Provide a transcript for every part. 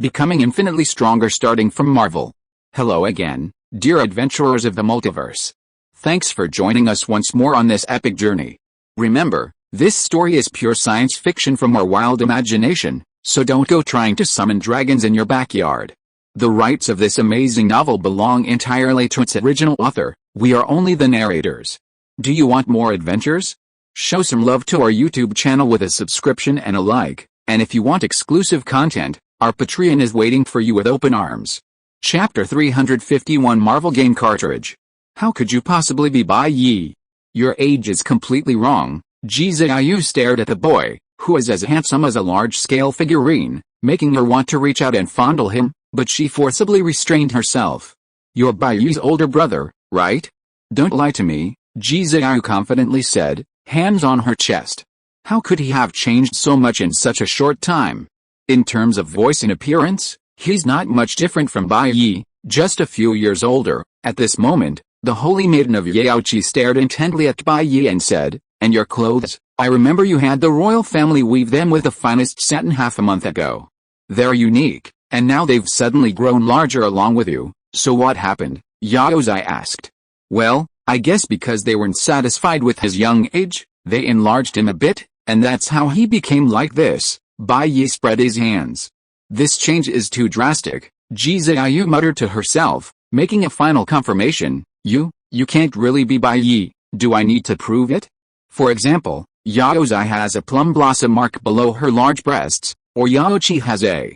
becoming infinitely stronger starting from Marvel. Hello again, dear adventurers of the multiverse. Thanks for joining us once more on this epic journey. Remember, this story is pure science fiction from our wild imagination, so don't go trying to summon dragons in your backyard. The rights of this amazing novel belong entirely to its original author. We are only the narrators. Do you want more adventures? Show some love to our YouTube channel with a subscription and a like, and if you want exclusive content, our Patreon is waiting for you with open arms. Chapter 351 Marvel Game Cartridge. How could you possibly be Bai Ye? Your age is completely wrong. Ji Ziyu stared at the boy, who is as handsome as a large-scale figurine, making her want to reach out and fondle him, but she forcibly restrained herself. You're Bai Ye's older brother, right? Don't lie to me, Ji Ziyu confidently said, hands on her chest. How could he have changed so much in such a short time? In terms of voice and appearance, he's not much different from Bai Ye, just a few years older. At this moment, the holy maiden of Yaochi stared intently at Bai Ye and said, and your clothes, I remember you had the royal family weave them with the finest satin half a month ago. They're unique, and now they've suddenly grown larger along with you, so what happened? Yaozai asked. Well, I guess because they weren't satisfied with his young age, they enlarged him a bit, and that's how he became like this. Bai Ye spread his hands. This change is too drastic, Ji Ziyu muttered to herself, making a final confirmation. You can't really be Bai Ye, do I need to prove it? For example, Yaozai has a plum blossom mark below her large breasts, or Yaochi has a,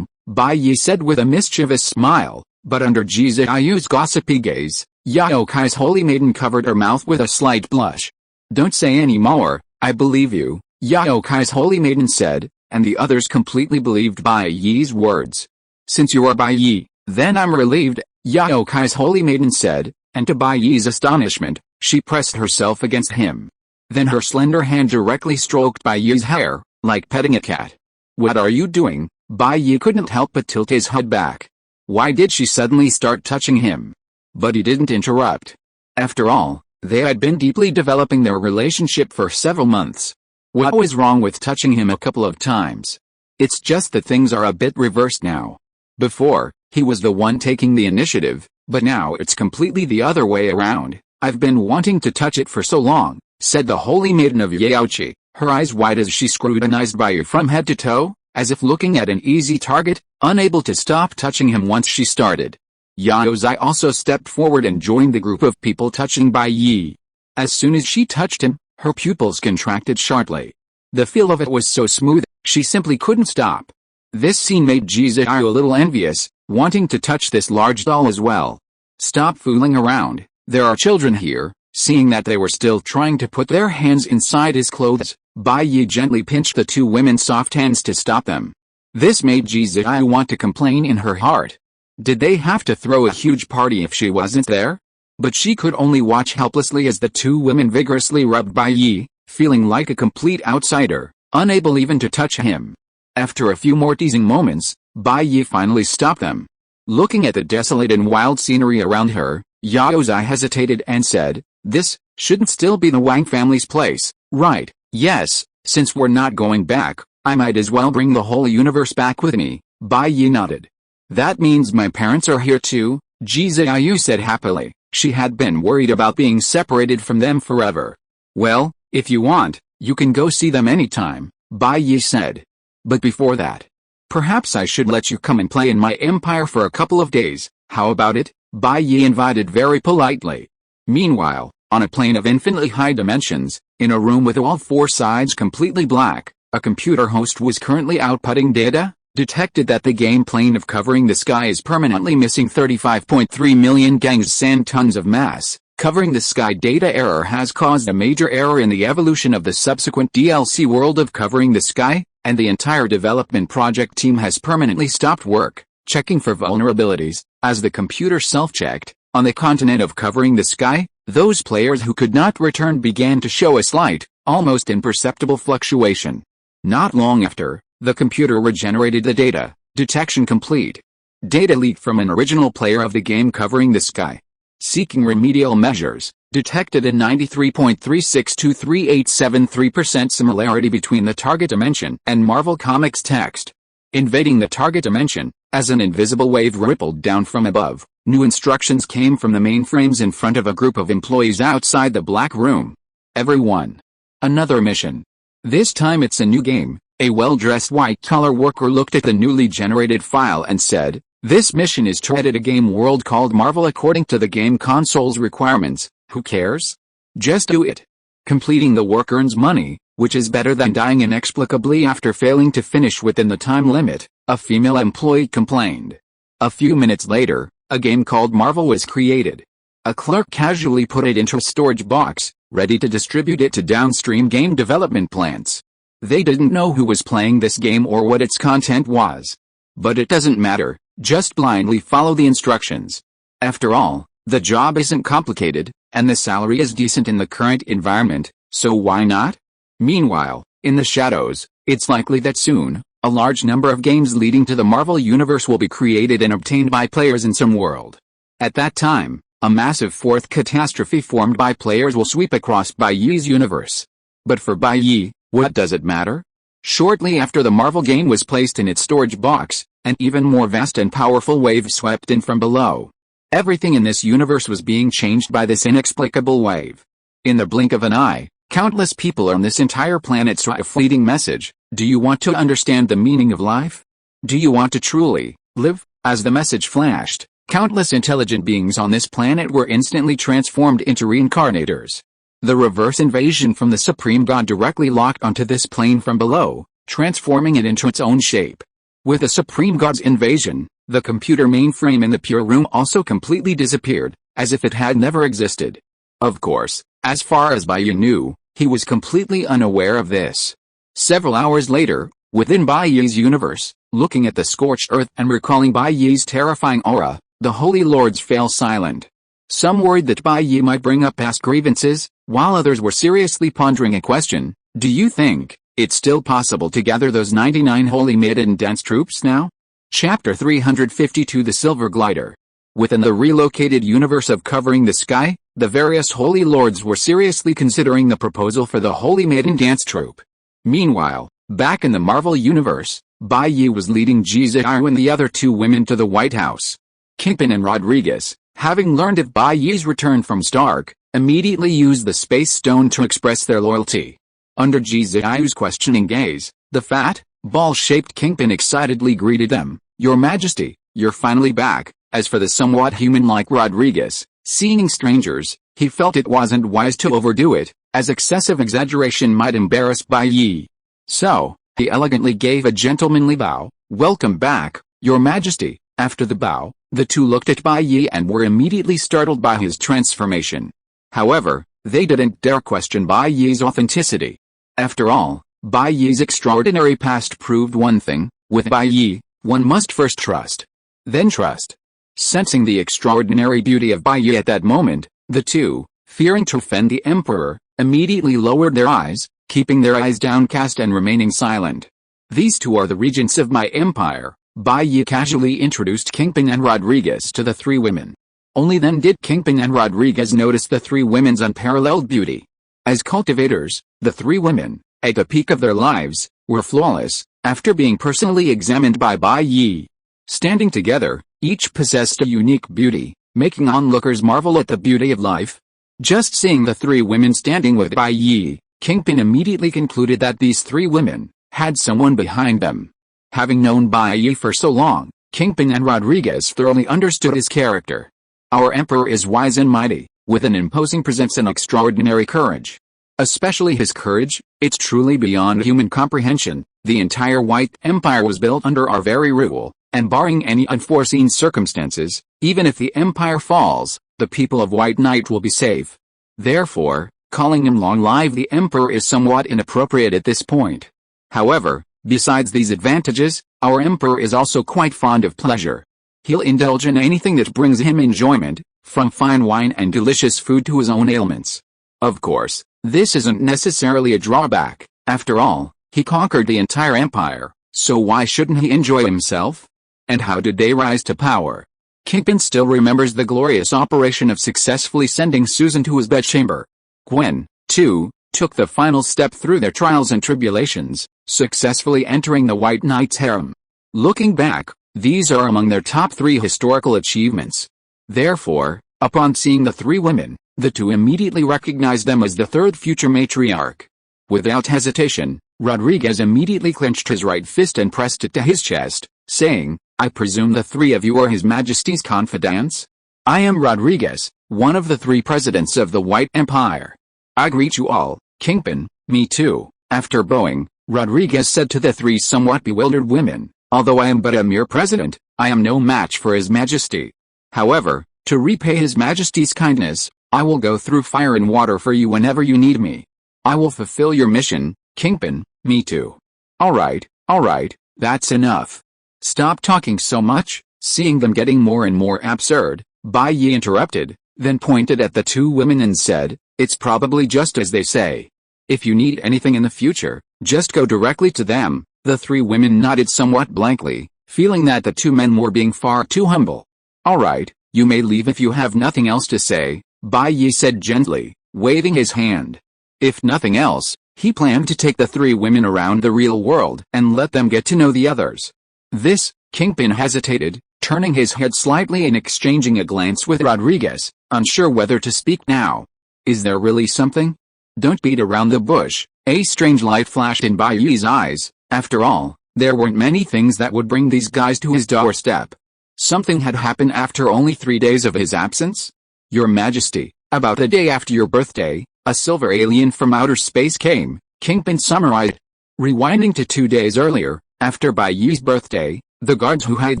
Bai Ye said with a mischievous smile, but under Ji Ziyu's gossipy gaze, Yaokai's holy maiden covered her mouth with a slight blush. Don't say any more, I believe you, Yaokai's holy maiden said, and the others completely believed Bai Ye's words. Since you are Bai Ye, then I'm relieved, Yaokai's holy maiden said, and to Bai Ye's astonishment, she pressed herself against him. Then her slender hand directly stroked Bai Ye's hair, like petting a cat. What are you doing? Bai Ye couldn't help but tilt his head back. Why did she suddenly start touching him? But he didn't interrupt. After all, they had been deeply developing their relationship for several months. What was wrong with touching him a couple of times? It's just that things are a bit reversed now. Before, he was the one taking the initiative, but now it's completely the other way around. I've been wanting to touch it for so long, said the holy maiden of Yaochi, her eyes wide as she scrutinized Bai Ye from head to toe, as if looking at an easy target, unable to stop touching him once she started. Yaozai also stepped forward and joined the group of people touching Bai Ye. As soon as she touched him, her pupils contracted sharply. The feel of it was so smooth, she simply couldn't stop. This scene made Ji Ziyu a little envious, wanting to touch this large doll as well. Stop fooling around, there are children here. Seeing that they were still trying to put their hands inside his clothes, Bai Ye gently pinched the two women's soft hands to stop them. This made Ji Ziyu want to complain in her heart. Did they have to throw a huge party if she wasn't there? But she could only watch helplessly as the two women vigorously rubbed Bai Ye, feeling like a complete outsider, unable even to touch him. After a few more teasing moments, Bai Ye finally stopped them. Looking at the desolate and wild scenery around her, Yaozai hesitated and said, this shouldn't still be the Wang family's place, right? Yes, since we're not going back, I might as well bring the whole universe back with me, Bai Ye nodded. That means my parents are here too, Ji Ziyu said happily. She had been worried about being separated from them forever. Well, if you want, you can go see them anytime, Bai Ye said. But before that, perhaps I should let you come and play in my empire for a couple of days, how about it? Bai Ye invited very politely. Meanwhile, on a plane of infinitely high dimensions, in a room with all four sides completely black, a computer host was currently outputting data, detected that the game plane of covering the sky is permanently missing 35.3 million gangs sand tons of mass. Covering the sky data error has caused a major error in the evolution of the subsequent DLC world of Covering the Sky, and the entire development project team has permanently stopped work, checking for vulnerabilities. As the computer self-checked, on the continent of Covering the Sky, those players who could not return began to show a slight, almost imperceptible fluctuation. Not long after, the computer regenerated the data, detection complete. Data leaked from an original player of the game Covering the Sky. Seeking remedial measures, detected a 93.362387% similarity between the target dimension and Marvel Comics text. Invading the target dimension, as an invisible wave rippled down from above, new instructions came from the mainframes in front of a group of employees outside the black room. Everyone. Another mission. This time it's a new game. A well-dressed white-collar worker looked at the newly generated file and said, "This mission is to edit a game world called Marvel according to the game console's requirements. Who cares? Just do it. Completing the work earns money, which is better than dying inexplicably after failing to finish within the time limit," a female employee complained. A few minutes later, a game called Marvel was created. A clerk casually put it into a storage box, ready to distribute it to downstream game development plants. They didn't know who was playing this game or what its content was. But it doesn't matter, just blindly follow the instructions. After all, the job isn't complicated, and the salary is decent in the current environment, so why not? Meanwhile, in the shadows, it's likely that soon, a large number of games leading to the Marvel Universe will be created and obtained by players in some world. At that time, a massive fourth catastrophe formed by players will sweep across Bai Ye's universe. But for Bai Ye, what does it matter? Shortly after the Marvel game was placed in its storage box, an even more vast and powerful wave swept in from below. Everything in this universe was being changed by this inexplicable wave. In the blink of an eye, countless people on this entire planet saw a fleeting message: "Do you want to understand the meaning of life? Do you want to truly live?" As the message flashed, countless intelligent beings on this planet were instantly transformed into reincarnators. The reverse invasion from the Supreme God directly locked onto this plane from below, transforming it into its own shape. With the Supreme God's invasion, the computer mainframe in the Pure Room also completely disappeared, as if it had never existed. Of course, as far as Bai Ye knew, he was completely unaware of this. Several hours later, within Bai Ye's universe, looking at the scorched earth and recalling Bai Ye's terrifying aura, the Holy Lords fell silent. Some worried that Bai Ye might bring up past grievances, while others were seriously pondering a question: do you think it's still possible to gather those 99 holy maiden dance troops now? Chapter 352: The Silver Glider. Within the relocated universe of Covering the Sky, the various Holy Lords were seriously considering the proposal for the Holy Maiden Dance Troupe. Meanwhile, back in the Marvel Universe, Bai Ye was leading Xiao and the other two women to the White House. Kingpin and Rodriguez, having learned of Bai Ye's return from Stark, immediately used the Space Stone to express their loyalty. Under Xiao's questioning gaze, the fat, ball-shaped Kingpin excitedly greeted them: "Your Majesty, you're finally back." As for the somewhat human-like Rodriguez, seeing strangers, he felt it wasn't wise to overdo it, as excessive exaggeration might embarrass Bai Ye. So, he elegantly gave a gentlemanly bow: "Welcome back, Your Majesty." After the bow, the two looked at Bai Ye and were immediately startled by his transformation. However, they didn't dare question Bai Ye's authenticity. After all, Bai Ye's extraordinary past proved one thing: with Bai Ye, one must first trust. Then trust. Sensing the extraordinary beauty of Bai Ye at that moment, the two, fearing to offend the Emperor, immediately lowered their eyes, keeping their eyes downcast and remaining silent. "These two are the regents of my empire," Bai Ye casually introduced Kingpin and Rodriguez to the three women. Only then did Kingpin and Rodriguez notice the three women's unparalleled beauty. As cultivators, the three women, at the peak of their lives, were flawless, after being personally examined by Bai Ye. Standing together, each possessed a unique beauty, making onlookers marvel at the beauty of life. Just seeing the three women standing with Bai Ye, Kingpin immediately concluded that these three women had someone behind them. Having known Bai Ye for so long, Kingpin and Rodriguez thoroughly understood his character. Our Emperor is wise and mighty, with an imposing presence and extraordinary courage. Especially his courage, it's truly beyond human comprehension. The entire White Empire was built under our very rule, and barring any unforeseen circumstances, even if the Empire falls, the people of White Knight will be safe. Therefore, calling him long live the Emperor is somewhat inappropriate at this point. However, besides these advantages, our Emperor is also quite fond of pleasure. He'll indulge in anything that brings him enjoyment, from fine wine and delicious food to his own ailments. Of course, this isn't necessarily a drawback. After all, he conquered the entire empire, so why shouldn't he enjoy himself? And how did they rise to power? Kingpin still remembers the glorious operation of successfully sending Susan to his bedchamber. Gwen, too, took the final step through their trials and tribulations, successfully entering the White Knight's harem. Looking back, these are among their top 3 historical achievements. Therefore, upon seeing the 3 women, the 2 immediately recognized them as the 3rd future matriarch. Without hesitation, Rodriguez immediately clenched his right fist and pressed it to his chest, saying, "I presume the 3 of you are His Majesty's confidants? I am Rodriguez, one of the 3 presidents of the White Empire. I greet you all, Kingpin." "Me too." After bowing, Rodriguez said to the 3 somewhat bewildered women, "Although I am but a mere president, I am no match for His Majesty. However, to repay His Majesty's kindness, I will go through fire and water for you whenever you need me. I will fulfill your mission, Kingpin." "Me too." All right, that's enough. Stop talking so much." Seeing them getting more and more absurd, Bai Ye interrupted, then pointed at the 2 women and said, "It's probably just as they say. If you need anything in the future, just go directly to them." The 3 women nodded somewhat blankly, feeling that the 2 men were being far too humble. "All right, you may leave if you have nothing else to say," Bai Ye said gently, waving his hand. If nothing else, he planned to take the 3 women around the real world and let them get to know the others. This, Kingpin hesitated, turning his head slightly and exchanging a glance with Rodriguez, unsure whether to speak now. "Is there really something? Don't beat around the bush." A strange light flashed in Bai Ye's eyes. After all, there weren't many things that would bring these guys to his doorstep. Something had happened after only 3 days of his absence? "Your Majesty, about a day after your birthday, a silver alien from outer space came," Kingpin summarized. Rewinding to 2 days earlier, after Bai Ye's birthday, the guards who had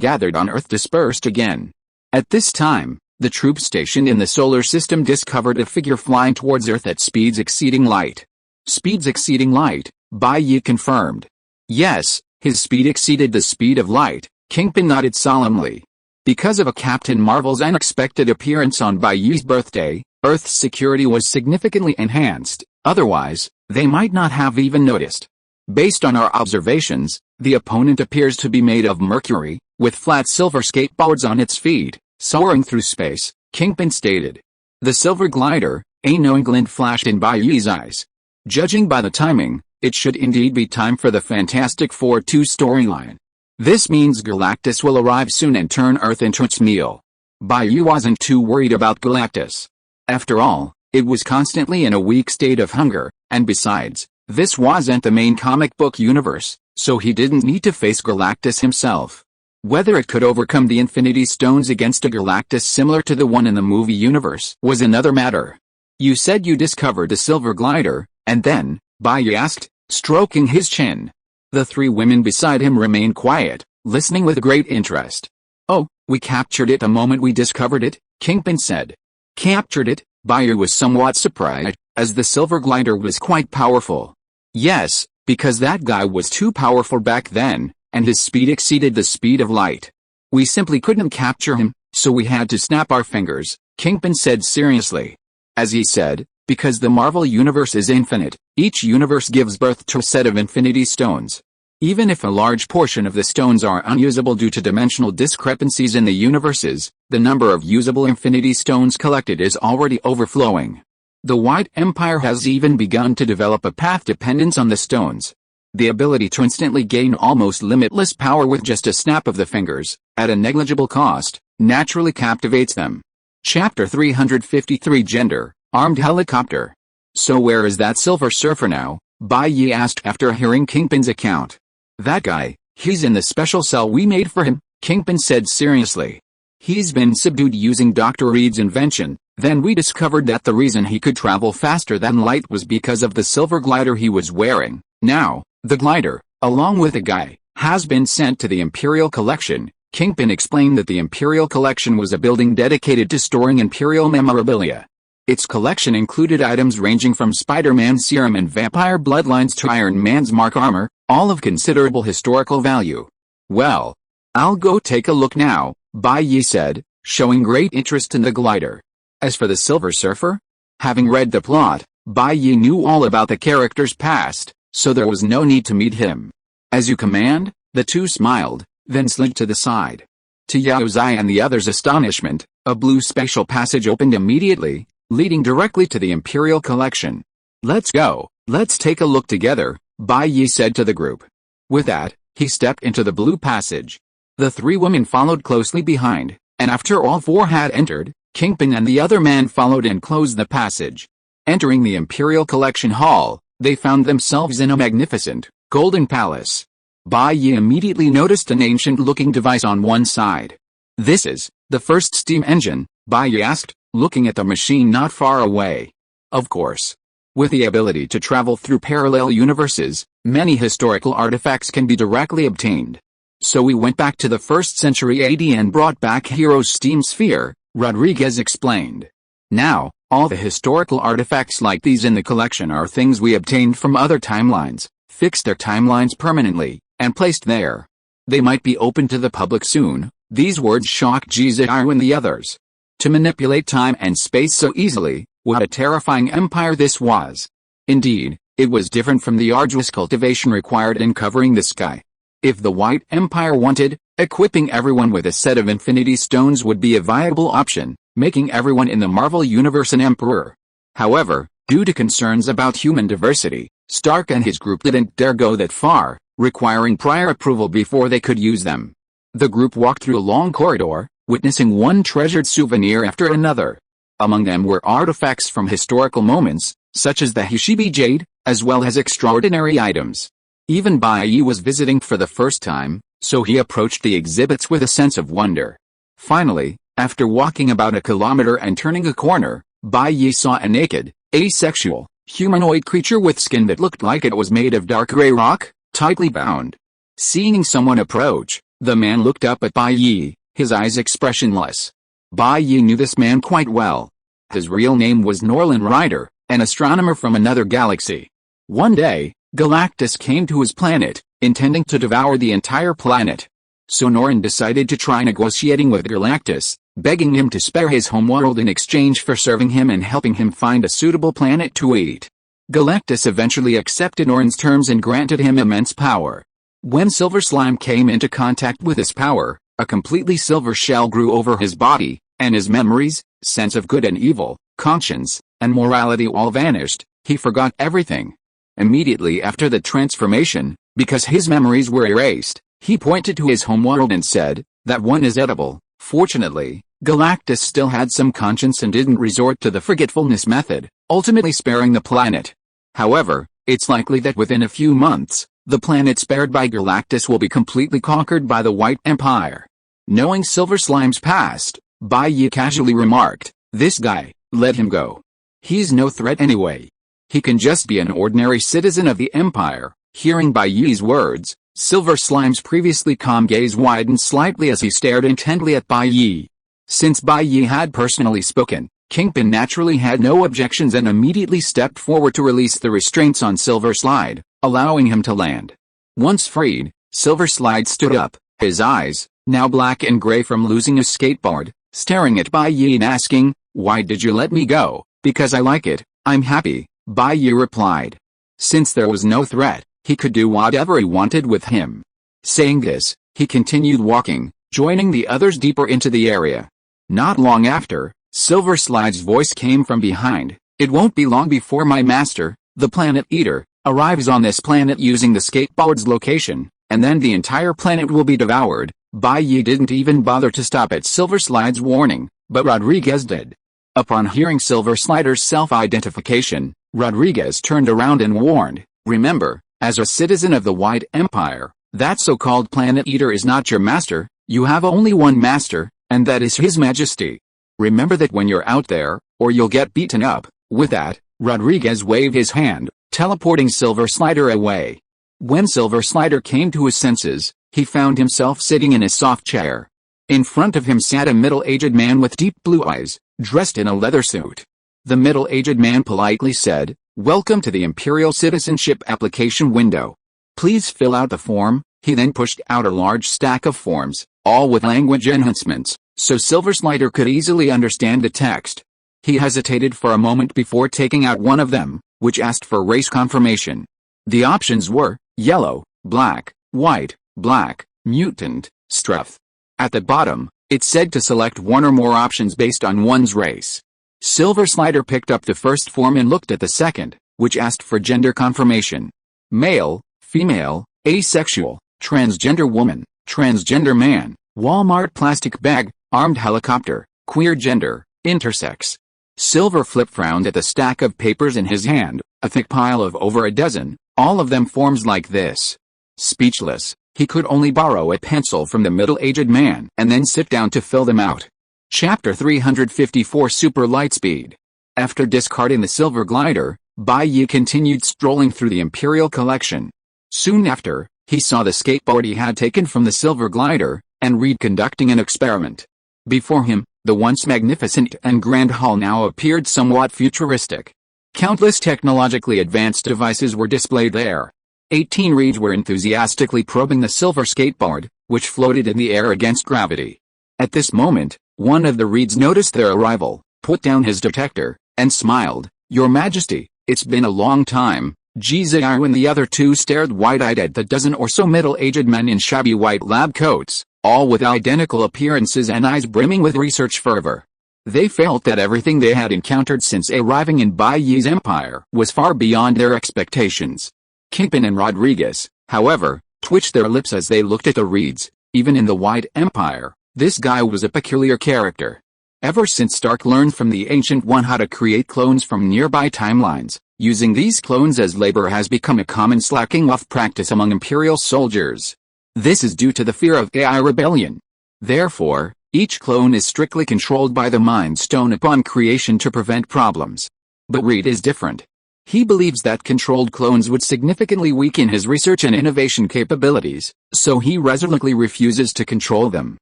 gathered on Earth dispersed again. At this time, the troops stationed in the solar system discovered a figure flying towards Earth at speeds exceeding light. "Speeds exceeding light," Bai Ye confirmed. "Yes, his speed exceeded the speed of light," Kingpin nodded solemnly. Because of a Captain Marvel's unexpected appearance on Bai Ye's birthday, Earth's security was significantly enhanced, otherwise, they might not have even noticed. "Based on our observations, the opponent appears to be made of mercury, with flat silver skateboards on its feet, soaring through space," Kingpin stated. The silver glider, a knowing glint flashed in Bai Ye's eyes. Judging by the timing, it should indeed be time for the Fantastic Four 2 storyline. This means Galactus will arrive soon and turn Earth into its meal. Bai Ye wasn't too worried about Galactus. After all, it was constantly in a weak state of hunger, and besides, this wasn't the main comic book universe, so he didn't need to face Galactus himself. Whether it could overcome the Infinity Stones against a Galactus similar to the one in the movie universe was another matter. "You said you discovered the silver glider, and then?" Bai Ye asked, stroking his chin. The 3 women beside him remained quiet, listening with great interest. "Oh, we captured it the moment we discovered it," Kingpin said. "Captured it?" Bai Ye was somewhat surprised, as the silver glider was quite powerful. "Yes, because that guy was too powerful back then, and his speed exceeded the speed of light. We simply couldn't capture him, so we had to snap our fingers," Kingpin said seriously. As he said, because the Marvel Universe is infinite, each universe gives birth to a set of Infinity Stones. Even if a large portion of the stones are unusable due to dimensional discrepancies in the universes, the number of usable Infinity Stones collected is already overflowing. The White Empire has even begun to develop a path dependence on the stones. The ability to instantly gain almost limitless power with just a snap of the fingers, at a negligible cost, naturally captivates them. Chapter 353 Gender, Armed Helicopter. "So where is that Silver Surfer now?" Bai Ye asked after hearing Kingpin's account. "That guy, he's in the special cell we made for him," Kingpin said seriously. "He's been subdued using Dr. Reed's invention. Then we discovered that the reason he could travel faster than light was because of the silver glider he was wearing. Now, the glider, along with the guy, has been sent to the Imperial Collection." Kingpin explained that the Imperial Collection was a building dedicated to storing Imperial memorabilia. Its collection included items ranging from Spider-Man's serum and vampire bloodlines to Iron Man's Mark armor, all of considerable historical value. "Well, I'll go take a look now," Bai Ye said, showing great interest in the glider. As for the Silver Surfer? Having read the plot, Bai Ye knew all about the character's past, so there was no need to meet him. "As you command," the 2 smiled, then slid to the side. To Yao Zai and the others' astonishment, a blue spatial passage opened immediately, leading directly to the Imperial Collection. "Let's go, let's take a look together," Bai Ye said to the group. With that, He stepped into the blue passage. The three women followed closely behind, and after all four had entered, Kingpin and the other man followed and closed the passage. Entering the Imperial Collection Hall, they found themselves in a magnificent, golden palace. Bai Ye immediately noticed an ancient-looking device on one side. "This is the first steam engine," Bai Ye asked, looking at the machine not far away. Of course. With the ability to travel through parallel universes, many historical artifacts can be directly obtained. "So we went back to the 1st century AD and brought back Hero's steam sphere," Rodriguez explained. "Now, all the historical artifacts like these in the collection are things we obtained from other timelines, fixed their timelines permanently, and placed there. They might be open to the public soon." These words shocked Jiziru and the others. To manipulate time and space so easily, what a terrifying empire this was. Indeed, it was different from the arduous cultivation required in covering the sky. If the White Empire wanted, equipping everyone with a set of Infinity Stones would be a viable option, making everyone in the Marvel Universe an emperor. However, due to concerns about human diversity, Stark and his group didn't dare go that far, requiring prior approval before they could use them. The group walked through a long corridor, witnessing one treasured souvenir after another. Among them were artifacts from historical moments, such as the Hishibi Jade, as well as extraordinary items. Even Bai Ye was visiting for the first time, so he approached the exhibits with a sense of wonder. Finally, after walking about a kilometer and turning a corner, Bai Ye saw a naked, asexual, humanoid creature with skin that looked like it was made of dark gray rock, tightly bound. Seeing someone approach, the man looked up at Bai Ye, his eyes expressionless. Bai Ye knew this man quite well. His real name was Norland Ryder, an astronomer from another galaxy. One day, Galactus came to his planet, intending to devour the entire planet. So Norland decided to try negotiating with Galactus, begging him to spare his homeworld in exchange for serving him and helping him find a suitable planet to eat. Galactus eventually accepted Norland's terms and granted him immense power. When Silver Slime came into contact with his power, a completely silver shell grew over his body, and his memories, sense of good and evil, conscience, and morality all vanished. He forgot everything. Immediately after the transformation, because his memories were erased, he pointed to his homeworld and said, "That one is edible." Fortunately, Galactus still had some conscience and didn't resort to the forgetfulness method, ultimately sparing the planet. However, it's likely that within a few months, the planet spared by Galactus will be completely conquered by the White Empire. Knowing Silver Slime's past, Bai Ye casually remarked, "This guy, let him go. He's no threat anyway. He can just be an ordinary citizen of the Empire." Hearing Bai Ye's words, Silver Slime's previously calm gaze widened slightly as he stared intently at Bai Ye. Since Bai Ye had personally spoken, Kingpin naturally had no objections and immediately stepped forward to release the restraints on Silver Slide, allowing him to land. Once freed, Silver Slide stood up, his eyes, now black and gray from losing a skateboard, staring at Bai Ye and asking, "Why did you let me go?" "Because I like it, I'm happy," Bai Ye replied. Since there was no threat, he could do whatever he wanted with him. Saying this, he continued walking, joining the others deeper into the area. Not long after, Silver Slide's voice came from behind. "It won't be long before my master, the Planet Eater, arrives on this planet using the skateboard's location, and then the entire planet will be devoured." Bai Ye didn't even bother to stop at Silver Slide's warning, but Rodriguez did. Upon hearing Silver Slider's self-identification, Rodriguez turned around and warned, "Remember, as a citizen of the White Empire, that so-called Planet Eater is not your master. You have only one master, and that is His Majesty. Remember that when you're out there, or you'll get beaten up." With that, Rodriguez waved his hand, teleporting Silver Slider away. When Silver Slider came to his senses, he found himself sitting in a soft chair. In front of him sat a middle-aged man with deep blue eyes, dressed in a leather suit. The middle-aged man politely said, "Welcome to the Imperial Citizenship application window. Please fill out the form." He then pushed out a large stack of forms, all with language enhancements, so Silver Slider could easily understand the text. He hesitated for a moment before taking out one of them, which asked for race confirmation. The options were yellow, black, white, black, mutant, struth. At the bottom, it said to select one or more options based on one's race. Silver Slider picked up the first form and looked at the second, which asked for gender confirmation. Male, female, asexual, transgender woman, transgender man, Walmart plastic bag, armed helicopter, queer gender, intersex. Silver Flip frowned at the stack of papers in his hand, a thick pile of over a dozen, all of them forms like this. Speechless, he could only borrow a pencil from the middle-aged man and then sit down to fill them out. Chapter 354 Super Lightspeed. After discarding the silver glider, Bai Ye continued strolling through the Imperial collection. Soon after, he saw the skateboard he had taken from the silver glider, and Reed conducting an experiment. Before him, the once magnificent and grand hall now appeared somewhat futuristic. Countless technologically advanced devices were displayed there. 18 Reeds were enthusiastically probing the silver skateboard, which floated in the air against gravity. At this moment, one of the Reeds noticed their arrival, put down his detector, and smiled. "Your Majesty, it's been a long time." Jiziao and the other two stared wide-eyed at the dozen or so middle-aged men in shabby white lab coats, all with identical appearances and eyes brimming with research fervor. They felt that everything they had encountered since arriving in Bai Ye's empire was far beyond their expectations. Kingpin and Rodriguez, however, twitched their lips as they looked at the Reeds. Even in the wide empire, this guy was a peculiar character. Ever since Stark learned from the Ancient One how to create clones from nearby timelines, using these clones as labor has become a common slacking-off practice among Imperial soldiers. This is due to the fear of AI rebellion. Therefore, each clone is strictly controlled by the Mind Stone upon creation to prevent problems. But Reed is different. He believes that controlled clones would significantly weaken his research and innovation capabilities, so he resolutely refuses to control them.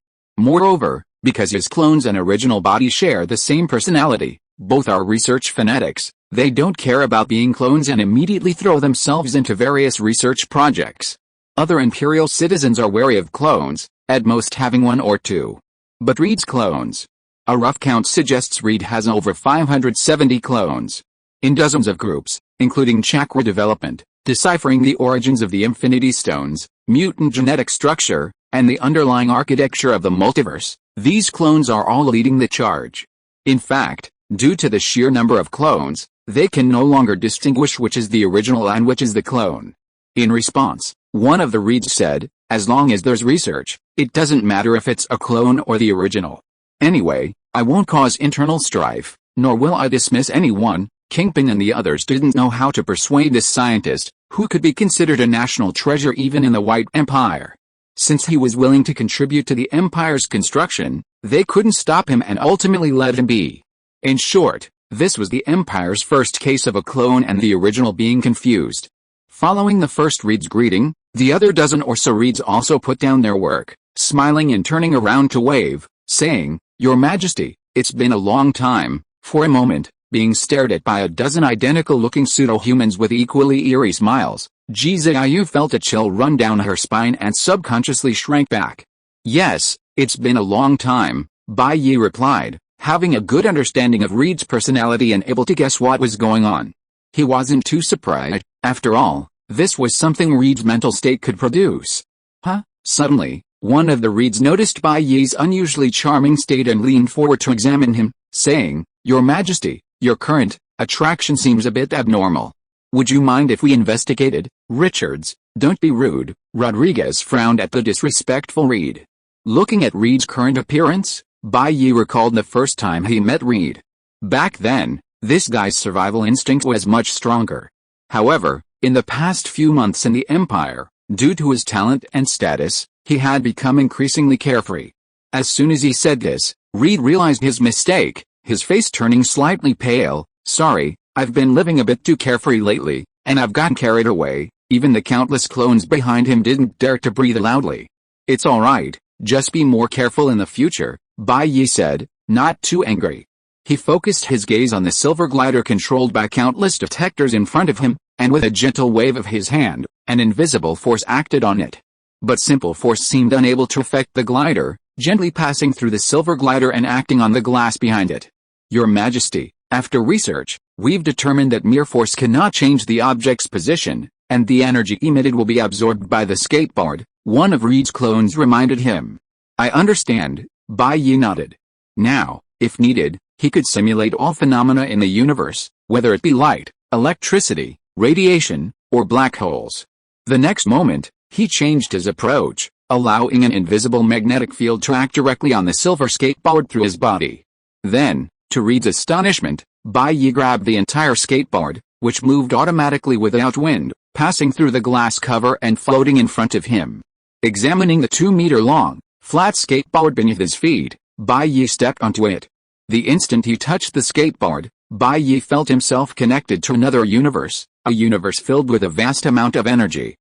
Moreover, because his clones and original body share the same personality, both are research fanatics, they don't care about being clones and immediately throw themselves into various research projects. Other Imperial citizens are wary of clones, at most having one or two. But Reed's clones. A rough count suggests Reed has over 570 clones. In dozens of groups, including chakra development, deciphering the origins of the Infinity Stones, mutant genetic structure, and the underlying architecture of the multiverse, these clones are all leading the charge. In fact, due to the sheer number of clones, they can no longer distinguish which is the original and which is the clone. In response, one of the Reeds said, "As long as there's research, it doesn't matter if it's a clone or the original. Anyway, I won't cause internal strife, nor will I dismiss anyone." Kingpin and the others didn't know how to persuade this scientist, who could be considered a national treasure even in the White Empire. Since he was willing to contribute to the Empire's construction, they couldn't stop him and ultimately let him be. In short, this was the Empire's first case of a clone and the original being confused. Following the first Reed's greeting, the other dozen or so Reeds also put down their work, smiling and turning around to wave, saying, "Your Majesty, it's been a long time." For a moment, being stared at by a dozen identical-looking pseudo-humans with equally eerie smiles, Jiziao felt a chill run down her spine and subconsciously shrank back. "Yes, it's been a long time," Bai Ye replied, having a good understanding of Reed's personality and able to guess what was going on. He wasn't too surprised. After all, this was something Reed's mental state could produce. Huh? Suddenly, one of the Reeds noticed Bai Ye's unusually charming state and leaned forward to examine him, saying, "Your Majesty, your current attraction seems a bit abnormal. Would you mind if we investigated?" "Richards, don't be rude," Rodriguez frowned at the disrespectful Reed. Looking at Reed's current appearance, Bai Ye recalled the first time he met Reed. Back then, this guy's survival instinct was much stronger. However, in the past few months in the Empire, due to his talent and status, he had become increasingly carefree. As soon as he said this, Reed realized his mistake, his face turning slightly pale. "Sorry, I've been living a bit too carefree lately, and I've gotten carried away." Even the countless clones behind him didn't dare to breathe loudly. "It's alright, just be more careful in the future," Bai Ye said, not too angry. He focused his gaze on the silver glider controlled by countless detectors in front of him, and with a gentle wave of his hand, an invisible force acted on it. But simple force seemed unable to affect the glider, gently passing through the silver glider and acting on the glass behind it. "Your Majesty, after research, we've determined that mere force cannot change the object's position, and the energy emitted will be absorbed by the skateboard," one of Reed's clones reminded him. "I understand," Bai Ye nodded. Now, if needed, he could simulate all phenomena in the universe, whether it be light, electricity, radiation, or black holes. The next moment, He changed his approach, allowing an invisible magnetic field to act directly on the silver skateboard through his body. Then, to Reed's astonishment, Bai Ye grabbed the entire skateboard, which moved automatically without wind, passing through the glass cover and floating in front of him. Examining the 2-meter-long, flat skateboard beneath his feet, Bai Ye stepped onto it. The instant he touched the skateboard, Bai Ye felt himself connected to another universe, a universe filled with a vast amount of energy.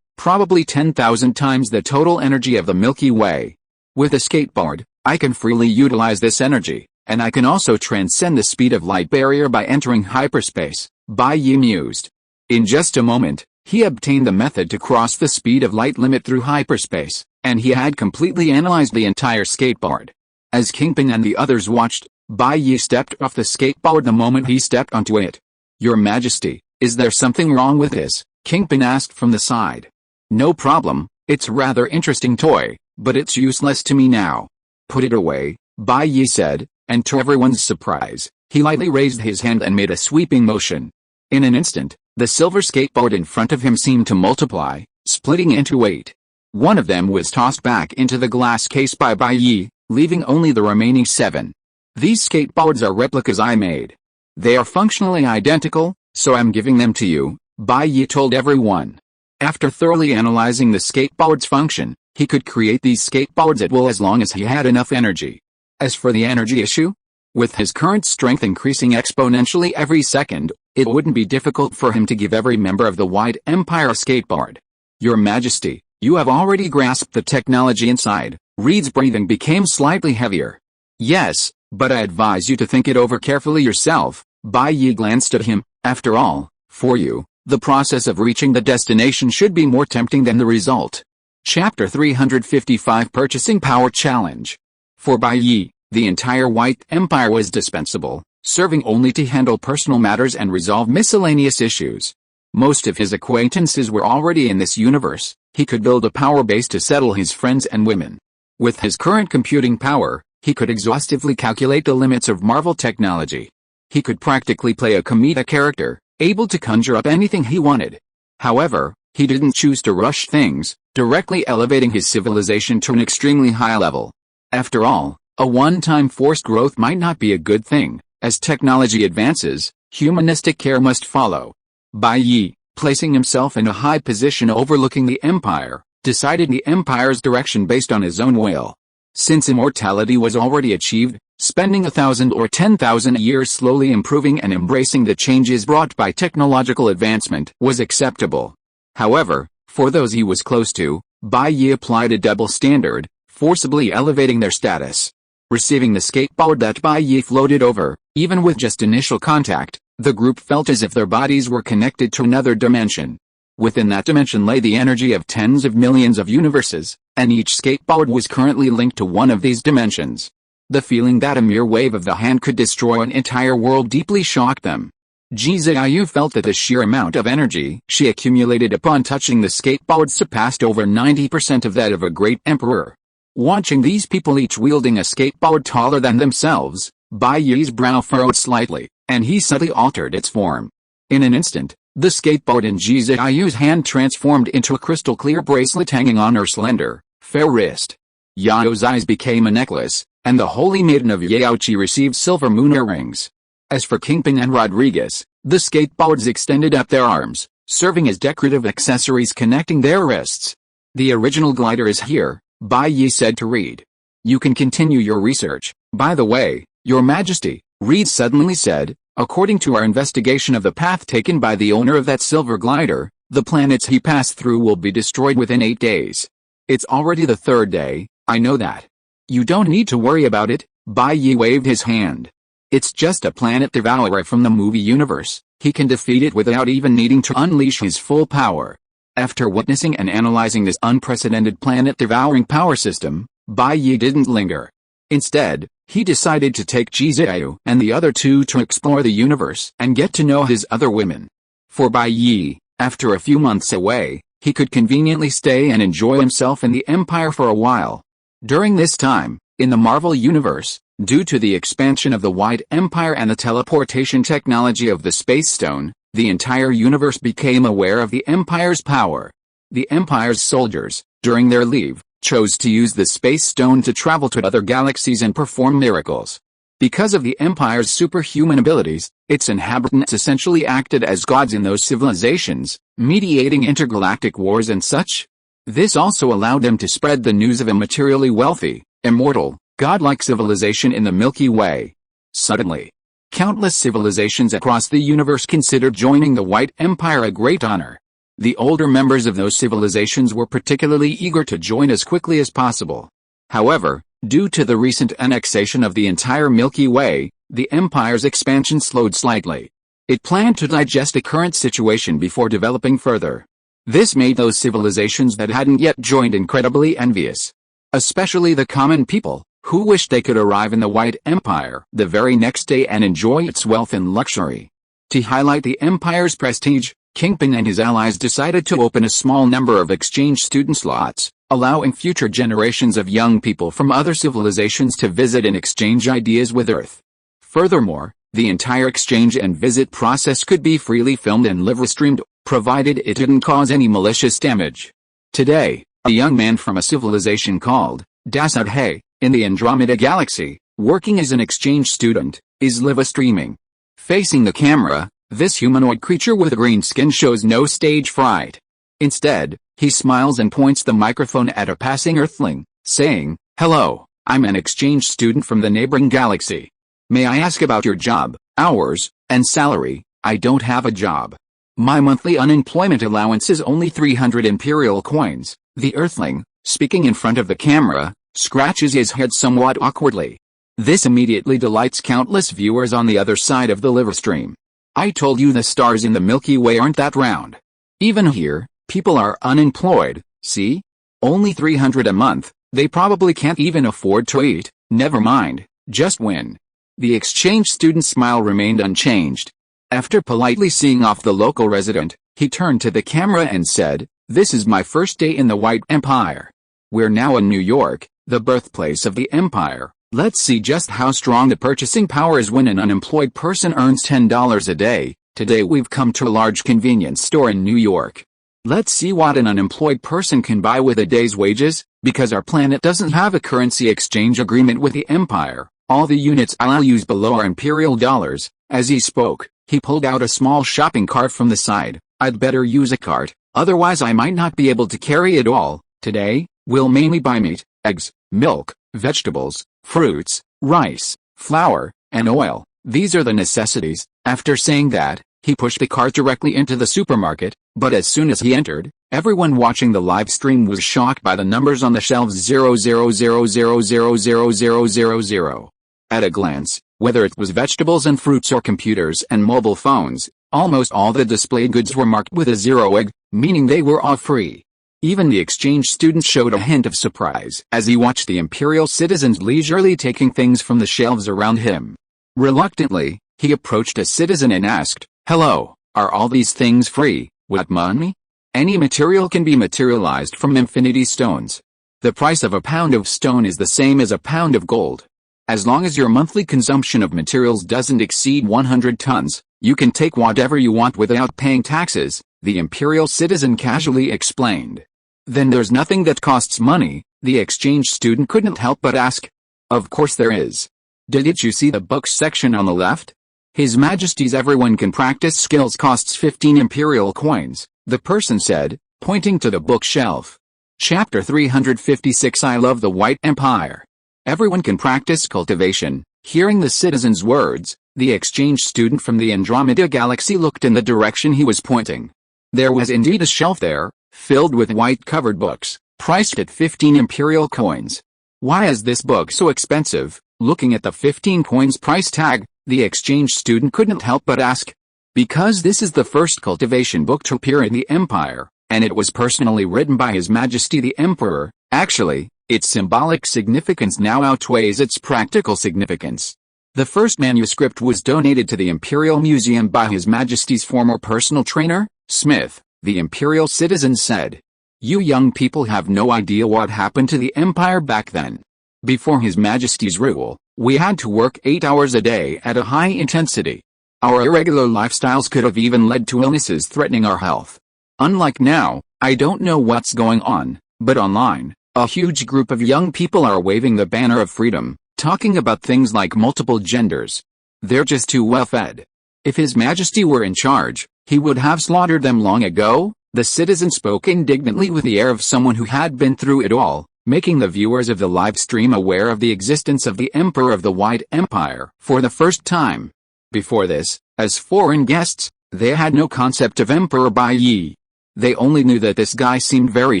Probably 10,000 times the total energy of the Milky Way. With a skateboard, I can freely utilize this energy, and I can also transcend the speed of light barrier by entering hyperspace, Bai Ye mused. In just a moment, he obtained the method to cross the speed of light limit through hyperspace, and he had completely analyzed the entire skateboard. As Kingpin and the others watched, Bai Ye stepped off the skateboard the moment he stepped onto it. Your Majesty, is there something wrong with this? Kingpin asked from the side. No problem, it's a rather interesting toy, but it's useless to me now. Put it away, Bai Ye said, and to everyone's surprise, he lightly raised his hand and made a sweeping motion. In an instant, the silver skateboard in front of him seemed to multiply, splitting into 8. One of them was tossed back into the glass case by Bai Ye, leaving only the remaining 7. These skateboards are replicas I made. They are functionally identical, so I'm giving them to you, Bai Ye told everyone. After thoroughly analyzing the skateboard's function, he could create these skateboards at will as long as he had enough energy. As for the energy issue, with his current strength increasing exponentially every second, it wouldn't be difficult for him to give every member of the White Empire a skateboard. Your Majesty, you have already grasped the technology inside. Reed's breathing became slightly heavier. Yes, but I advise you to think it over carefully yourself. Bai Ye glanced at him. After all, for you, the process of reaching the destination should be more tempting than the result. Chapter 355 Purchasing Power Challenge. For Bai Ye, the entire White Empire was dispensable, serving only to handle personal matters and resolve miscellaneous issues. Most of his acquaintances were already in this universe. He could build a power base to settle his friends and women. With his current computing power, he could exhaustively calculate the limits of Marvel technology. He could practically play a comedic character, able to conjure up anything he wanted. However, he didn't choose to rush things, directly elevating his civilization to an extremely high level. After all, a one-time forced growth might not be a good thing. As technology advances, humanistic care must follow. Bai Ye, placing himself in a high position overlooking the Empire, decided the Empire's direction based on his own will. Since immortality was already achieved, spending 1,000 or 10,000 years slowly improving and embracing the changes brought by technological advancement was acceptable. However, for those he was close to, Bai Ye applied a double standard, forcibly elevating their status. Receiving the skateboard that Bai Ye floated over, even with just initial contact, the group felt as if their bodies were connected to another dimension. Within that dimension lay the energy of tens of millions of universes, and each skateboard was currently linked to one of these dimensions. The feeling that a mere wave of the hand could destroy an entire world deeply shocked them. Jizayu felt that the sheer amount of energy she accumulated upon touching the skateboard surpassed over 90% of that of a great emperor. Watching these people each wielding a skateboard taller than themselves, Bai Ye's brow furrowed slightly, and he subtly altered its form. In an instant, the skateboard in Jizayu's hand transformed into a crystal-clear bracelet hanging on her slender, fair wrist. Yao's eyes became a necklace, and the holy maiden of Yaochi received silver moon earrings. As for Kingpin and Rodriguez, the skateboards extended up their arms, serving as decorative accessories connecting their wrists. The original glider is here, Bai Ye said to Reed. You can continue your research. By the way, Your Majesty, Reed suddenly said, according to our investigation of the path taken by the owner of that silver glider, the planets he passed through will be destroyed within 8 days. It's already the 3rd day, I know that. You don't need to worry about it, Bai Ye waved his hand. It's just a planet devourer from the movie universe. He can defeat it without even needing to unleash his full power. After witnessing and analyzing this unprecedented planet-devouring power system, Bai Ye didn't linger. Instead, he decided to take Jizayu and the other 2 to explore the universe and get to know his other women. For Bai Ye, after a few months away, he could conveniently stay and enjoy himself in the Empire for a while. During this time, in the Marvel Universe, due to the expansion of the White Empire and the teleportation technology of the Space Stone, the entire universe became aware of the Empire's power. The Empire's soldiers, during their leave, chose to use the space stone to travel to other galaxies and perform miracles. Because of the Empire's superhuman abilities, its inhabitants essentially acted as gods in those civilizations, mediating intergalactic wars and such. This also allowed them to spread the news of a materially wealthy, immortal, godlike civilization in the Milky Way. Suddenly, countless civilizations across the universe considered joining the White Empire a great honor. The older members of those civilizations were particularly eager to join as quickly as possible. However, due to the recent annexation of the entire Milky Way, the Empire's expansion slowed slightly. It planned to digest the current situation before developing further. This made those civilizations that hadn't yet joined incredibly envious. Especially the common people, who wished they could arrive in the White Empire the very next day and enjoy its wealth and luxury. To highlight the Empire's prestige, Kingpin and his allies decided to open a small number of exchange student slots, allowing future generations of young people from other civilizations to visit and exchange ideas with Earth. Furthermore, the entire exchange and visit process could be freely filmed and live-streamed, provided it didn't cause any malicious damage. Today, a young man from a civilization called Dasudhe, in the Andromeda Galaxy, working as an exchange student, is live-streaming. Facing the camera, this humanoid creature with green skin shows no stage fright. Instead, he smiles and points the microphone at a passing Earthling, saying, "Hello, I'm an exchange student from the neighboring galaxy. May I ask about your job, hours, and salary?" "I don't have a job. My monthly unemployment allowance is only 300 Imperial coins." The Earthling, speaking in front of the camera, scratches his head somewhat awkwardly. This immediately delights countless viewers on the other side of the livestream. "I told you the stars in the Milky Way aren't that round. Even here, people are unemployed, see? Only 300 a month, they probably can't even afford to eat, never mind, just win." The exchange student's smile remained unchanged. After politely seeing off the local resident, he turned to the camera and said, "This is my first day in the White Empire. We're now in New York, the birthplace of the Empire. Let's see just how strong the purchasing power is when an unemployed person earns $10 a day. Today we've come to a large convenience store in New York. Let's see what an unemployed person can buy with a day's wages, because our planet doesn't have a currency exchange agreement with the Empire. All the units I'll use below are Imperial dollars." As he spoke, he pulled out a small shopping cart from the side. "I'd better use a cart, otherwise I might not be able to carry it all. Today, we'll mainly buy meat, eggs, milk, vegetables, fruits, rice, flour, and oil. These are the necessities." After saying that, he pushed the cart directly into the supermarket, but as soon as he entered, everyone watching the live stream was shocked by the numbers on the shelves 000000000. At a glance, whether it was vegetables and fruits or computers and mobile phones, almost all the displayed goods were marked with a zero egg, meaning they were all free. Even the exchange student showed a hint of surprise as he watched the Imperial citizens leisurely taking things from the shelves around him. Reluctantly, he approached a citizen and asked, "Hello, are all these things free? What money?" "Any material can be materialized from infinity stones. The price of a pound of stone is the same as a pound of gold. As long as your monthly consumption of materials doesn't exceed 100 tons, you can take whatever you want without paying taxes," the Imperial citizen casually explained. "Then there's nothing that costs money?" the exchange student couldn't help but ask. "Of course there is. Didn't you see the books section on the left? His Majesty's Everyone Can Practice Skills costs 15 Imperial coins," the person said, pointing to the bookshelf. Chapter 356 I Love the White Empire. Everyone can practice cultivation. Hearing the citizen's words, the exchange student from the Andromeda Galaxy looked in the direction he was pointing. There was indeed a shelf there, filled with white-covered books, priced at 15 Imperial coins. "Why is this book so expensive?" Looking at the 15 coins price tag, the exchange student couldn't help but ask. "Because this is the first cultivation book to appear in the Empire, and it was personally written by His Majesty the Emperor. Actually, its symbolic significance now outweighs its practical significance. The first manuscript was donated to the Imperial Museum by His Majesty's former personal trainer, Smith," the Imperial citizen said. "You young people have no idea what happened to the Empire back then. Before His Majesty's rule, we had to work 8 hours a day at a high intensity. Our irregular lifestyles could have even led to illnesses threatening our health. Unlike now, I don't know what's going on, but online, a huge group of young people are waving the banner of freedom, talking about things like multiple genders. They're just too well fed. If His Majesty were in charge, he would have slaughtered them long ago, the citizen spoke indignantly with the air of someone who had been through it all, making the viewers of the live stream aware of the existence of the Emperor of the White Empire for the first time. Before this, as foreign guests, they had no concept of Emperor Bai Ye. They only knew that this guy seemed very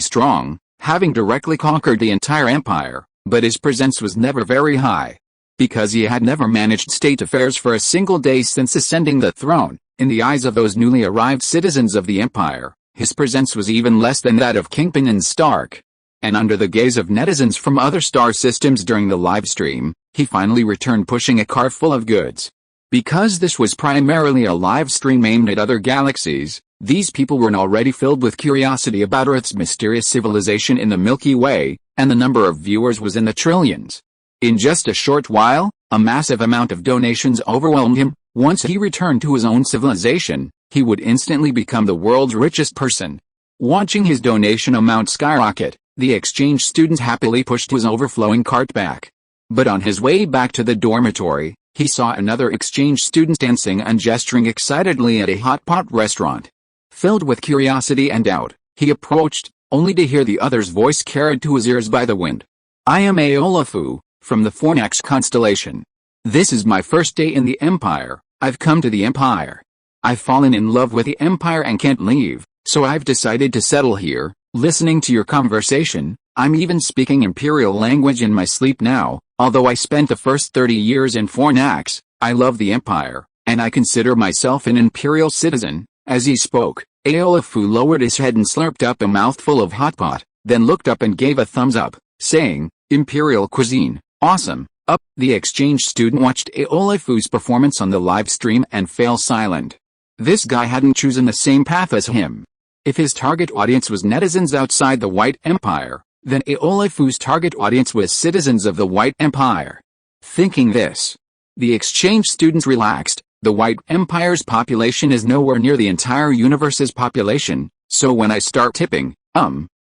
strong, having directly conquered the entire empire, but his presence was never very high. Because he had never managed state affairs for a single day since ascending the throne, in the eyes of those newly arrived citizens of the empire, his presence was even less than that of Kingpin and Stark. And under the gaze of netizens from other star systems during the live stream, he finally returned pushing a car full of goods. Because this was primarily a live stream aimed at other galaxies, these people were already filled with curiosity about Earth's mysterious civilization in the Milky Way, and the number of viewers was in the trillions. In just a short while, a massive amount of donations overwhelmed him. Once he returned to his own civilization, he would instantly become the world's richest person. Watching his donation amount skyrocket, the exchange student happily pushed his overflowing cart back. But on his way back to the dormitory, he saw another exchange student dancing and gesturing excitedly at a hot pot restaurant. Filled with curiosity and doubt, he approached, only to hear the other's voice carried to his ears by the wind. I am Aolafu, from the Fornax constellation. This is my first day in the Empire. I've come to the Empire. I've fallen in love with the Empire and can't leave, so I've decided to settle here. Listening to your conversation, I'm even speaking Imperial language in my sleep now. Although I spent the first 30 years in Fornax, I love the Empire, and I consider myself an Imperial citizen. As he spoke, Aolafu lowered his head and slurped up a mouthful of hot pot, then looked up and gave a thumbs up, saying, Imperial cuisine, awesome. Up. The exchange student watched Aolafu's performance on the live stream and fell silent. This guy hadn't chosen the same path as him. If his target audience was netizens outside the White Empire, then Aolafu's target audience was citizens of the White Empire. Thinking this, the exchange students relaxed. The White Empire's population is nowhere near the entire universe's population, so when I start tipping,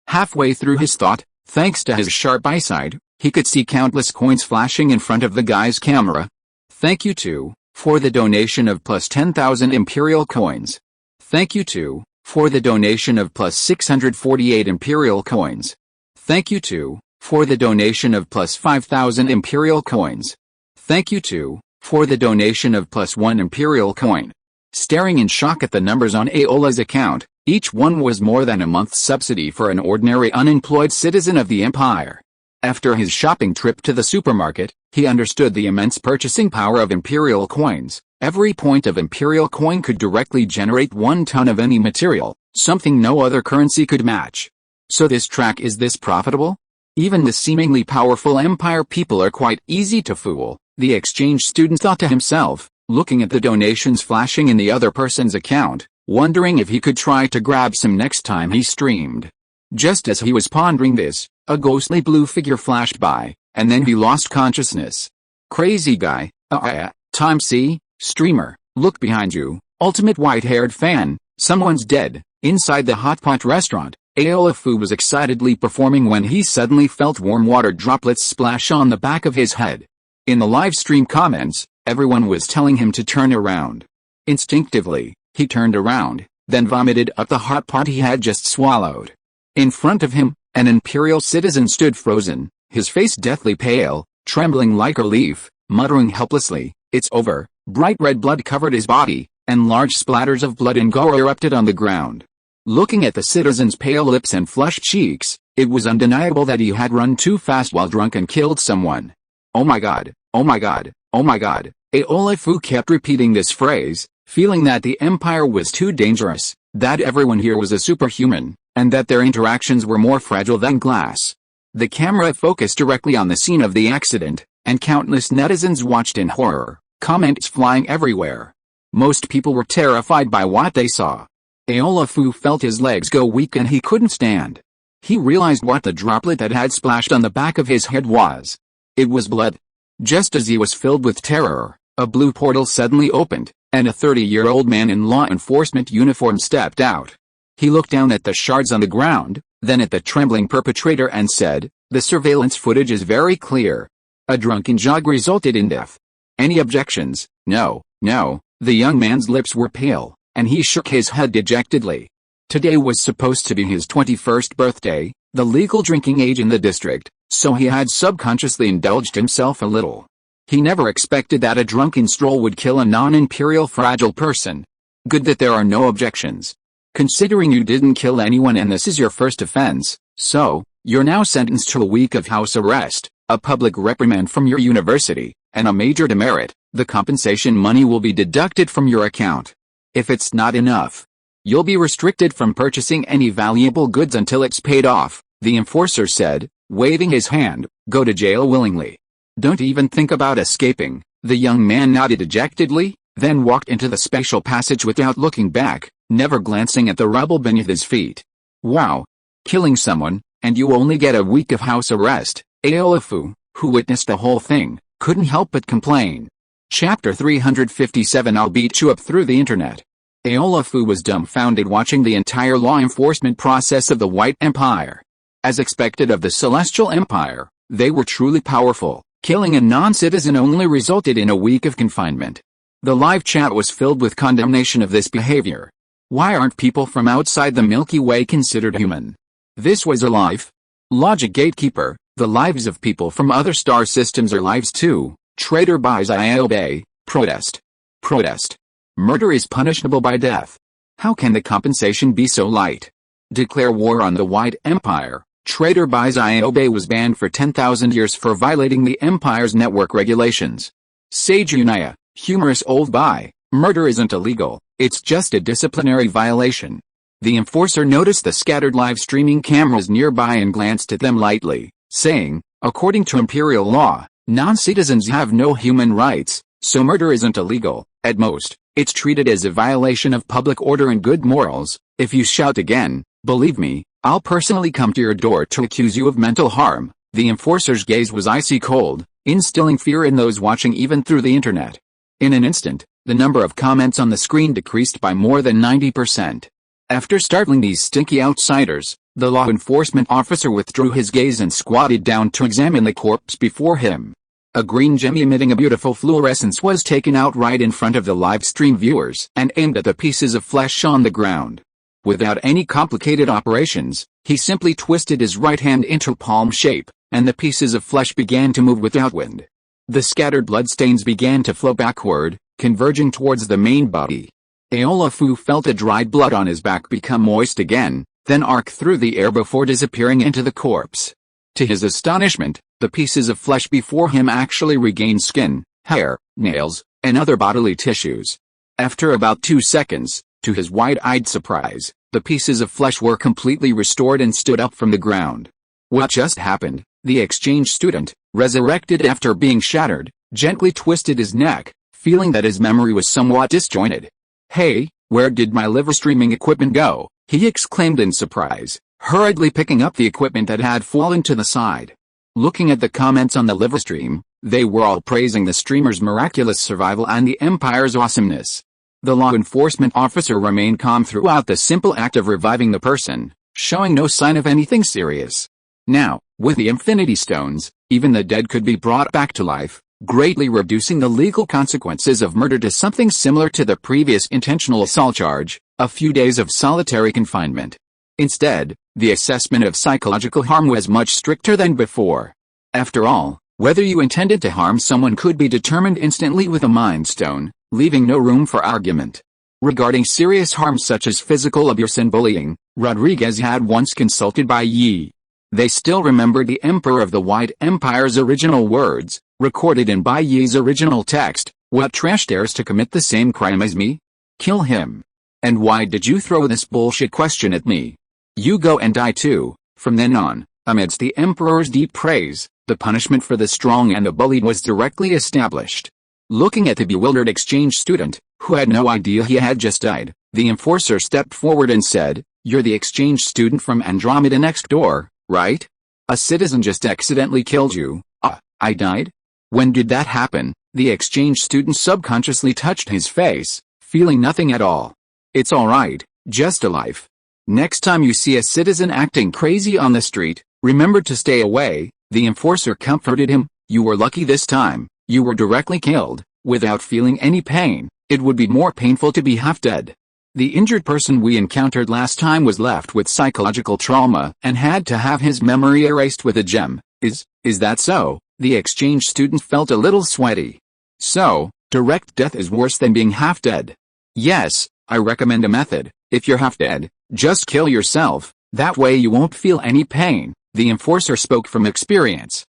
halfway through his thought, thanks to his sharp eyesight, he could see countless coins flashing in front of the guy's camera. Thank you too, for the donation of plus 10,000 Imperial coins. Thank you too, for the donation of plus 648 Imperial coins. Thank you too, for the donation of plus 5,000 Imperial coins. Thank you too, for the donation of plus 1 Imperial coin. Staring in shock at the numbers on Aola's account, each one was more than a month's subsidy for an ordinary unemployed citizen of the Empire. After his shopping trip to the supermarket, he understood the immense purchasing power of Imperial coins. Every point of Imperial coin could directly generate 1 ton of any material, something no other currency could match. So this track is this profitable? Even the seemingly powerful Empire people are quite easy to fool, the exchange student thought to himself, looking at the donations flashing in the other person's account, wondering if he could try to grab some next time he streamed. Just as he was pondering this, a ghostly blue figure flashed by, and then he lost consciousness. Crazy guy, time see, streamer, look behind you, ultimate white-haired fan, someone's dead. Inside the hot pot restaurant, Aolafu was excitedly performing when he suddenly felt warm water droplets splash on the back of his head. In the live stream comments, everyone was telling him to turn around. Instinctively, he turned around, then vomited up the hot pot he had just swallowed. In front of him, an Imperial citizen stood frozen, his face deathly pale, trembling like a leaf, muttering helplessly, "It's over." Bright red blood covered his body, and large splatters of blood and gore erupted on the ground. Looking at the citizen's pale lips and flushed cheeks, it was undeniable that he had run too fast while drunk and killed someone. Oh my god, oh my god, oh my god. Aolafu kept repeating this phrase, feeling that the Empire was too dangerous, that everyone here was a superhuman, and that their interactions were more fragile than glass. The camera focused directly on the scene of the accident, and countless netizens watched in horror, comments flying everywhere. Most people were terrified by what they saw. Aolafu felt his legs go weak and he couldn't stand. He realized what the droplet that had splashed on the back of his head was. It was blood. Just as he was filled with terror, a blue portal suddenly opened, and a 30-year-old man in law enforcement uniform stepped out. He looked down at the shards on the ground, then at the trembling perpetrator and said, "The surveillance footage is very clear. A drunken jog resulted in death. Any objections?" "No, no." The young man's lips were pale, and he shook his head dejectedly. Today was supposed to be his 21st birthday, the legal drinking age in the district, so he had subconsciously indulged himself a little. He never expected that a drunken stroll would kill a non-imperial fragile person. Good that there are no objections. Considering you didn't kill anyone and this is your first offense, so, you're now sentenced to a week of house arrest, a public reprimand from your university, and a major demerit. The compensation money will be deducted from your account. If it's not enough, you'll be restricted from purchasing any valuable goods until it's paid off, the enforcer said, waving his hand. Go to jail willingly. Don't even think about escaping. The young man nodded dejectedly, then walked into the special passage without looking back, never glancing at the rubble beneath his feet. Wow. Killing someone, and you only get a week of house arrest. Aolafu, who witnessed the whole thing, couldn't help but complain. Chapter 357. I'll beat you up through the internet. Aolafu was dumbfounded watching the entire law enforcement process of the White Empire. As expected of the Celestial Empire, they were truly powerful. Killing a non-citizen only resulted in a week of confinement. The live chat was filled with condemnation of this behavior. Why aren't people from outside the Milky Way considered human? This was a life. Logic gatekeeper, the lives of people from other star systems are lives too. Traitor Bai Ye, protest. Protest. Murder is punishable by death. How can the compensation be so light? Declare war on the White Empire. Traitor Bai Ye was banned for 10,000 years for violating the Empire's network regulations. Sage Unaya, humorous old Bai, murder isn't illegal, it's just a disciplinary violation. The enforcer noticed the scattered live streaming cameras nearby and glanced at them lightly, saying, according to imperial law, non-citizens have no human rights, so murder isn't illegal. At most, it's treated as a violation of public order and good morals. If you shout again, believe me, I'll personally come to your door to accuse you of mental harm. The enforcer's gaze was icy cold, instilling fear in those watching even through the internet. In an instant, the number of comments on the screen decreased by more than 90%. After startling these stinky outsiders, the law enforcement officer withdrew his gaze and squatted down to examine the corpse before him. A green gem emitting a beautiful fluorescence was taken out right in front of the live stream viewers and aimed at the pieces of flesh on the ground. Without any complicated operations, he simply twisted his right hand into palm shape, and the pieces of flesh began to move without wind. The scattered bloodstains began to flow backward, converging towards the main body. Aolafu felt the dried blood on his back become moist again, then arc through the air before disappearing into the corpse. To his astonishment, the pieces of flesh before him actually regained skin, hair, nails, and other bodily tissues. After about 2 seconds, to his wide-eyed surprise, the pieces of flesh were completely restored and stood up from the ground. What just happened? The exchange student, resurrected after being shattered, gently twisted his neck, feeling that his memory was somewhat disjointed. Hey, where did my live streaming equipment go? He exclaimed in surprise, hurriedly picking up the equipment that had fallen to the side. Looking at the comments on the live stream, they were all praising the streamer's miraculous survival and the Empire's awesomeness. The law enforcement officer remained calm throughout the simple act of reviving the person, showing no sign of anything serious. Now, with the Infinity Stones, even the dead could be brought back to life, greatly reducing the legal consequences of murder to something similar to the previous intentional assault charge, a few days of solitary confinement. Instead, the assessment of psychological harm was much stricter than before. After all, whether you intended to harm someone could be determined instantly with a Mind Stone, leaving no room for argument. Regarding serious harm such as physical abuse and bullying, Rodriguez had once consulted Bai Ye. They still remembered the Emperor of the White Empire's original words, recorded in Bai Ye's original text, "What trash dares to commit the same crime as me? Kill him. And why did you throw this bullshit question at me? You go and die too." From then on, amidst the Emperor's deep praise, the punishment for the strong and the bullied was directly established. Looking at the bewildered exchange student, who had no idea he had just died, the enforcer stepped forward and said, "You're the exchange student from Andromeda next door, right? A citizen just accidentally killed you." I died? When did that happen?" The exchange student subconsciously touched his face, feeling nothing at all. "It's alright, just a life. Next time you see a citizen acting crazy on the street, remember to stay away. The enforcer comforted him. You were lucky this time. You were directly killed, without feeling any pain. It would be more painful to be half dead. The injured person we encountered last time was left with psychological trauma and had to have his memory erased with a gem. Is that so? The exchange student felt a little sweaty. So, direct death is worse than being half dead. Yes, I recommend a method. If you're half dead, just kill yourself. That way you won't feel any pain. The enforcer spoke from experience.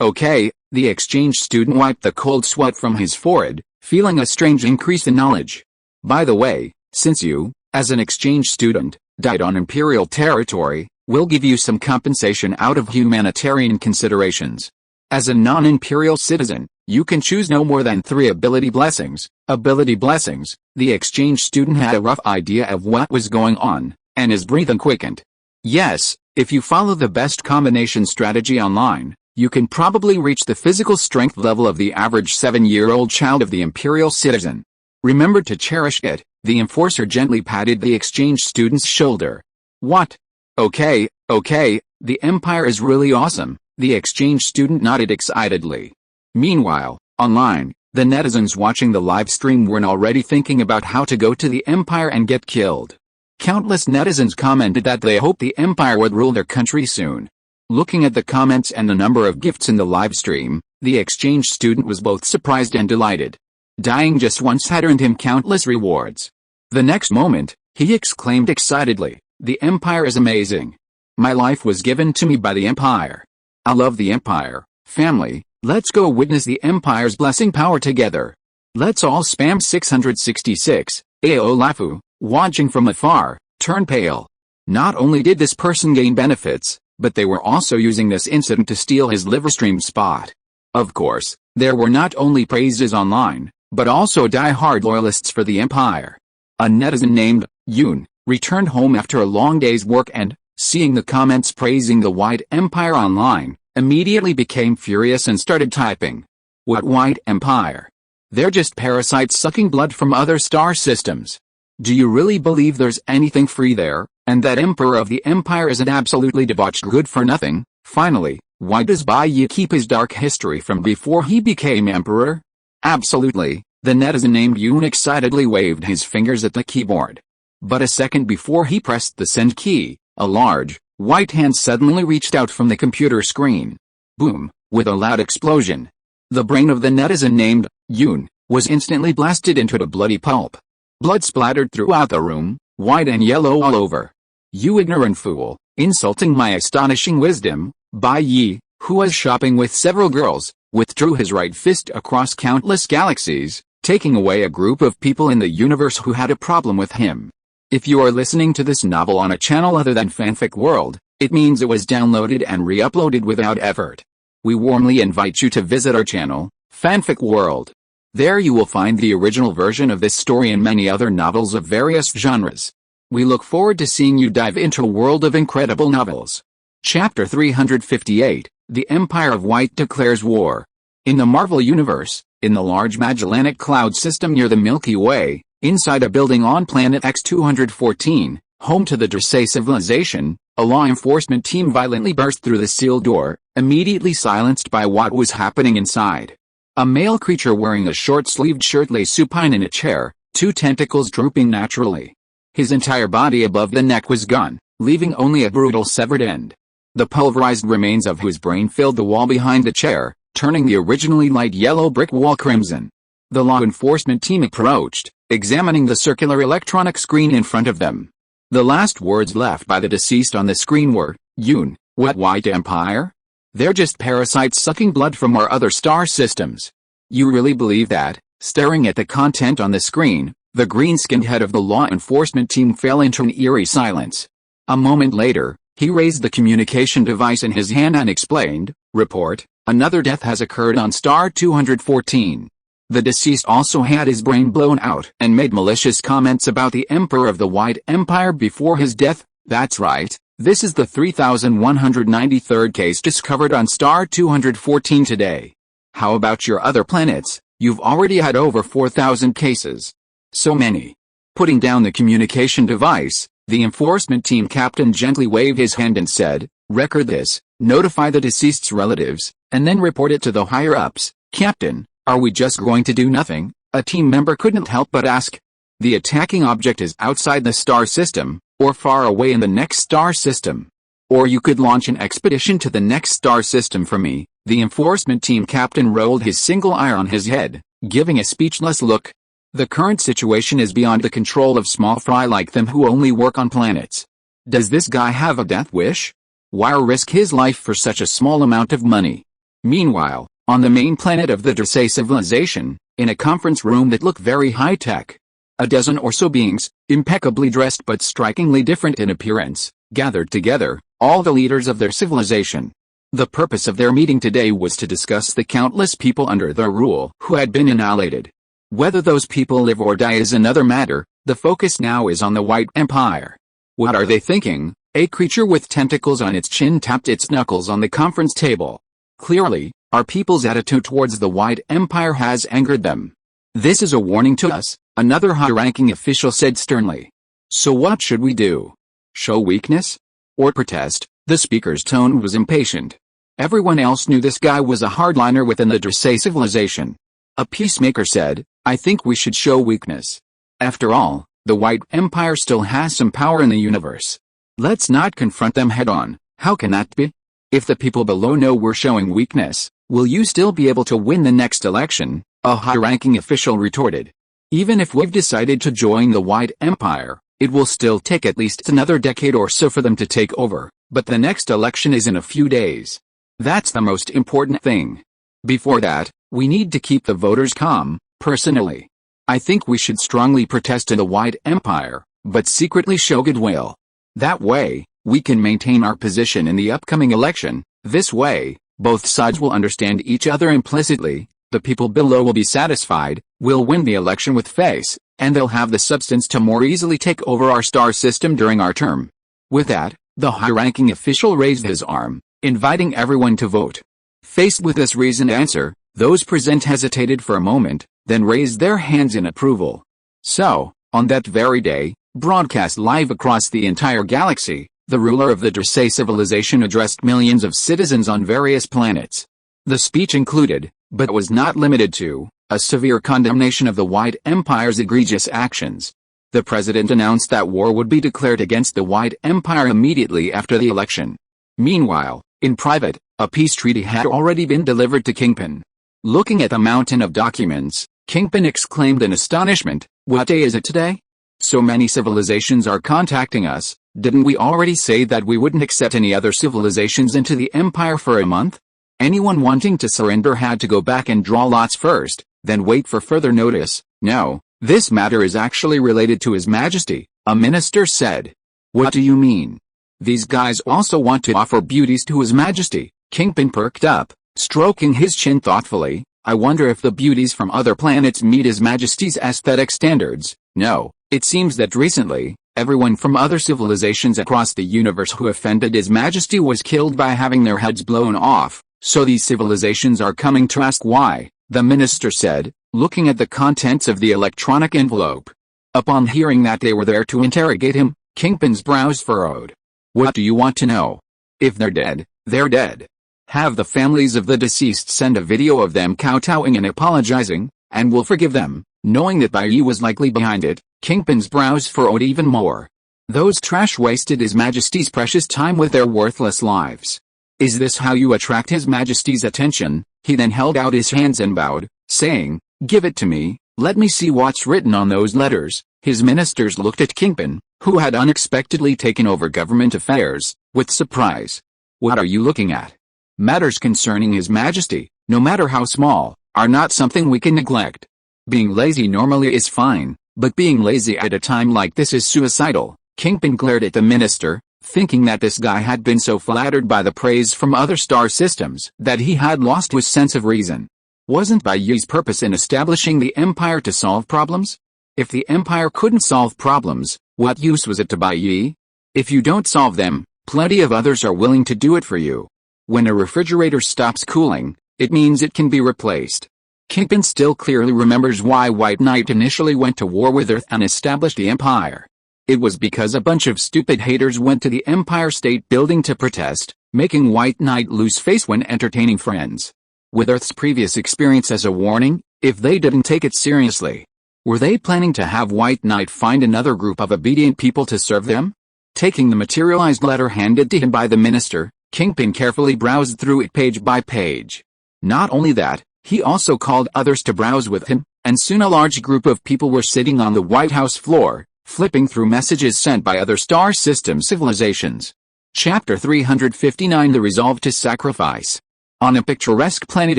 Okay, the exchange student wiped the cold sweat from his forehead, feeling a strange increase in knowledge. By the way, since you, as an exchange student, died on Imperial territory, we'll give you some compensation out of humanitarian considerations. As a non-Imperial citizen, you can choose no more than 3 ability blessings. Ability blessings. The exchange student had a rough idea of what was going on, and his breathing quickened. Yes, if you follow the best combination strategy online, you can probably reach the physical strength level of the average 7-year-old child of the Imperial citizen. Remember to cherish it. The enforcer gently patted the exchange student's shoulder. What? Okay, the Empire is really awesome. The exchange student nodded excitedly. Meanwhile, online, the netizens watching the live stream were already thinking about how to go to the Empire and get killed. Countless netizens commented that they hoped the Empire would rule their country soon. Looking at the comments and the number of gifts in the live stream, the exchange student was both surprised and delighted. Dying just once had earned him countless rewards. The next moment, he exclaimed excitedly, "The Empire is amazing. My life was given to me by the Empire. I love the Empire. Family, let's go witness the Empire's blessing power together. Let's all spam 666, Lafu." Watching from afar, turn pale. Not only did this person gain benefits, but they were also using this incident to steal his livestream spot. Of course, there were not only praises online, but also die-hard loyalists for the Empire. A netizen named Yoon returned home after a long day's work and, seeing the comments praising the White Empire online, immediately became furious and started typing. What White Empire? They're just parasites sucking blood from other star systems. Do you really believe there's anything free there, and that Emperor of the Empire is an absolutely debauched good-for-nothing? Finally, why does Bai Ye keep his dark history from before he became Emperor? Absolutely, the netizen named Yoon excitedly waved his fingers at the keyboard. But a second before he pressed the send key, a large, white hand suddenly reached out from the computer screen. Boom, with a loud explosion. The brain of the netizen named Yoon was instantly blasted into a bloody pulp. Blood splattered throughout the room, white and yellow all over. You ignorant fool, insulting my astonishing wisdom. Bai Ye, who was shopping with several girls, withdrew his right fist across countless galaxies, taking away a group of people in the universe who had a problem with him. If you are listening to this novel on a channel other than Fanfic World, it means it was downloaded and re-uploaded without effort. We warmly invite you to visit our channel, Fanfic World. There you will find the original version of this story and many other novels of various genres. We look forward to seeing you dive into a world of incredible novels. Chapter 358, The Empire of White Declares War. In the Marvel Universe, in the large Magellanic Cloud system near the Milky Way, inside a building on planet X-214, home to the Dressay civilization, a law enforcement team violently burst through the sealed door, immediately silenced by what was happening inside. A male creature wearing a short-sleeved shirt lay supine in a chair, 2 tentacles drooping naturally. His entire body above the neck was gone, leaving only a brutal severed end. The pulverized remains of whose brain filled the wall behind the chair, turning the originally light yellow brick wall crimson. The law enforcement team approached, examining the circular electronic screen in front of them. The last words left by the deceased on the screen were, "Yoon, what White Empire? They're just parasites sucking blood from our other star systems." You really believe that? Staring at the content on the screen, the green-skinned head of the law enforcement team fell into an eerie silence. A moment later, he raised the communication device in his hand and explained, "Report, another death has occurred on star 214. The deceased also had his brain blown out and made malicious comments about the Emperor of the White Empire before his death." That's right. This is the 3193rd case discovered on star 214 today. How about your other planets? You've already had over 4,000 cases. So many. Putting down the communication device, The enforcement team captain gently waved his hand and said, "Record this, notify the deceased's relatives, and then report it to the higher-ups." "Captain, are we just going to do nothing?" a team member couldn't help but ask. "The attacking object is outside the star system, or far away in the next star system. Or you could launch an expedition to the next star system for me." The enforcement team captain rolled his single eye on his head, giving a speechless look. The current situation is beyond the control of small fry like them who only work on planets. Does this guy have a death wish? Why risk his life for such a small amount of money? Meanwhile, on the main planet of the Dracé civilization, in a conference room that looked very high-tech, a dozen or so beings, impeccably dressed but strikingly different in appearance, gathered together, all the leaders of their civilization. The purpose of their meeting today was to discuss the countless people under their rule who had been annihilated. Whether those people live or die is another matter. The focus now is on the White Empire. What are they thinking? A creature with tentacles on its chin tapped its knuckles on the conference table. Clearly, our people's attitude towards the White Empire has angered them. "This is a warning to us," another high-ranking official said sternly. "So what should we do? Show weakness? Or protest?" The speaker's tone was impatient. Everyone else knew this guy was a hardliner within the Dracé civilization. A peacemaker said, "I think we should show weakness. After all, the White Empire still has some power in the universe. Let's not confront them head-on." "How can that be? If the people below know we're showing weakness, will you still be able to win the next election?" a high-ranking official retorted. "Even if we've decided to join the White Empire, it will still take at least another decade or so for them to take over, but the next election is in a few days. That's the most important thing. Before that, we need to keep the voters calm." "Personally, I think we should strongly protest to the White Empire, but secretly show goodwill. That way, we can maintain our position in the upcoming election. This way, both sides will understand each other implicitly, the people below will be satisfied, we'll win the election with face, and they'll have the substance to more easily take over our star system during our term." With that, the high-ranking official raised his arm, inviting everyone to vote. Faced with this reasoned answer, those present hesitated for a moment, then raised their hands in approval. So, on that very day, broadcast live across the entire galaxy, the ruler of the Dracé civilization addressed millions of citizens on various planets. The speech included, but was not limited to, a severe condemnation of the White Empire's egregious actions. The president announced that war would be declared against the White Empire immediately after the election. Meanwhile, in private, a peace treaty had already been delivered to Kingpin. Looking at the mountain of documents, Kingpin exclaimed in astonishment, "What day is it today? So many civilizations are contacting us. Didn't we already say that we wouldn't accept any other civilizations into the Empire for a month? Anyone wanting to surrender had to go back and draw lots first, then wait for further notice." "No, this matter is actually related to His Majesty," a minister said. "What do you mean? These guys also want to offer beauties to His Majesty?" Kingpin perked up, stroking his chin thoughtfully. "I wonder if the beauties from other planets meet His Majesty's aesthetic standards." "No, it seems that recently, everyone from other civilizations across the universe who offended His Majesty was killed by having their heads blown off, so these civilizations are coming to ask why," the minister said, looking at the contents of the electronic envelope. Upon hearing that they were there to interrogate him, Kingpin's brows furrowed. "What do you want to know? If they're dead, they're dead. Have the families of the deceased send a video of them kowtowing and apologizing, and we'll forgive them." Knowing that Bai Ye was likely behind it, Kingpin's brows furrowed even more. Those trash wasted His Majesty's precious time with their worthless lives. "Is this how you attract His Majesty's attention?" He then held out his hands and bowed, saying, "Give it to me, let me see what's written on those letters." His ministers looked at Kingpin, who had unexpectedly taken over government affairs, with surprise. "What are you looking at?" "Matters concerning His Majesty, no matter how small, are not something we can neglect. Being lazy normally is fine, but being lazy at a time like this is suicidal." Kingpin glared at the minister, thinking that this guy had been so flattered by the praise from other star systems that he had lost his sense of reason. Wasn't Bai Ye's purpose in establishing the Empire to solve problems? If the Empire couldn't solve problems, what use was it to Bai Ye? If you don't solve them, plenty of others are willing to do it for you. When a refrigerator stops cooling, it means it can be replaced. Kingpin still clearly remembers why White Knight initially went to war with Earth and established the Empire. It was because a bunch of stupid haters went to the Empire State Building to protest, making White Knight lose face when entertaining friends. With Earth's previous experience as a warning, if they didn't take it seriously. Were they planning to have White Knight find another group of obedient people to serve them? Taking the materialized letter handed to him by the minister, Kingpin carefully browsed through it page by page. Not only that, he also called others to browse with him, and soon a large group of people were sitting on the White House floor, flipping through messages sent by other star system civilizations. Chapter 359 The Resolve to Sacrifice. On a picturesque planet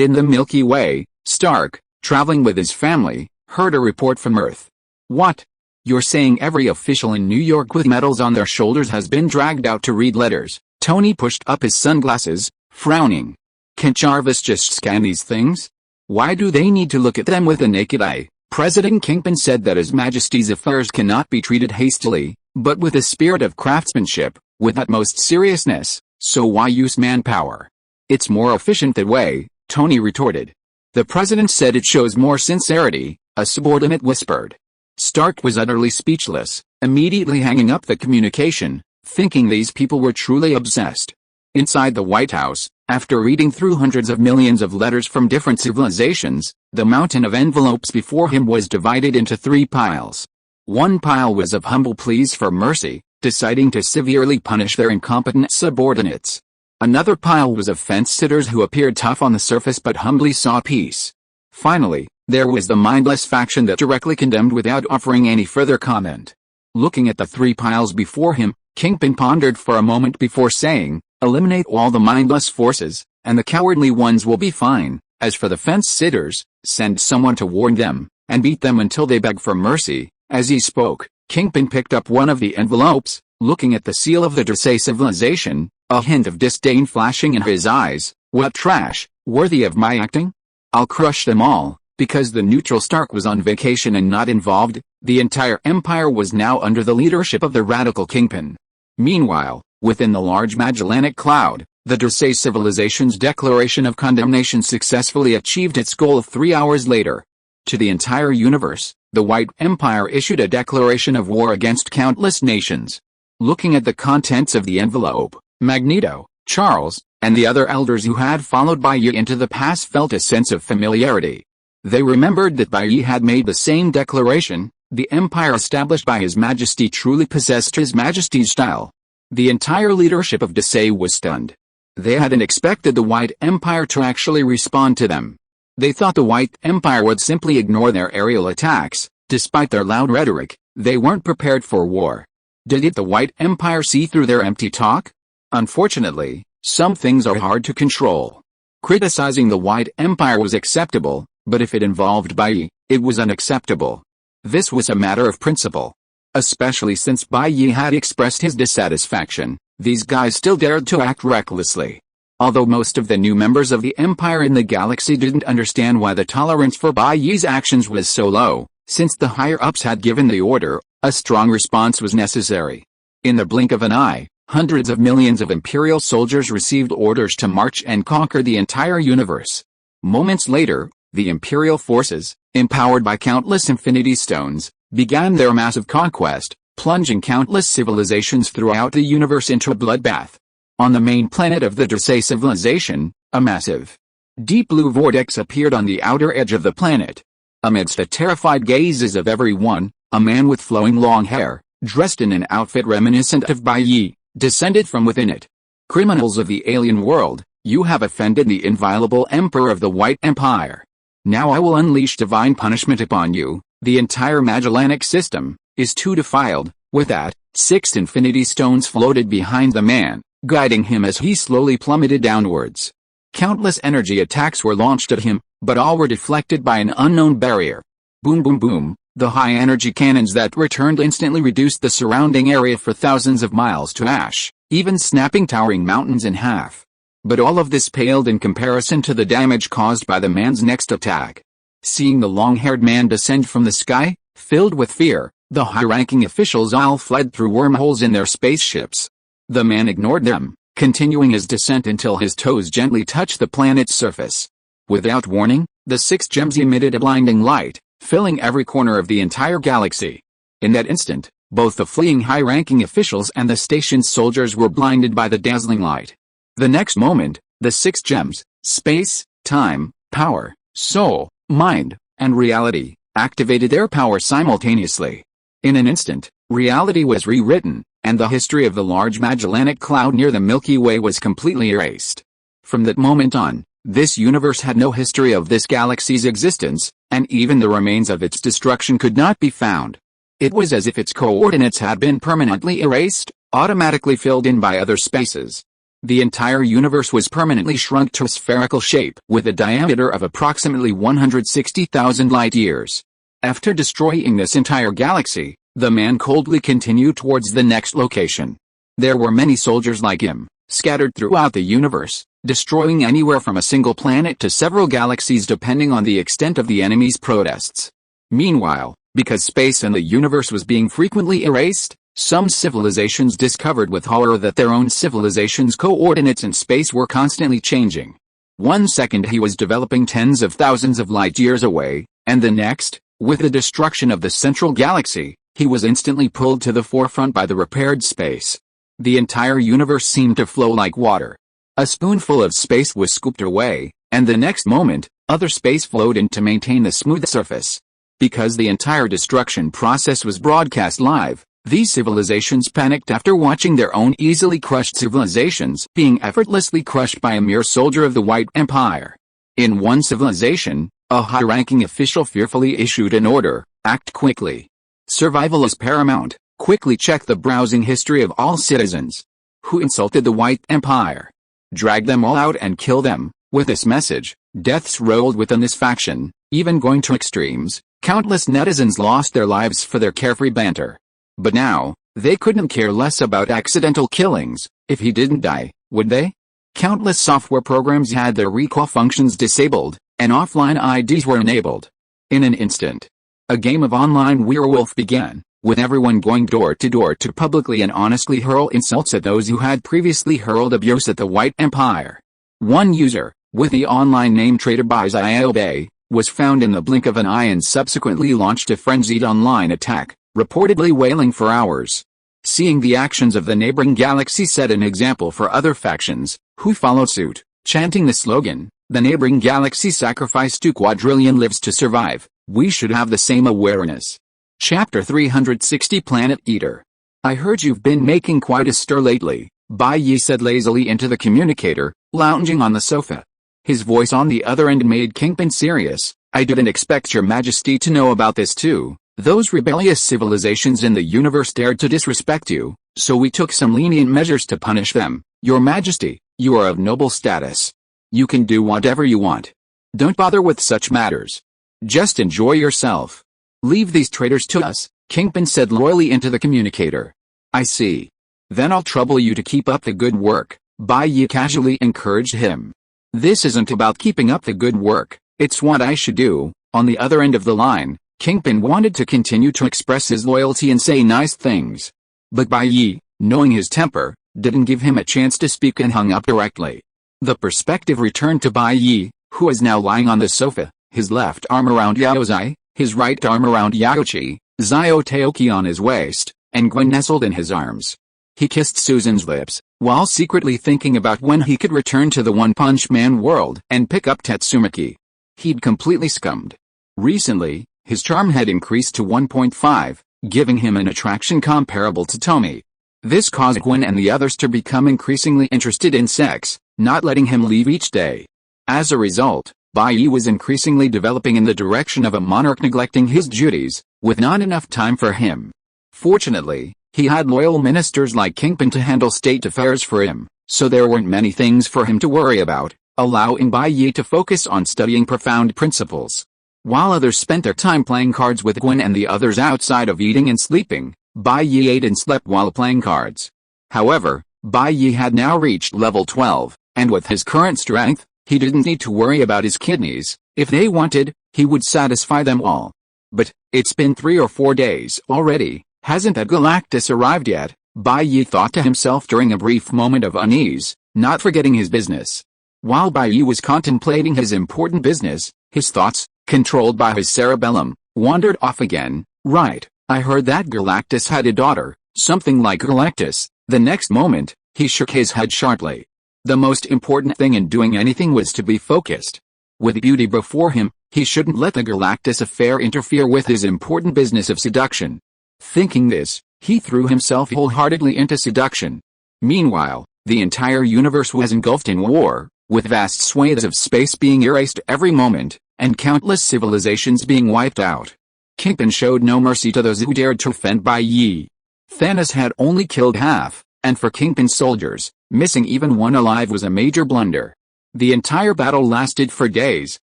in the Milky Way, Stark, traveling with his family, heard a report from Earth. What? You're saying every official in New York with medals on their shoulders has been dragged out to read letters? Tony pushed up his sunglasses, frowning. Can't Jarvis just scan these things? Why do they need to look at them with the naked eye? President Kingpin said that His Majesty's affairs cannot be treated hastily, but with a spirit of craftsmanship, with utmost seriousness, so why use manpower? It's more efficient that way, Tony retorted. The president said it shows more sincerity, a subordinate whispered. Stark was utterly speechless, immediately hanging up the communication, thinking these people were truly obsessed. Inside the White House, after reading through hundreds of millions of letters from different civilizations, the mountain of envelopes before him was divided into 3 piles. One pile was of humble pleas for mercy, deciding to severely punish their incompetent subordinates. Another pile was of fence-sitters who appeared tough on the surface but humbly sought peace. Finally, there was the mindless faction that directly condemned without offering any further comment. Looking at the 3 piles before him, Kingpin pondered for a moment before saying, eliminate all the mindless forces, and the cowardly ones will be fine. As for the fence-sitters, send someone to warn them, and beat them until they beg for mercy. As he spoke, Kingpin picked up one of the envelopes, looking at the seal of the Dracé civilization, a hint of disdain flashing in his eyes. What trash, worthy of my acting? I'll crush them all. Because the neutral Stark was on vacation and not involved, the entire empire was now under the leadership of the radical Kingpin. Meanwhile, within the large Magellanic Cloud, the Dracé civilization's declaration of condemnation successfully achieved its goal 3 hours later. To the entire universe, the White Empire issued a declaration of war against countless nations. Looking at the contents of the envelope, Magneto, Charles, and the other elders who had followed Bai Ye into the past felt a sense of familiarity. They remembered that Bai Ye had made the same declaration. The empire established by His Majesty truly possessed His Majesty's style. The entire leadership of Dracé was stunned. They hadn't expected the White Empire to actually respond to them. They thought the White Empire would simply ignore their aerial attacks. Despite their loud rhetoric, they weren't prepared for war. Did the White Empire see through their empty talk? Unfortunately, some things are hard to control. Criticizing the White Empire was acceptable, but if it involved Bai Ye, it was unacceptable. This was a matter of principle. Especially since Bai Ye had expressed his dissatisfaction, these guys still dared to act recklessly. Although most of the new members of the Empire in the galaxy didn't understand why the tolerance for Bai Ye's actions was so low, since the higher-ups had given the order, a strong response was necessary. In the blink of an eye, hundreds of millions of Imperial soldiers received orders to march and conquer the entire universe. Moments later, the Imperial forces, empowered by countless Infinity Stones, began their massive conquest, plunging countless civilizations throughout the universe into a bloodbath. On the main planet of the Dracé civilization, a massive, deep blue vortex appeared on the outer edge of the planet. Amidst the terrified gazes of everyone, a man with flowing long hair, dressed in an outfit reminiscent of Bai Ye, descended from within it. Criminals of the alien world, you have offended the inviolable Emperor of the White Empire. Now I will unleash divine punishment upon you. The entire Magellanic system is too defiled. With that, 6 Infinity Stones floated behind the man, guiding him as he slowly plummeted downwards. Countless energy attacks were launched at him, but all were deflected by an unknown barrier. Boom boom boom, the high-energy cannons that returned instantly reduced the surrounding area for thousands of miles to ash, even snapping towering mountains in half. But all of this paled in comparison to the damage caused by the man's next attack. Seeing the long-haired man descend from the sky, filled with fear, the high-ranking officials all fled through wormholes in their spaceships. The man ignored them, continuing his descent until his toes gently touched the planet's surface. Without warning, the 6 gems emitted a blinding light, filling every corner of the entire galaxy. In that instant, Both the fleeing high-ranking officials and the station's soldiers were blinded by the dazzling light. The next moment, the 6 gems, space, time, power, soul, mind, and reality, activated their power simultaneously. In an instant, reality was rewritten, and the history of the large Magellanic Cloud near the Milky Way was completely erased. From that moment on, this universe had no history of this galaxy's existence, and even the remains of its destruction could not be found. It was as if its coordinates had been permanently erased, automatically filled in by other spaces. The entire universe was permanently shrunk to a spherical shape with a diameter of approximately 160,000 light-years. After destroying this entire galaxy, the man coldly continued towards the next location. There were many soldiers like him, scattered throughout the universe, destroying anywhere from a single planet to several galaxies depending on the extent of the enemy's protests. Meanwhile, because space and the universe was being frequently erased, some civilizations discovered with horror that their own civilization's coordinates in space were constantly changing. One second he was developing tens of thousands of light-years away, and the next, with the destruction of the central galaxy, he was instantly pulled to the forefront by the repaired space. The entire universe seemed to flow like water. A spoonful of space was scooped away, and the next moment, other space flowed in to maintain the smooth surface. Because the entire destruction process was broadcast live, these civilizations panicked after watching their own easily crushed civilizations being effortlessly crushed by a mere soldier of the White Empire. In one civilization, a high-ranking official fearfully issued an order: act quickly. Survival is paramount. Quickly check the browsing history of all citizens who insulted the White Empire. Drag them all out and kill them. With this message, deaths rolled within this faction, even going to extremes. Countless netizens lost their lives for their carefree banter. But now, they couldn't care less about accidental killings. If he didn't die, would they? Countless software programs had their recall functions disabled, and offline IDs were enabled. In an instant, a game of online werewolf began, with everyone going door to door to publicly and honestly hurl insults at those who had previously hurled abuse at the White Empire. One user, with the online name Trader Bai Ye, was found in the blink of an eye and subsequently launched a frenzied online attack, reportedly wailing for hours. Seeing the actions of the neighboring galaxy set an example for other factions, who followed suit, chanting the slogan, "The neighboring galaxy sacrificed 2 quadrillion lives to survive, we should have the same awareness." Chapter 360 Planet Eater. I heard you've been making quite a stir lately, Bai Ye said lazily into the communicator, lounging on the sofa. His voice on the other end made Kingpin serious. I didn't expect your majesty to know about this too. Those rebellious civilizations in the universe dared to disrespect you, so we took some lenient measures to punish them. Your majesty, you are of noble status. You can do whatever you want. Don't bother with such matters. Just enjoy yourself. Leave these traitors to us, Kingpin said loyally into the communicator. I see. Then I'll trouble you to keep up the good work, Bai Ye casually encouraged him. This isn't about keeping up the good work, it's what I should do. On the other end of the line, Kingpin wanted to continue to express his loyalty and say nice things. But Bai Ye, knowing his temper, didn't give him a chance to speak and hung up directly. The perspective returned to Bai Ye, who is now lying on the sofa, his left arm around Yao Zai, his right arm around Yao Qi, Zio Teoki on his waist, and Gwen nestled in his arms. He kissed Susan's lips, while secretly thinking about when he could return to the One Punch Man world and pick up Tatsumaki. He'd completely succumbed. Recently, his charm had increased to 1.5, giving him an attraction comparable to Tomi. This caused Gwen and the others to become increasingly interested in sex, not letting him leave each day. As a result, Bai Ye was increasingly developing in the direction of a monarch neglecting his duties, with not enough time for him. Fortunately, he had loyal ministers like Kingpin to handle state affairs for him, so there weren't many things for him to worry about, allowing Bai Ye to focus on studying profound principles. While others spent their time playing cards with Gwen and the others outside of eating and sleeping, Bai Ye ate and slept while playing cards. However, Bai Ye had now reached level 12, and with his current strength, he didn't need to worry about his kidneys. If they wanted, he would satisfy them all. But, it's been 3 or 4 days already, hasn't that Galactus arrived yet? Bai Ye thought to himself during a brief moment of unease, not forgetting his business. While Bai Ye was contemplating his important business, his thoughts, controlled by his cerebellum, wandered off again. Right, I heard that Galactus had a daughter, something like Galactus." The next moment, he shook his head sharply. The most important thing in doing anything was to be focused. With beauty before him, he shouldn't let the Galactus affair interfere with his important business of seduction. Thinking this, he threw himself wholeheartedly into seduction. Meanwhile, the entire universe was engulfed in war, with vast swathes of space being erased every moment, and countless civilizations being wiped out. Kingpin showed no mercy to those who dared to offend Bai Ye. Thanos had only killed half, and for Kingpin's soldiers, missing even one alive was a major blunder. The entire battle lasted for days,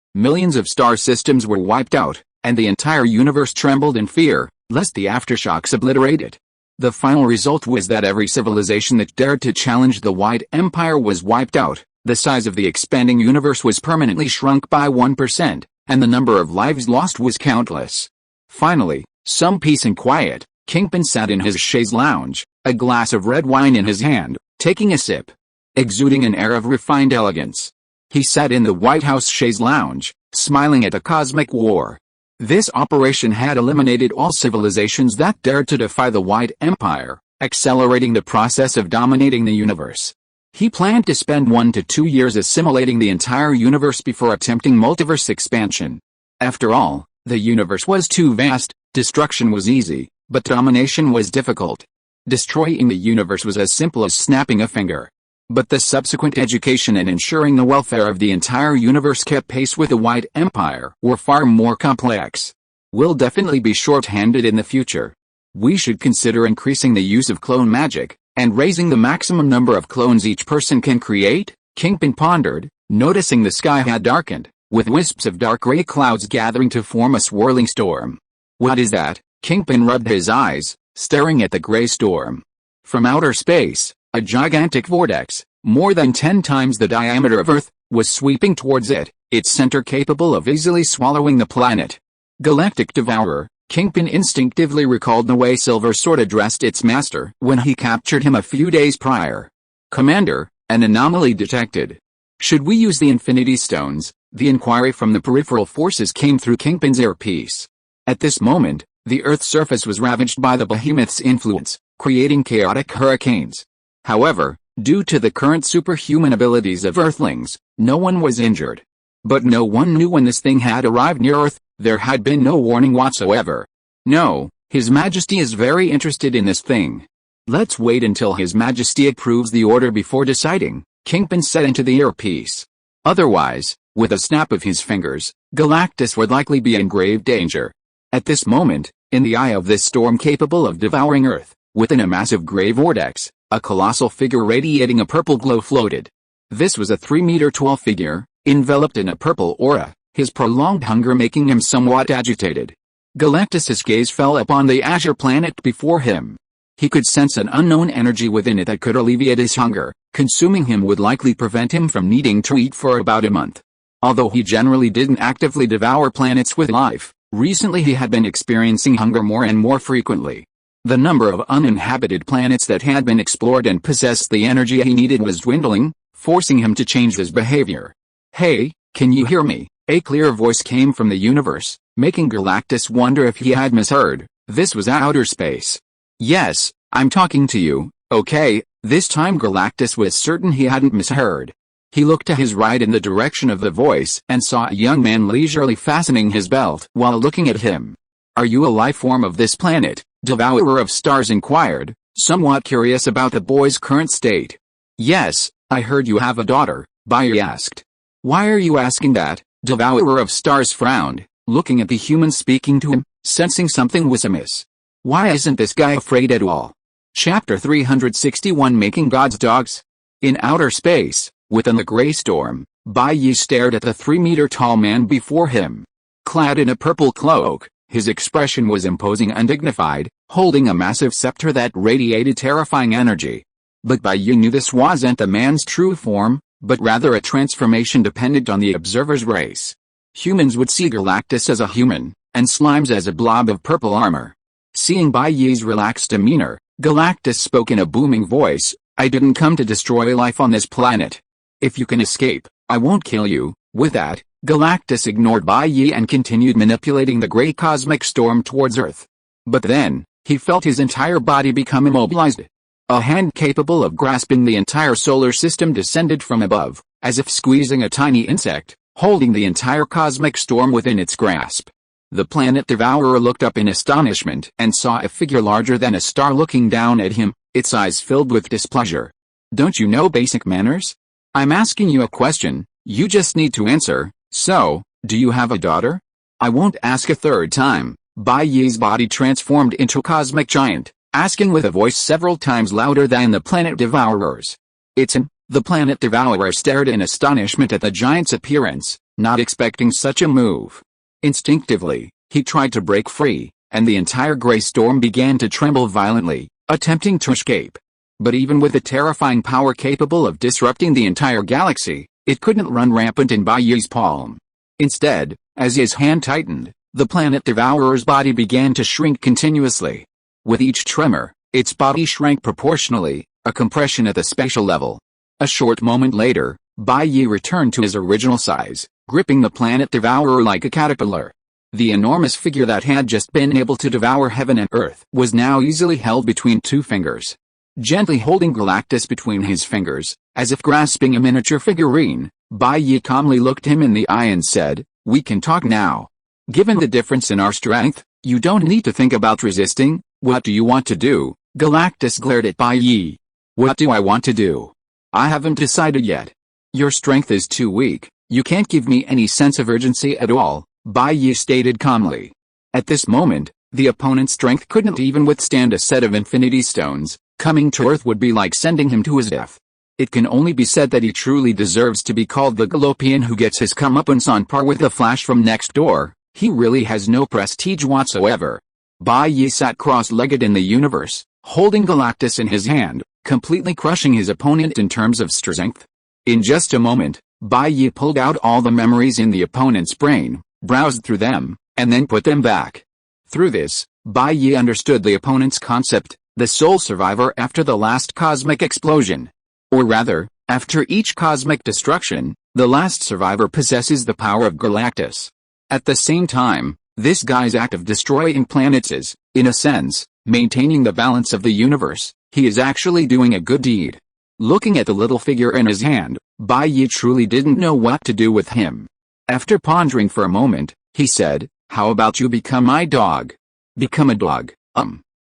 millions of star systems were wiped out, and the entire universe trembled in fear, lest the aftershocks obliterate it. The final result was that every civilization that dared to challenge the White Empire was wiped out, the size of the expanding universe was permanently shrunk by 1%, and the number of lives lost was countless. Finally, some peace and quiet, Kingpin sat in his chaise lounge, a glass of red wine in his hand, taking a sip. Exuding an air of refined elegance. He sat in the White House chaise lounge, smiling at the cosmic war. This operation had eliminated all civilizations that dared to defy the White Empire, accelerating the process of dominating the universe. He planned to spend 1 to 2 years assimilating the entire universe before attempting multiverse expansion. After all, the universe was too vast, destruction was easy, but domination was difficult. Destroying the universe was as simple as snapping a finger. But the subsequent education and ensuring the welfare of the entire universe kept pace with the White Empire were far more complex. We'll definitely be short-handed in the future. We should consider increasing the use of clone magic, and raising the maximum number of clones each person can create, Kingpin pondered, noticing the sky had darkened, with wisps of dark gray clouds gathering to form a swirling storm. What is that? Kingpin rubbed his eyes, staring at the gray storm. From outer space, a gigantic vortex, more than 10 times the diameter of Earth, was sweeping towards it, its center capable of easily swallowing the planet. Galactic Devourer, Kingpin instinctively recalled the way Silver Sword addressed its master when he captured him a few days prior. "Commander, an anomaly detected. Should we use the Infinity Stones?" The inquiry from the peripheral forces came through Kingpin's earpiece. At this moment, the Earth's surface was ravaged by the behemoth's influence, creating chaotic hurricanes. However, due to the current superhuman abilities of Earthlings, no one was injured. But no one knew when this thing had arrived near Earth. There had been no warning whatsoever. "No, His Majesty is very interested in this thing. Let's wait until His Majesty approves the order before deciding," Kingpin said into the earpiece. Otherwise, with a snap of his fingers, Galactus would likely be in grave danger. At this moment, in the eye of this storm capable of devouring Earth, within a massive gray vortex, a colossal figure radiating a purple glow floated. This was a 3-meter tall figure, enveloped in a purple aura, his prolonged hunger making him somewhat agitated. Galactus's gaze fell upon the azure planet before him. He could sense an unknown energy within it that could alleviate his hunger. Consuming him would likely prevent him from needing to eat for about a month. Although he generally didn't actively devour planets with life, recently he had been experiencing hunger more and more frequently. The number of uninhabited planets that had been explored and possessed the energy he needed was dwindling, forcing him to change his behavior. "Hey, can you hear me?" A clear voice came from the universe, making Galactus wonder if he had misheard. This was outer space. "Yes, I'm talking to you." Okay, this time Galactus was certain he hadn't misheard. He looked to his right in the direction of the voice and saw a young man leisurely fastening his belt while looking at him. "Are you a life form of this planet?" Devourer of Stars inquired, somewhat curious about the boy's current state. "Yes, I heard you have a daughter," Bai Ye asked. "Why are you asking that?" Devourer of Stars frowned, looking at the human speaking to him, sensing something was amiss. Why isn't this guy afraid at all? Chapter 361 Making God's Dogs. In outer space, within the gray storm, Bai Ye stared at the 3-meter tall man before him. Clad in a purple cloak, his expression was imposing and dignified, holding a massive scepter that radiated terrifying energy. But Bai Ye knew this wasn't the man's true form, but rather a transformation dependent on the observer's race. Humans would see Galactus as a human, and slimes as a blob of purple armor. Seeing Bai Ye's relaxed demeanor, Galactus spoke in a booming voice, "I didn't come to destroy life on this planet. If you can escape, I won't kill you." With that, Galactus ignored Bai Ye and continued manipulating the gray cosmic storm towards Earth. But then, he felt his entire body become immobilized. A hand capable of grasping the entire solar system descended from above, as if squeezing a tiny insect, holding the entire cosmic storm within its grasp. The planet devourer looked up in astonishment and saw a figure larger than a star looking down at him, its eyes filled with displeasure. Don't you know basic manners? I'm asking you a question, you just need to answer. So, do you have a daughter? I won't ask a third time. Bai Ye's body transformed into a cosmic giant, asking with a voice several times louder than the planet devourer's. It's him. The planet devourer stared in astonishment at the giant's appearance, not expecting such a move. Instinctively, he tried to break free, and the entire gray storm began to tremble violently, attempting to escape. But even with a terrifying power capable of disrupting the entire galaxy, it couldn't run rampant in Bai Ye's palm. Instead, as his hand tightened, the planet devourer's body began to shrink continuously. With each tremor, its body shrank proportionally, a compression at the spatial level. A short moment later, Bai Ye returned to his original size, gripping the planet devourer like a caterpillar. The enormous figure that had just been able to devour heaven and earth was now easily held between two fingers. Gently holding Galactus between his fingers, as if grasping a miniature figurine, Bai Ye calmly looked him in the eye and said, "We can talk now. Given the difference in our strength, you don't need to think about resisting. What do you want to do?" Galactus glared at Bai Ye. "What do I want to do? I haven't decided yet. Your strength is too weak, you can't give me any sense of urgency at all," Bai Ye stated calmly. At this moment, the opponent's strength couldn't even withstand a set of infinity stones. Coming to Earth would be like sending him to his death. It can only be said that he truly deserves to be called the Galopian who gets his comeuppance on par with the Flash from next door. He really has no prestige whatsoever. Bai Ye sat cross-legged in the universe, holding Galactus in his hand, completely crushing his opponent in terms of strength. In just a moment, Bai Ye pulled out all the memories in the opponent's brain, browsed through them, and then put them back. Through this, Bai Ye understood the opponent's concept, the sole survivor after the last cosmic explosion. Or rather, after each cosmic destruction, the last survivor possesses the power of Galactus. At the same time, this guy's act of destroying planets is, in a sense, maintaining the balance of the universe. He is actually doing a good deed. Looking at the little figure in his hand, Bai Ye truly didn't know what to do with him. After pondering for a moment, he said, "How about you become my dog?" "Become a dog?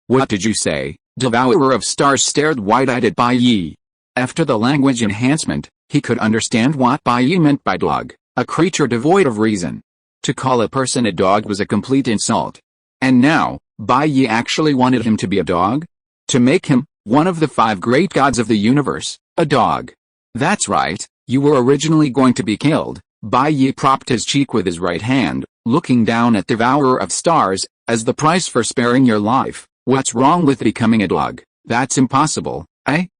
What did you say?" Devourer of Stars stared wide-eyed at Bai Ye. After the language enhancement, he could understand what Bai Ye meant by dog, a creature devoid of reason. To call a person a dog was a complete insult. And now, Bai Ye actually wanted him to be a dog? To make him, one of the 5 great gods of the universe, a dog. That's right, you were originally going to be killed. Bai Ye propped his cheek with his right hand, looking down at Devourer of Stars, as the price for sparing your life. What's wrong with becoming a dog? That's impossible.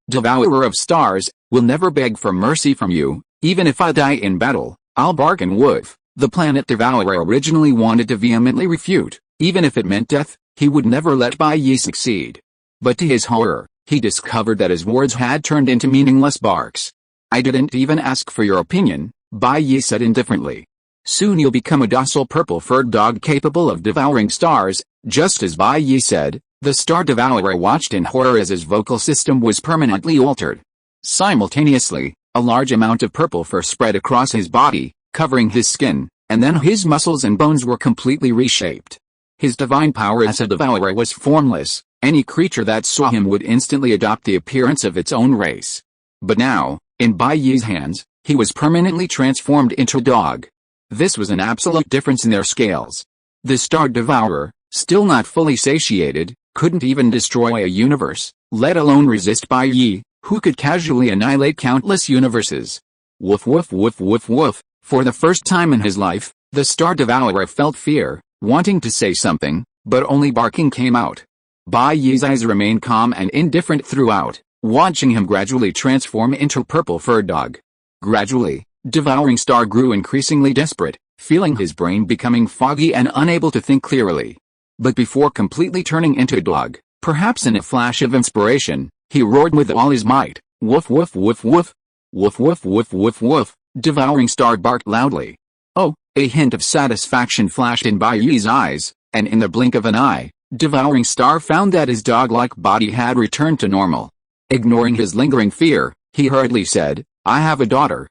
Devourer of Stars, will never beg for mercy from you. Even if I die in battle, I'll bargain with. The planet devourer originally wanted to vehemently refute. Even if it meant death, he would never let Bai Ye succeed. But to his horror, he discovered that his words had turned into meaningless barks. "I didn't even ask for your opinion," Bai Ye said indifferently. "Soon you'll become a docile purple-furred dog capable of devouring stars." Just as Bai Ye said, the star devourer watched in horror as his vocal system was permanently altered. Simultaneously, a large amount of purple fur spread across his body, covering his skin, and then his muscles and bones were completely reshaped. His divine power as a devourer was formless. Any creature that saw him would instantly adopt the appearance of its own race. But now, in Bai Ye's hands, he was permanently transformed into a dog. This was an absolute difference in their scales. The star devourer, still not fully satiated, couldn't even destroy a universe, let alone resist Bai Ye, who could casually annihilate countless universes. Woof woof woof woof woof. For the first time in his life, the star devourer felt fear, wanting to say something, but only barking came out. Bai Ye's eyes remained calm and indifferent throughout, watching him gradually transform into a purple-furred dog. Gradually, Devouring Star grew increasingly desperate, feeling his brain becoming foggy and unable to think clearly. But before completely turning into a dog, perhaps in a flash of inspiration, he roared with all his might, "Woof woof woof woof! Woof woof woof woof woof!" Devouring Star barked loudly. Oh, a hint of satisfaction flashed in Bai Ye's eyes, and in the blink of an eye, Devouring Star found that his dog-like body had returned to normal. Ignoring his lingering fear, he hurriedly said, I have a daughter,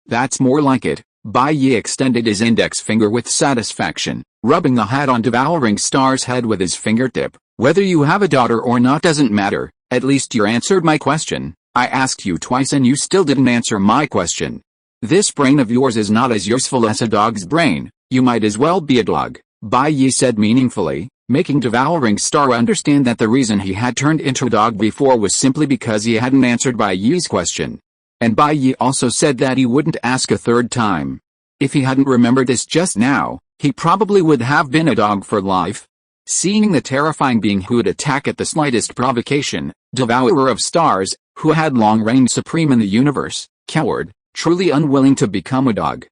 that's more like it. Bai Ye extended his index finger with satisfaction, rubbing the hat on Devouring Star's head with his fingertip. Whether you have a daughter or not doesn't matter, at least you answered my question. I asked you twice and you still didn't answer my question. This brain of yours is not as useful as a dog's brain, you might as well be a dog, Bai Ye said meaningfully, making Devouring Star understand that the reason he had turned into a dog before was simply because he hadn't answered Bai Ye's question. And Bai Ye also said that he wouldn't ask a third time. If he hadn't remembered this just now, he probably would have been a dog for life. Seeing the terrifying being who would attack at the slightest provocation, Devourer of Stars, who had long reigned supreme in the universe, cowered, truly unwilling to become a dog.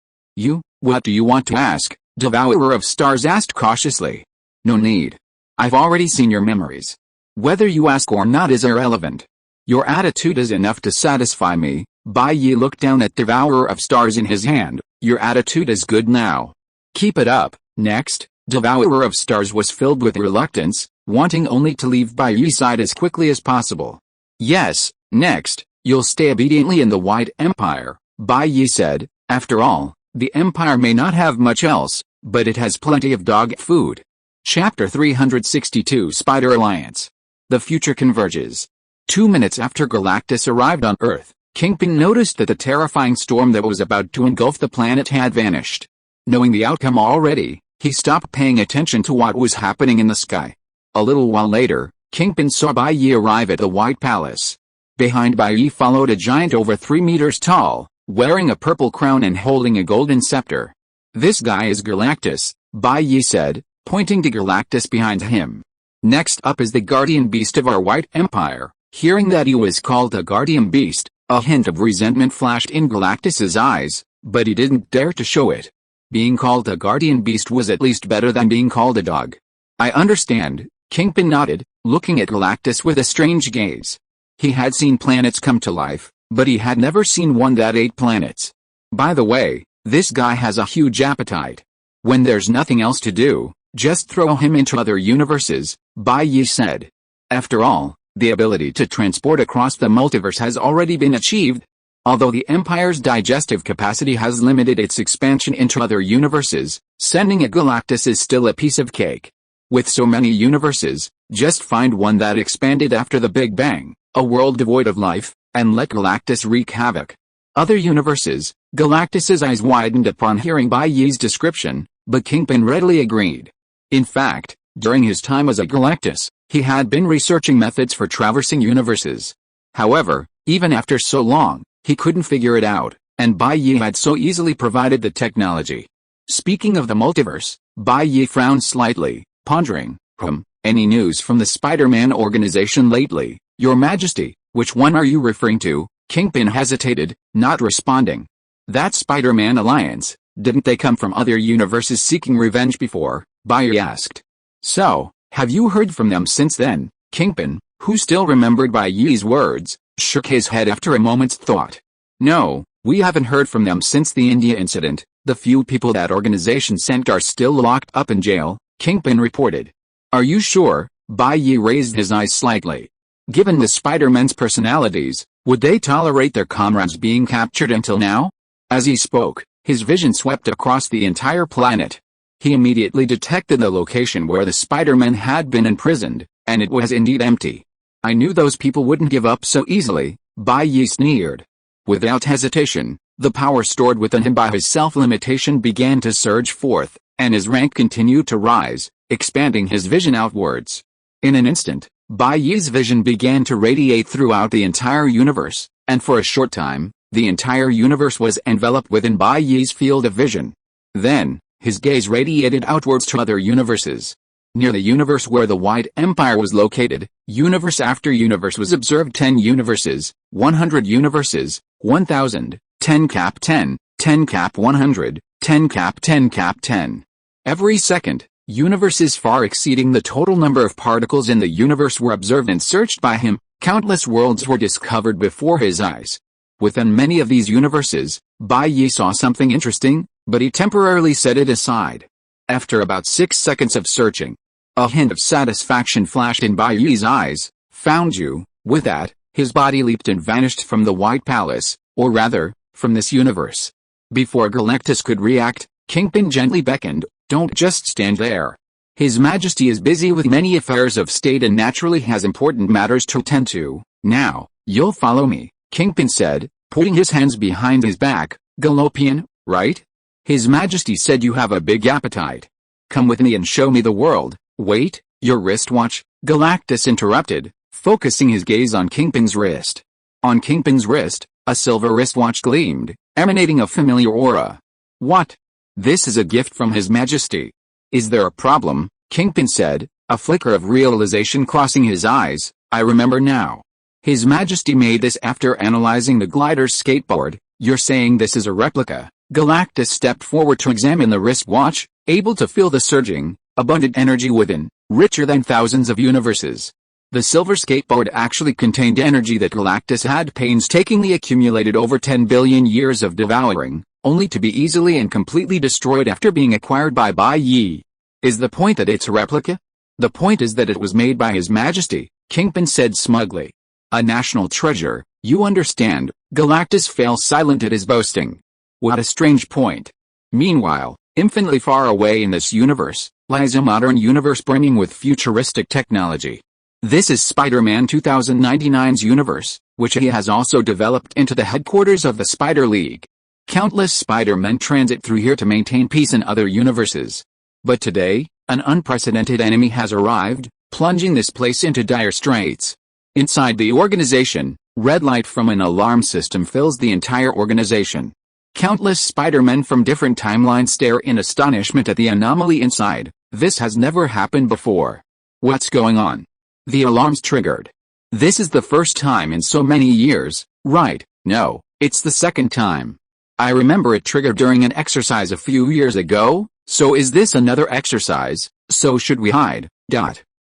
What do you want to ask? Devourer of Stars asked cautiously. No need. I've already seen your memories. Whether you ask or not is irrelevant. Your attitude is enough to satisfy me. Bai Ye looked down at Devourer of Stars in his hand. Your attitude is good now. Keep it up. Next, Devourer of Stars was filled with reluctance, wanting only to leave Bai Ye's side as quickly as possible. Yes, next, you'll stay obediently in the White Empire, Bai Ye said. After all, the Empire may not have much else, but it has plenty of dog food. Chapter 362 Spider Alliance. The future converges. 2 minutes after Galactus arrived on Earth, Kingpin noticed that the terrifying storm that was about to engulf the planet had vanished. Knowing the outcome already, he stopped paying attention to what was happening in the sky. A little while later, Kingpin saw Bai Ye arrive at the White Palace. Behind Bai Ye followed a giant over 3 meters tall, wearing a purple crown and holding a golden scepter. This guy is Galactus, Bai Ye said, pointing to Galactus behind him. Next up is the guardian beast of our White Empire. Hearing that he was called a guardian beast, a hint of resentment flashed in Galactus's eyes, but he didn't dare to show it. Being called a guardian beast was at least better than being called a dog. I understand, Kingpin nodded, looking at Galactus with a strange gaze. He had seen planets come to life, but he had never seen one that ate planets. By the way, this guy has a huge appetite. When there's nothing else to do, just throw him into other universes, Bai Ye said. After all, the ability to transport across the multiverse has already been achieved. Although the Empire's digestive capacity has limited its expansion into other universes, sending a Galactus is still a piece of cake. With so many universes, just find one that expanded after the Big Bang, a world devoid of life, and let Galactus wreak havoc. Other universes, Galactus's eyes widened upon hearing Bai Ye's description, but Kingpin readily agreed. In fact, during his time as a Galactus, he had been researching methods for traversing universes. However, even after so long, he couldn't figure it out, and Bai Ye had so easily provided the technology. Speaking of the multiverse, Bai Ye frowned slightly, pondering, any news from the Spider-Man organization lately, Your Majesty? Which one are you referring to? Kingpin hesitated, not responding. That Spider-Man alliance, didn't they come from other universes seeking revenge before? Bai Ye asked. So, have you heard from them since then? Kingpin, who still remembered Bai Ye's words, shook his head after a moment's thought. No, we haven't heard from them since the India incident. The few people that organization sent are still locked up in jail, Kingpin reported. Are you sure? Bai Ye raised his eyes slightly. Given the Spider-Man's personalities, would they tolerate their comrades being captured until now? As he spoke, his vision swept across the entire planet. He immediately detected the location where the Spider-Man had been imprisoned, and it was indeed empty. I knew those people wouldn't give up so easily, Bai Ye sneered. Without hesitation, the power stored within him by his self-limitation began to surge forth, and his rank continued to rise, expanding his vision outwards. In an instant, Bai Ye's vision began to radiate throughout the entire universe, and for a short time, the entire universe was enveloped within Bai Ye's field of vision. Then, his gaze radiated outwards to other universes. Near the universe where the White Empire was located, universe after universe was observed. 10 universes, 100 universes, 1000, 10 cap 10, 10 cap 100, 10 cap 10 cap 10. Every second, universes far exceeding the total number of particles in the universe were observed and searched by him. Countless worlds were discovered before his eyes. Within many of these universes, Bai Ye saw something interesting, but he temporarily set it aside. After about 6 seconds of searching, A hint of satisfaction flashed in Bai Ye's eyes. Found you. With that, his body leaped and vanished from the White Palace, or rather, from this universe. Before Galactus could react, Kingpin gently beckoned, "Don't just stand there. His Majesty is busy with many affairs of state and naturally has important matters to attend to. Now, you'll follow me," Kingpin said, putting his hands behind his back. "Galopian, right? His Majesty said you have a big appetite. Come with me and show me the world." "Wait, your wristwatch," Galactus interrupted, focusing his gaze on Kingpin's wrist. On Kingpin's wrist, a silver wristwatch gleamed, emanating a familiar aura. "What? This is a gift from His Majesty." "Is there a problem?" Kingpin said, a flicker of realization crossing his eyes. "I remember now. His Majesty made this after analyzing the glider's skateboard." "You're saying this is a replica?" Galactus stepped forward to examine the wristwatch, able to feel the surging, abundant energy within, richer than thousands of universes. The silver skateboard actually contained energy that Galactus had painstakingly accumulated over 10 billion years of devouring, only to be easily and completely destroyed after being acquired by Bai Ye. "Is the point that it's a replica?" "The point is that it was made by His Majesty," Kingpin said smugly. "A national treasure, you understand." Galactus fell silent at his boasting. What a strange point. Meanwhile, infinitely far away in this universe, lies a modern universe brimming with futuristic technology. This is Spider-Man 2099's universe, which he has also developed into the headquarters of the Spider League. Countless Spider-Men transit through here to maintain peace in other universes. But today, an unprecedented enemy has arrived, plunging this place into dire straits. Inside the organization, red light from an alarm system fills the entire organization. Countless Spider-Men from different timelines stare in astonishment at the anomaly inside. This has never happened before. What's going on? The alarm's triggered. This is the first time in so many years, right? No, it's the second time. I remember it triggered during an exercise a few years ago, so is this another exercise? So should we hide?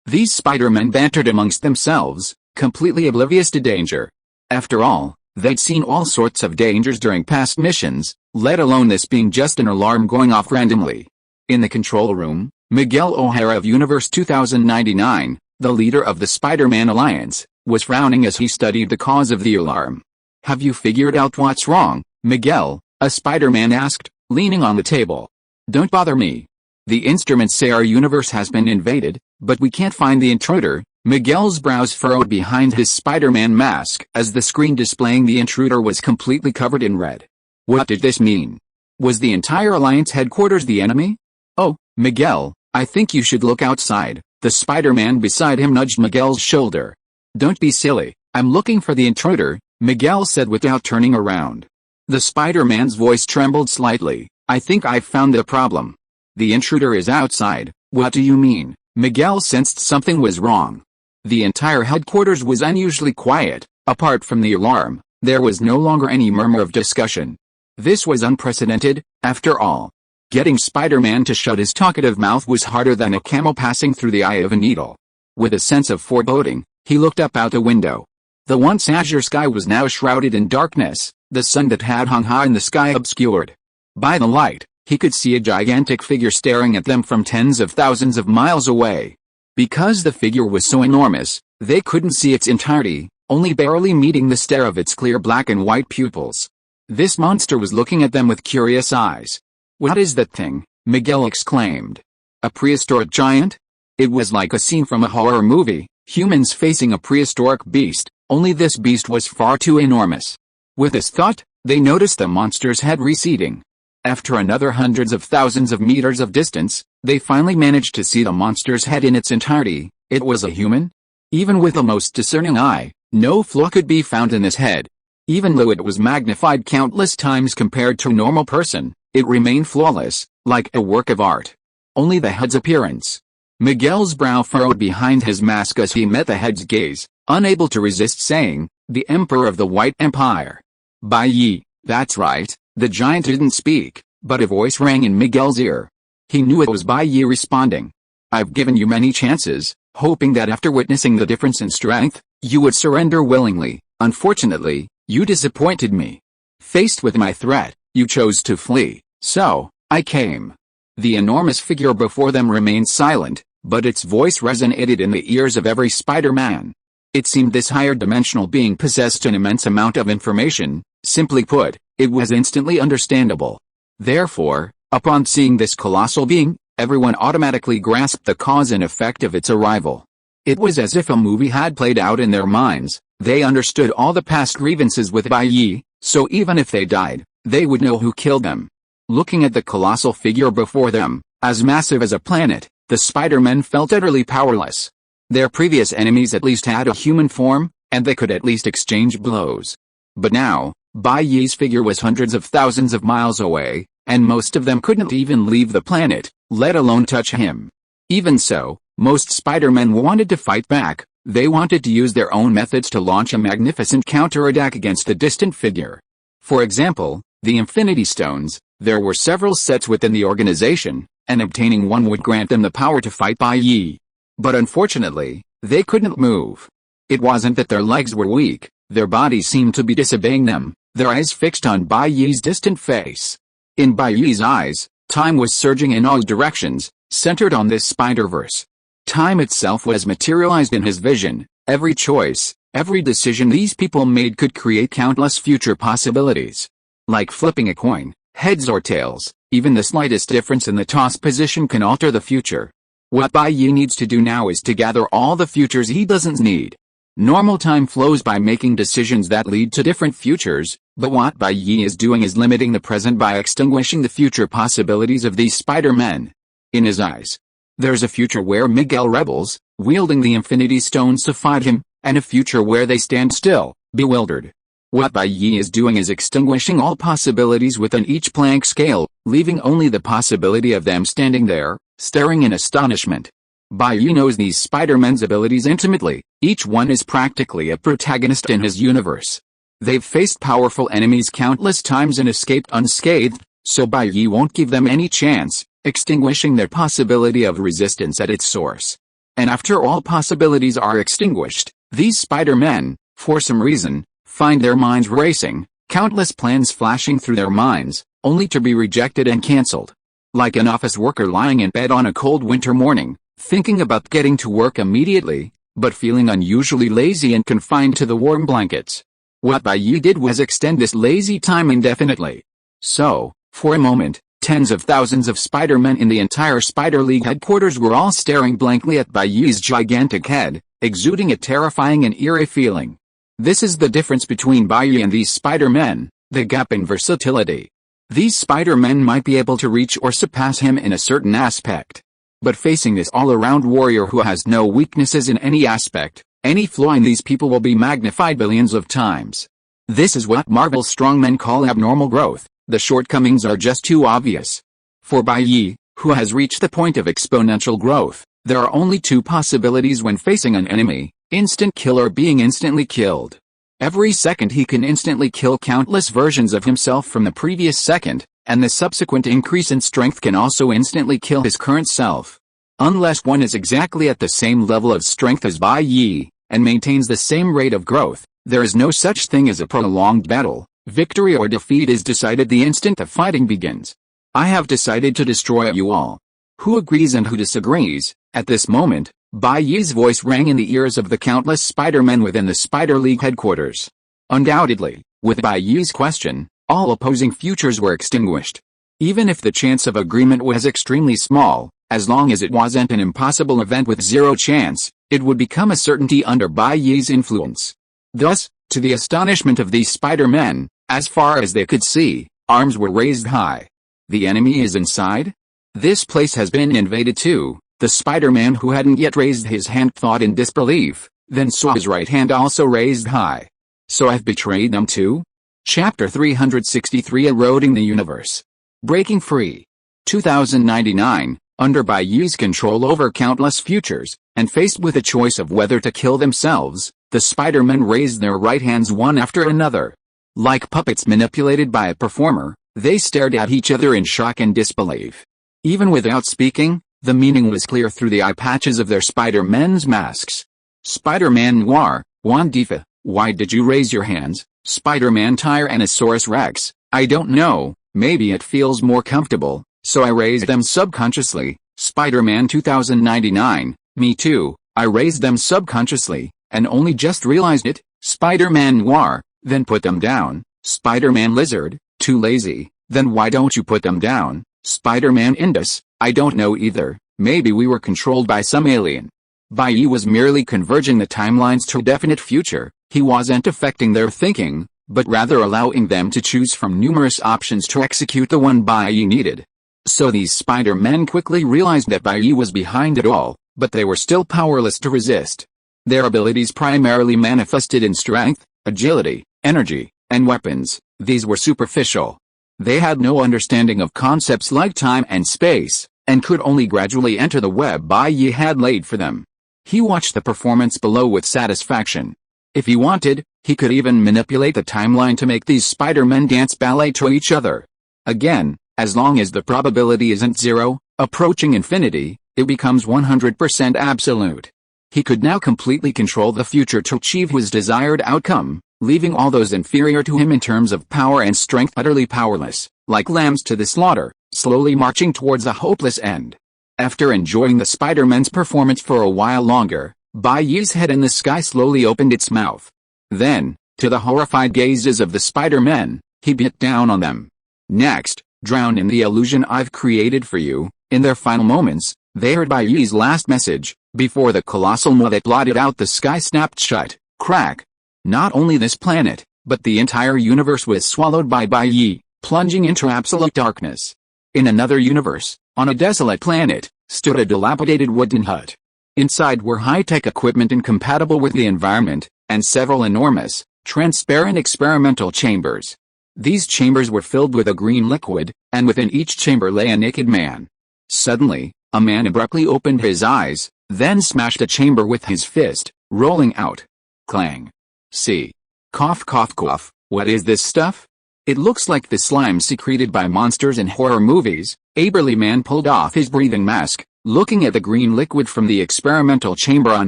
These Spider-Men bantered amongst themselves, completely oblivious to danger. After all, they'd seen all sorts of dangers during past missions, let alone this being just an alarm going off randomly. In the control room, Miguel O'Hara of Universe 2099, the leader of the Spider-Man Alliance, was frowning as he studied the cause of the alarm. "Have you figured out what's wrong, Miguel?" a Spider-Man asked, leaning on the table. "Don't bother me. The instruments say our universe has been invaded, but we can't find the intruder." Miguel's brows furrowed behind his Spider-Man mask as the screen displaying the intruder was completely covered in red. What did this mean? Was the entire Alliance headquarters the enemy? "Oh, Miguel, I think you should look outside." The Spider-Man beside him nudged Miguel's shoulder. "Don't be silly, I'm looking for the intruder," Miguel said without turning around. The Spider-Man's voice trembled slightly. "I think I've found the problem. The intruder is outside." "What do you mean?" Miguel sensed something was wrong. The entire headquarters was unusually quiet. Apart from the alarm, there was no longer any murmur of discussion. This was unprecedented, after all. Getting Spider-Man to shut his talkative mouth was harder than a camel passing through the eye of a needle. With a sense of foreboding, he looked up out the window. The once azure sky was now shrouded in darkness, the sun that had hung high in the sky obscured. By the light, he could see a gigantic figure staring at them from tens of thousands of miles away. Because the figure was so enormous, they couldn't see its entirety, only barely meeting the stare of its clear black and white pupils. This monster was looking at them with curious eyes. "What is that thing?" Miguel exclaimed. "A prehistoric giant?" It was like a scene from a horror movie, humans facing a prehistoric beast, only this beast was far too enormous. With this thought, they noticed the monster's head receding. After another hundreds of thousands of meters of distance, they finally managed to see the monster's head in its entirety. It was a human? Even with the most discerning eye, no flaw could be found in this head. Even though it was magnified countless times compared to a normal person, it remained flawless, like a work of art. Only the head's appearance. Miguel's brow furrowed behind his mask as he met the head's gaze, unable to resist saying, "The Emperor of the White Empire." "Bai Ye, that's right." The giant didn't speak, but a voice rang in Miguel's ear. He knew it was Bai Ye responding. "I've given you many chances, hoping that after witnessing the difference in strength, you would surrender willingly. Unfortunately, you disappointed me. Faced with my threat, you chose to flee, so I came." The enormous figure before them remained silent, but its voice resonated in the ears of every Spider-Man. It seemed this higher dimensional being possessed an immense amount of information. Simply put, it was instantly understandable. Therefore, upon seeing this colossal being, everyone automatically grasped the cause and effect of its arrival. It was as if a movie had played out in their minds. They understood all the past grievances with Bai Ye, so even if they died, they would know who killed them. Looking at the colossal figure before them, as massive as a planet, the Spider-Men felt utterly powerless. Their previous enemies at least had a human form, and they could at least exchange blows. But now, Bai Ye's figure was hundreds of thousands of miles away, and most of them couldn't even leave the planet, let alone touch him. Even so, most Spider-Men wanted to fight back. They wanted to use their own methods to launch a magnificent counterattack against the distant figure. For example, the Infinity Stones. There were several sets within the organization, and obtaining one would grant them the power to fight Bai Ye. But unfortunately, they couldn't move. It wasn't that their legs were weak, their bodies seemed to be disobeying them, their eyes fixed on Bai Ye's distant face. In Bai Ye's eyes, time was surging in all directions, centered on this Spider-Verse. Time itself was materialized in his vision. Every choice, every decision these people made could create countless future possibilities. Like flipping a coin, heads or tails, even the slightest difference in the toss position can alter the future. What Bai Ye needs to do now is to gather all the futures he doesn't need. Normal time flows by making decisions that lead to different futures, but what Bai Ye is doing is limiting the present by extinguishing the future possibilities of these Spider-Men. In his eyes, there's a future where Miguel rebels, wielding the Infinity Stones to fight him, and a future where they stand still, bewildered. What Bai Ye is doing is extinguishing all possibilities within each Planck scale, leaving only the possibility of them standing there, staring in astonishment. Bai Ye knows these Spider-Men's abilities intimately. Each one is practically a protagonist in his universe. They've faced powerful enemies countless times and escaped unscathed, so Bai Ye won't give them any chance, extinguishing their possibility of resistance at its source. And after all possibilities are extinguished, these Spider-Men, for some reason, find their minds racing, countless plans flashing through their minds, only to be rejected and cancelled. Like an office worker lying in bed on a cold winter morning, thinking about getting to work immediately, but feeling unusually lazy and confined to the warm blankets. What Bai Ye did was extend this lazy time indefinitely. So, for a moment, tens of thousands of Spider-Men in the entire Spider League headquarters were all staring blankly at Bai Ye's gigantic head, exuding a terrifying and eerie feeling. This is the difference between Bai Ye and these Spider-Men, the gap in versatility. These Spider-Men might be able to reach or surpass him in a certain aspect. But facing this all-around warrior who has no weaknesses in any aspect, any flaw in these people will be magnified billions of times. This is what Marvel's strongmen call abnormal growth. The shortcomings are just too obvious. For Bai Ye, who has reached the point of exponential growth, there are only two possibilities when facing an enemy: instant kill or being instantly killed. Every second he can instantly kill countless versions of himself from the previous second, and the subsequent increase in strength can also instantly kill his current self. Unless one is exactly at the same level of strength as Bai Ye, and maintains the same rate of growth, there is no such thing as a prolonged battle. Victory or defeat is decided the instant the fighting begins. I have decided to destroy you all. Who agrees and who disagrees? At this moment, Bai Ye's voice rang in the ears of the countless Spider-Men within the Spider League headquarters. Undoubtedly, with Bai Ye's question, all opposing futures were extinguished. Even if the chance of agreement was extremely small, as long as it wasn't an impossible event with zero chance, it would become a certainty under Bai Ye's influence. Thus, to the astonishment of these Spider-Men, as far as they could see, arms were raised high. The enemy is inside? This place has been invaded too. The Spider-Man who hadn't yet raised his hand thought in disbelief, then saw his right hand also raised high. So I've betrayed them too? Chapter 363 Eroding the Universe. Breaking Free. 2099, under Bai Ye's control over countless futures, and faced with a choice of whether to kill themselves, the Spider-Men raised their right hands one after another. Like puppets manipulated by a performer, they stared at each other in shock and disbelief. Even without speaking, the meaning was clear through the eye patches of their Spider-Men's masks. Spider-Man Noir, Juan Difa, why did you raise your hands? Spider-Man Tyrannosaurus Rex, I don't know, maybe it feels more comfortable, so I raised them subconsciously. Spider-Man 2099, me too, I raised them subconsciously, and only just realized it. Spider-Man Noir, then put them down. Spider-Man Lizard, too lazy, then why don't you put them down? Spider-Man Indus, I don't know either, maybe we were controlled by some alien. Bai Ye was merely converging the timelines to a definite future. He wasn't affecting their thinking, but rather allowing them to choose from numerous options to execute the one Bai Ye needed. So these Spider-Men quickly realized that Bai Ye was behind it all, but they were still powerless to resist. Their abilities primarily manifested in strength, agility, energy, and weapons. These were superficial. They had no understanding of concepts like time and space, and could only gradually enter the web Bai Ye had laid for them. He watched the performance below with satisfaction. If he wanted, he could even manipulate the timeline to make these Spider-Men dance ballet to each other. Again, as long as the probability isn't zero, approaching infinity, it becomes 100% absolute. He could now completely control the future to achieve his desired outcome, leaving all those inferior to him in terms of power and strength utterly powerless, like lambs to the slaughter, slowly marching towards a hopeless end. After enjoying the Spider-Man's performance for a while longer, Bai Ye's head in the sky slowly opened its mouth. Then, to the horrified gazes of the Spider-Men, he bit down on them. Next, drowned in the illusion I've created for you. In their final moments, they heard Bai Ye's last message, before the colossal maw that blotted out the sky snapped shut. Crack. Not only this planet, but the entire universe was swallowed by Bai Ye, plunging into absolute darkness. In another universe, on a desolate planet, stood a dilapidated wooden hut. Inside were high-tech equipment incompatible with the environment, and several enormous, transparent experimental chambers. These chambers were filled with a green liquid, and within each chamber lay a naked man. Suddenly, a man abruptly opened his eyes, then smashed a chamber with his fist, rolling out. Clang. See. Cough cough cough, what is this stuff? It looks like the slime secreted by monsters in horror movies. A burly man pulled off his breathing mask, looking at the green liquid from the experimental chamber on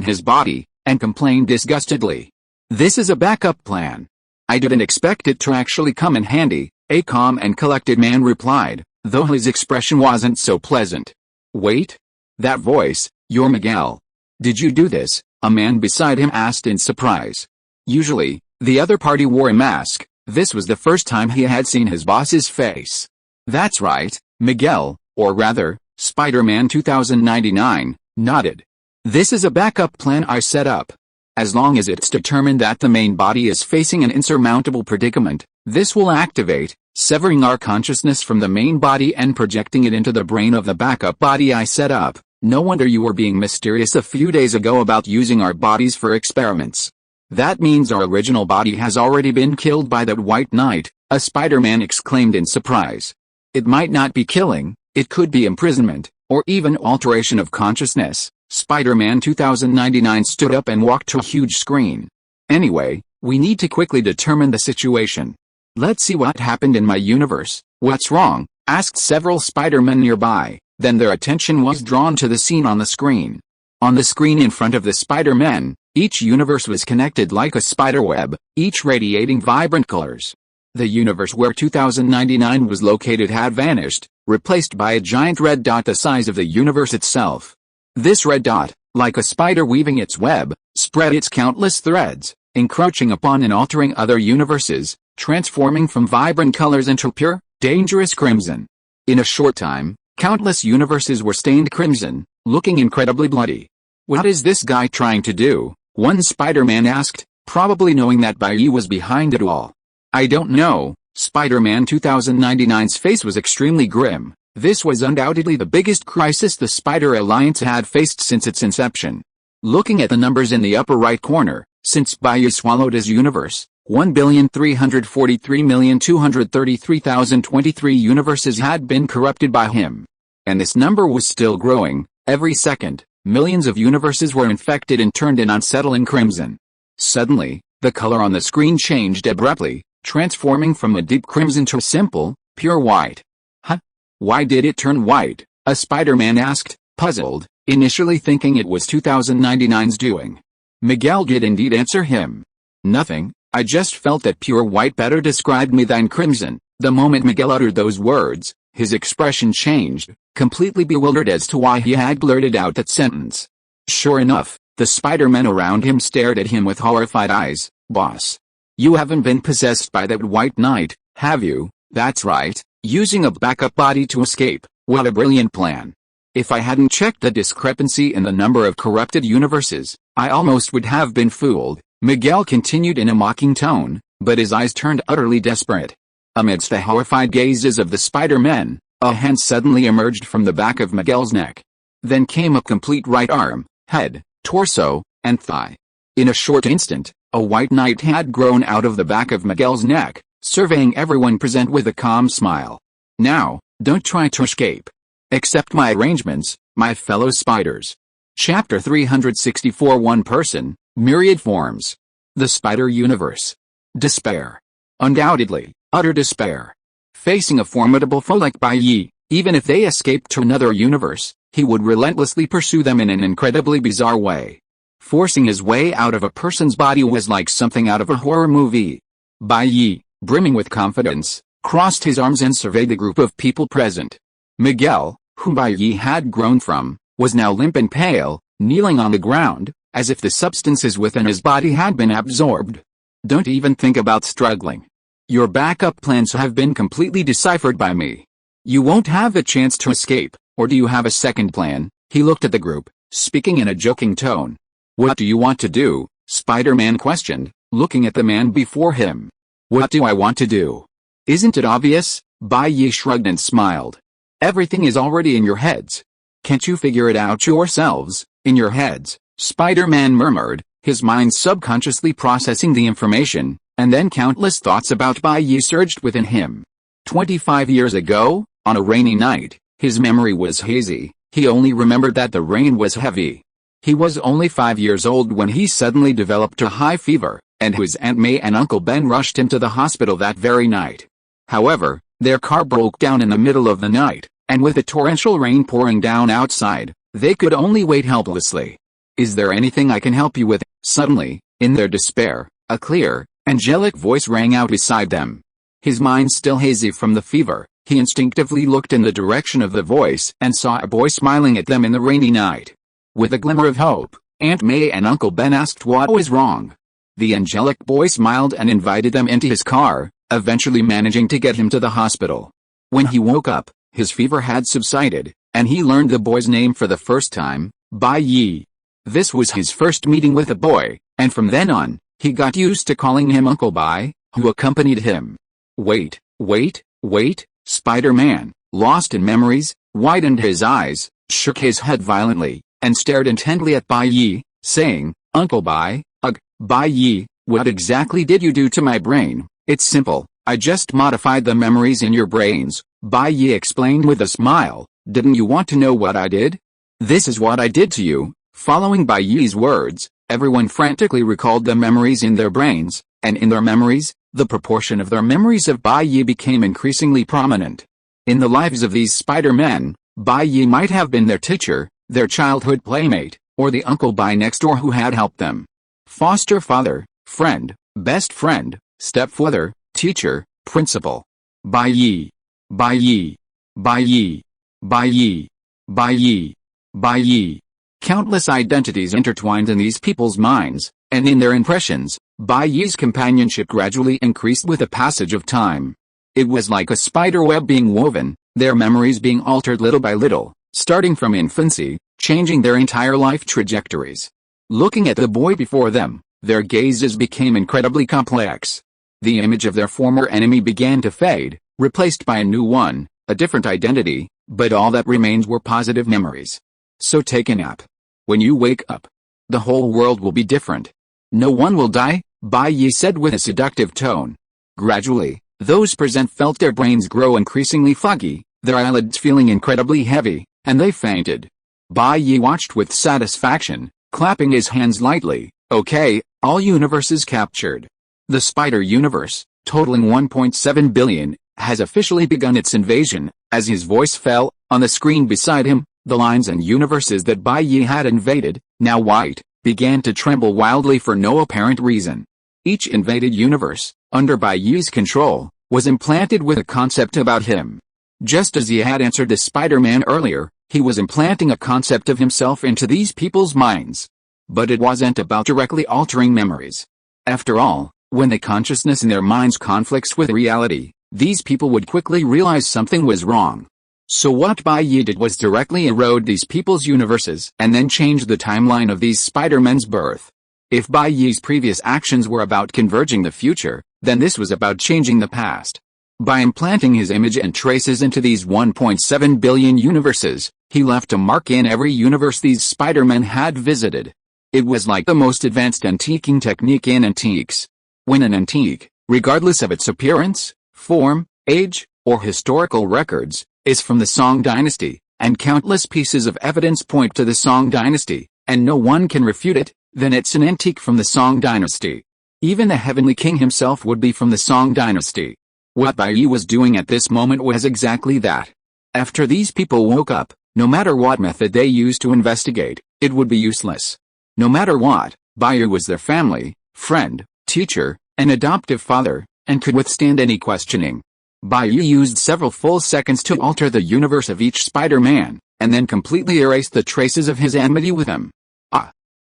his body, and complained disgustedly. This is a backup plan. I didn't expect it to actually come in handy, a calm and collected man replied, though his expression wasn't so pleasant. Wait. That voice, you're Miguel. Did you do this? A man beside him asked in surprise. Usually, the other party wore a mask. This was the first time he had seen his boss's face. That's right, Miguel, or rather, Spider-Man 2099, nodded. This is a backup plan I set up. As long as it's determined that the main body is facing an insurmountable predicament, this will activate, severing our consciousness from the main body and projecting it into the brain of the backup body I set up. No wonder you were being mysterious a few days ago about using our bodies for experiments. That means our original body has already been killed by that White Knight, a Spider-Man exclaimed in surprise. It might not be killing, it could be imprisonment, or even alteration of consciousness. Spider-Man 2099 stood up and walked to a huge screen. Anyway, we need to quickly determine the situation. Let's see what happened in my universe. What's wrong? Asked several Spider-Men nearby. Then their attention was drawn to the scene on the screen. On the screen in front of the Spider-Men, each universe was connected like a spiderweb, each radiating vibrant colors. The universe where 2099 was located had vanished, replaced by a giant red dot the size of the universe itself. This red dot, like a spider weaving its web, spread its countless threads, encroaching upon and altering other universes, transforming from vibrant colors into pure, dangerous crimson. In a short time, countless universes were stained crimson, looking incredibly bloody. What is this guy trying to do? One Spider-Man asked, probably knowing that Bai Ye was behind it all. I don't know. Spider-Man 2099's face was extremely grim. This was undoubtedly the biggest crisis the Spider Alliance had faced since its inception. Looking at the numbers in the upper right corner, since Bai Ye swallowed his universe, 1,343,233,023 universes had been corrupted by him. And this number was still growing. Every second, millions of universes were infected and turned an unsettling crimson. Suddenly, the color on the screen changed abruptly, transforming from a deep crimson to a simple, pure white. Huh? Why did it turn white? A Spider-Man asked, puzzled, initially thinking it was 2099's doing. Miguel did indeed answer him. Nothing, I just felt that pure white better described me than crimson. The moment Miguel uttered those words, His expression changed, completely bewildered as to why he had blurted out that sentence. Sure enough, the Spider-Men around him stared at him with horrified eyes. "Boss, you haven't been possessed by that White Knight, have you?" "That's right, using a backup body to escape. What a brilliant plan. If I hadn't checked the discrepancy in the number of corrupted universes, I almost would have been fooled," Miguel continued in a mocking tone, but his eyes turned utterly desperate. Amidst the horrified gazes of the Spider-Men, a hand suddenly emerged from the back of Miguel's neck. Then came a complete right arm, head, torso, and thigh. In a short instant, a White Knight had grown out of the back of Miguel's neck, surveying everyone present with a calm smile. "Now, don't try to escape. Accept my arrangements, my fellow spiders." Chapter 364. One person, myriad forms. The Spider Universe. Despair. Undoubtedly, utter despair. Facing a formidable foe like Bai Ye, even if they escaped to another universe, he would relentlessly pursue them in an incredibly bizarre way. Forcing his way out of a person's body was like something out of a horror movie. Bai Ye, brimming with confidence, crossed his arms and surveyed the group of people present. Miguel, whom Bai Ye had grown from, was now limp and pale, kneeling on the ground, as if the substances within his body had been absorbed. "Don't even think about struggling. Your backup plans have been completely deciphered by me. You won't have a chance to escape, or do you have a second plan?" He looked at the group, speaking in a joking tone. "What do you want to do?" Spider-Man questioned, looking at the man before him. "What do I want to do? Isn't it obvious?" Bai Ye shrugged and smiled. "Everything is already in your heads. Can't you figure it out yourselves?" "In your heads," Spider-Man murmured, his mind subconsciously processing the information, and then countless thoughts about Bai Ye surged within him. 25 years ago, on a rainy night, his memory was hazy. He only remembered that the rain was heavy. He was only 5 years old when he suddenly developed a high fever, and his Aunt May and Uncle Ben rushed him to the hospital that very night. However, their car broke down in the middle of the night, and with the torrential rain pouring down outside, they could only wait helplessly. "Is there anything I can help you with?" Suddenly, in their despair, a clear, angelic voice rang out beside them. His mind still hazy from the fever, he instinctively looked in the direction of the voice and saw a boy smiling at them in the rainy night. With a glimmer of hope, Aunt May and Uncle Ben asked what was wrong. The angelic boy smiled and invited them into his car, eventually managing to get him to the hospital. When he woke up, his fever had subsided, and he learned the boy's name for the first time, Bai Ye. This was his first meeting with a boy, and from then on, he got used to calling him Uncle Bai, who accompanied him. Wait, Spider-Man, lost in memories, widened his eyes, shook his head violently, and stared intently at Bai Ye, saying, "Uncle Bai, Bai Ye, what exactly did you do to my brain?" "It's simple, I just modified the memories in your brains," Bai Ye explained with a smile. "Didn't you want to know what I did? This is what I did to you." Following Bai Ye's words, everyone frantically recalled the memories in their brains, and in their memories, the proportion of their memories of Bai Ye became increasingly prominent. In the lives of these Spider-Men, Bai Ye might have been their teacher, their childhood playmate, or the Uncle Bai next door who had helped them. Foster father, friend, best friend, stepfather, teacher, principal. Bai Ye, Bai Ye, Bai Ye, Bai Ye, Bai Ye, Bai Ye. Countless identities intertwined in these people's minds, and in their impressions, Bai Ye's companionship gradually increased with the passage of time. It was like a spider web being woven, their memories being altered little by little, starting from infancy, changing their entire life trajectories. Looking at the boy before them, their gazes became incredibly complex. The image of their former enemy began to fade, replaced by a new one, a different identity, but all that remained were positive memories. So take a nap. When you wake up, the whole world will be different. No one will die, Bai Ye said with a seductive tone. Gradually, those present felt their brains grow increasingly foggy, their eyelids feeling incredibly heavy, and they fainted. Bai Ye watched with satisfaction, clapping his hands lightly. "Okay, all universes captured. The Spider Universe, totaling 1.7 billion, has officially begun its invasion." As his voice fell, on the screen beside him, the lines and universes that Bai Ye had invaded, now white, began to tremble wildly for no apparent reason. Each invaded universe, under Bai Ye's control, was implanted with a concept about him. Just as he had answered the Spider-Man earlier, he was implanting a concept of himself into these people's minds. But it wasn't about directly altering memories. After all, when the consciousness in their minds conflicts with reality, these people would quickly realize something was wrong. So what Bai Ye did was directly erode these people's universes and then change the timeline of these Spider-Men's birth. If Bai Ye's previous actions were about converging the future, then this was about changing the past. By implanting his image and traces into these 1.7 billion universes, he left a mark in every universe these Spider-Men had visited. It was like the most advanced antiquing technique in antiques. When an antique, regardless of its appearance, form, age, or historical records, is from the Song dynasty, and countless pieces of evidence point to the Song dynasty, and no one can refute it, then it's an antique from the Song dynasty. Even the Heavenly King himself would be from the Song dynasty. What Bai Ye was doing at this moment was exactly that. After these people woke up, no matter what method they used to investigate, it would be useless. No matter what, Bai Ye was their family, friend, teacher, and adoptive father, and could withstand any questioning. Bai Ye used several full seconds to alter the universe of each Spider-Man, and then completely erased the traces of his enmity with them.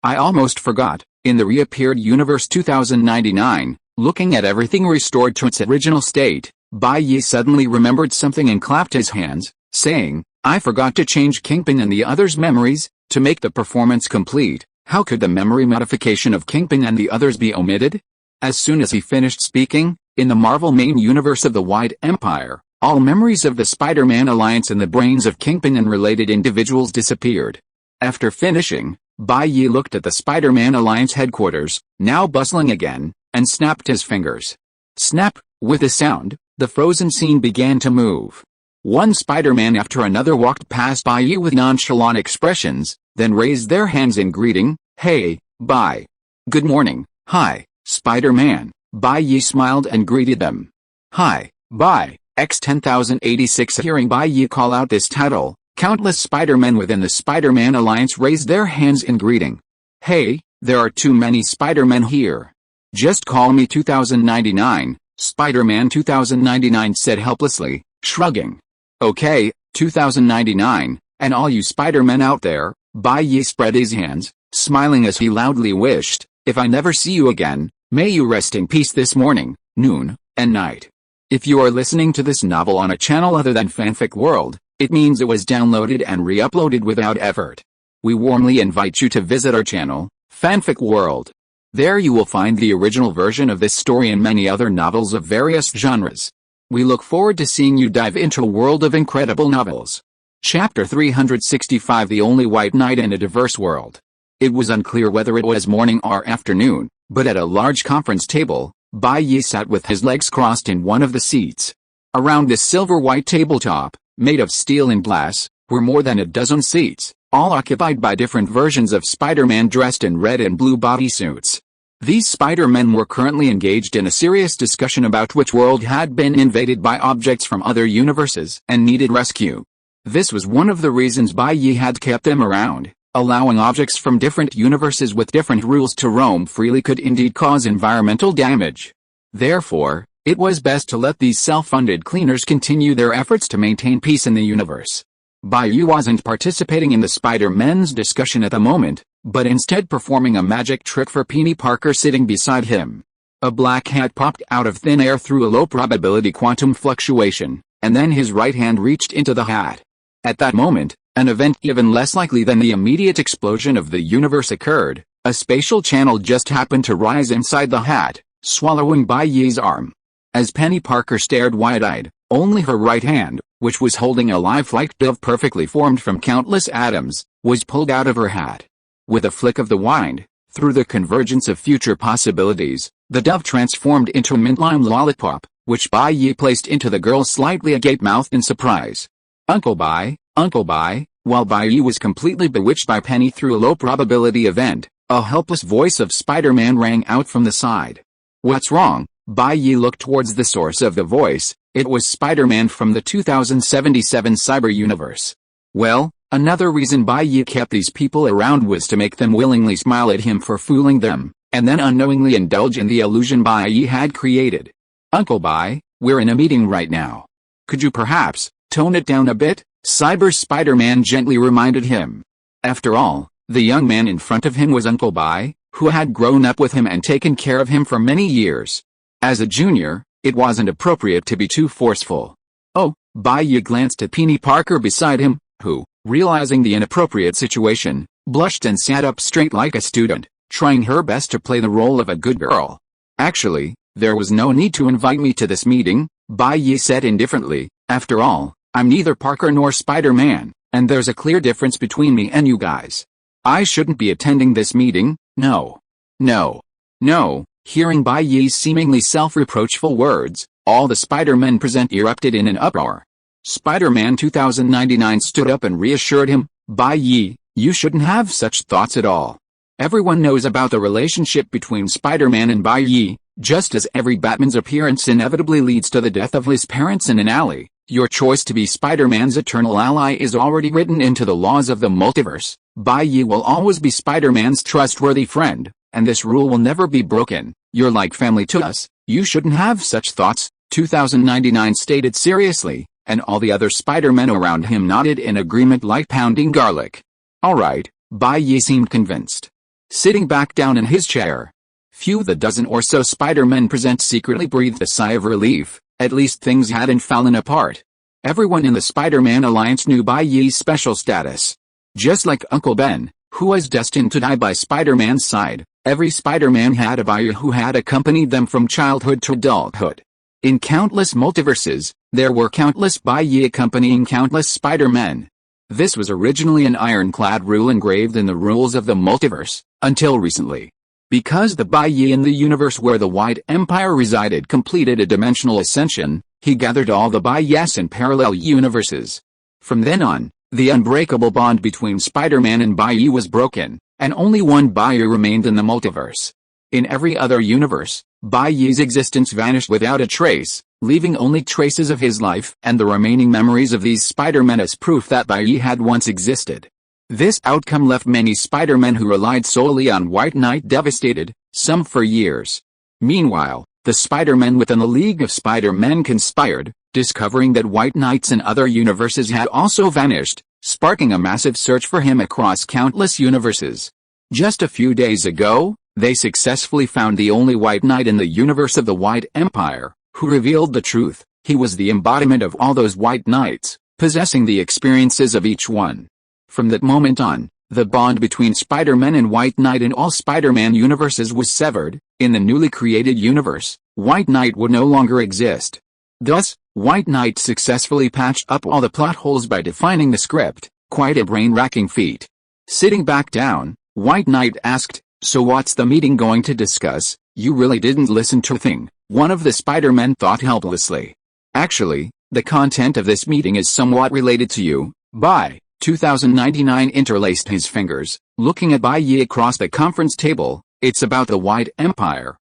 I almost forgot, in the reappeared universe 2099, looking at everything restored to its original state, Bai Ye suddenly remembered something and clapped his hands, saying, I forgot to change Kingpin and the others' memories, to make the performance complete. How could the memory modification of Kingpin and the others be omitted? As soon as he finished speaking, in the Marvel main universe of the White Empire, all memories of the Spider-Man Alliance and the brains of Kingpin and related individuals disappeared. After finishing, Bai Ye looked at the Spider-Man Alliance headquarters, now bustling again, and snapped his fingers. Snap! With a sound, the frozen scene began to move. One Spider-Man after another walked past Bai Ye with nonchalant expressions, then raised their hands in greeting. Hey, Bai. Good morning. Hi, Spider-Man. Bai Ye smiled and greeted them. Hi, Bai, X10086. Hearing Bai Ye call out this title, countless Spider-Men within the Spider-Man Alliance raised their hands in greeting. Hey, there are too many Spider-Men here. Just call me 2099, Spider-Man 2099 said helplessly, shrugging. Okay, 2099, and all you Spider-Men out there, Bai Ye spread his hands, smiling as he loudly wished, if I never see you again, may you rest in peace this morning, noon, and night. If you are listening to this novel on a channel other than Fanfic World, it means it was downloaded and re-uploaded without effort. We warmly invite you to visit our channel, Fanfic World. There you will find the original version of this story and many other novels of various genres. We look forward to seeing you dive into a world of incredible novels. Chapter 365 The Only White Knight in a Diverse World. It was unclear whether it was morning or afternoon, but at a large conference table, Bai Ye sat with his legs crossed in one of the seats. Around this silver-white tabletop, made of steel and glass, were more than a dozen seats, all occupied by different versions of Spider-Man dressed in red and blue bodysuits. These Spider-Men were currently engaged in a serious discussion about which world had been invaded by objects from other universes and needed rescue. This was one of the reasons Bai Ye had kept them around. Allowing objects from different universes with different rules to roam freely could indeed cause environmental damage. Therefore, it was best to let these self-funded cleaners continue their efforts to maintain peace in the universe. Bai Ye wasn't participating in the Spider-Men's discussion at the moment, but instead performing a magic trick for Penny Parker sitting beside him. A black hat popped out of thin air through a low-probability quantum fluctuation, and then his right hand reached into the hat. At that moment, an event even less likely than the immediate explosion of the universe occurred. A spatial channel just happened to rise inside the hat, swallowing Bai Ye's arm. As Penny Parker stared wide-eyed, only her right hand, which was holding a lifelike dove perfectly formed from countless atoms, was pulled out of her hat. With a flick of the wand, through the convergence of future possibilities, the dove transformed into a mint-lime lollipop, which Bai Ye placed into the girl's slightly agape-mouthed in surprise. Uncle Bai, while Bai Ye was completely bewitched by Penny through a low-probability event, a helpless voice of Spider-Man rang out from the side. What's wrong? Bai Ye looked towards the source of the voice. It was Spider-Man from the 2077 Cyber Universe. Well, another reason Bai Ye kept these people around was to make them willingly smile at him for fooling them, and then unknowingly indulge in the illusion Bai Ye had created. Uncle Bai, we're in a meeting right now. Could you perhaps Tone it down a bit, Cyber Spider-Man gently reminded him. After all, the young man in front of him was Uncle Bai, who had grown up with him and taken care of him for many years. As a junior, it wasn't appropriate to be too forceful. Oh, Bai Ye glanced at Peony Parker beside him, who, realizing the inappropriate situation, blushed and sat up straight like a student, trying her best to play the role of a good girl. Actually, there was no need to invite me to this meeting, Bai Ye said indifferently. After all, I'm neither Parker nor Spider-Man, and there's a clear difference between me and you guys. I shouldn't be attending this meeting, no. No. No. Hearing Bai Ye's seemingly self-reproachful words, all the Spider-Men present erupted in an uproar. Spider-Man 2099 stood up and reassured him, Bai Ye, you shouldn't have such thoughts at all. Everyone knows about the relationship between Spider-Man and Bai Ye, just as every Batman's appearance inevitably leads to the death of his parents in an alley. Your choice to be Spider-Man's eternal ally is already written into the laws of the multiverse. Bai Ye will always be Spider-Man's trustworthy friend, and this rule will never be broken. You're like family to us, you shouldn't have such thoughts, 2099 stated seriously, and all the other Spider-Men around him nodded in agreement like pounding garlic. Alright, Bai Ye seemed convinced. Sitting back down in his chair. Few the dozen or so Spider-Men present secretly breathed a sigh of relief. At least things hadn't fallen apart. Everyone in the Spider-Man alliance knew Bai Ye's special status. Just like Uncle Ben, who was destined to die by Spider-Man's side, every Spider-Man had a Bai Ye who had accompanied them from childhood to adulthood. In countless multiverses, there were countless Bai Ye accompanying countless Spider-Men. This was originally an ironclad rule engraved in the rules of the multiverse, until recently. Because the Bai Ye in the universe where the White Empire resided completed a dimensional ascension, he gathered all the Bai Yes in parallel universes. From then on, the unbreakable bond between Spider-Man and Bai Ye was broken, and only one Bai Ye remained in the multiverse. In every other universe, Bai Ye's existence vanished without a trace, leaving only traces of his life and the remaining memories of these Spider-Men as proof that Bai Ye had once existed. This outcome left many Spider-Men who relied solely on White Knight devastated, some for years. Meanwhile, the Spider-Men within the League of Spider-Men conspired, discovering that White Knights in other universes had also vanished, sparking a massive search for him across countless universes. Just a few days ago, they successfully found the only White Knight in the universe of the White Empire, who revealed the truth. He was the embodiment of all those White Knights, possessing the experiences of each one. From that moment on, the bond between Spider-Man and White Knight in all Spider-Man universes was severed. In the newly created universe, White Knight would no longer exist. Thus, White Knight successfully patched up all the plot holes by defining the script, quite a brain-racking feat. Sitting back down, White Knight asked, "So what's the meeting going to discuss? You really didn't listen to a thing," one of the Spider-Men thought helplessly. "Actually, the content of this meeting is somewhat related to you, Bai." 2099 interlaced his fingers, looking at Bai Ye across the conference table. "It's about the White Empire.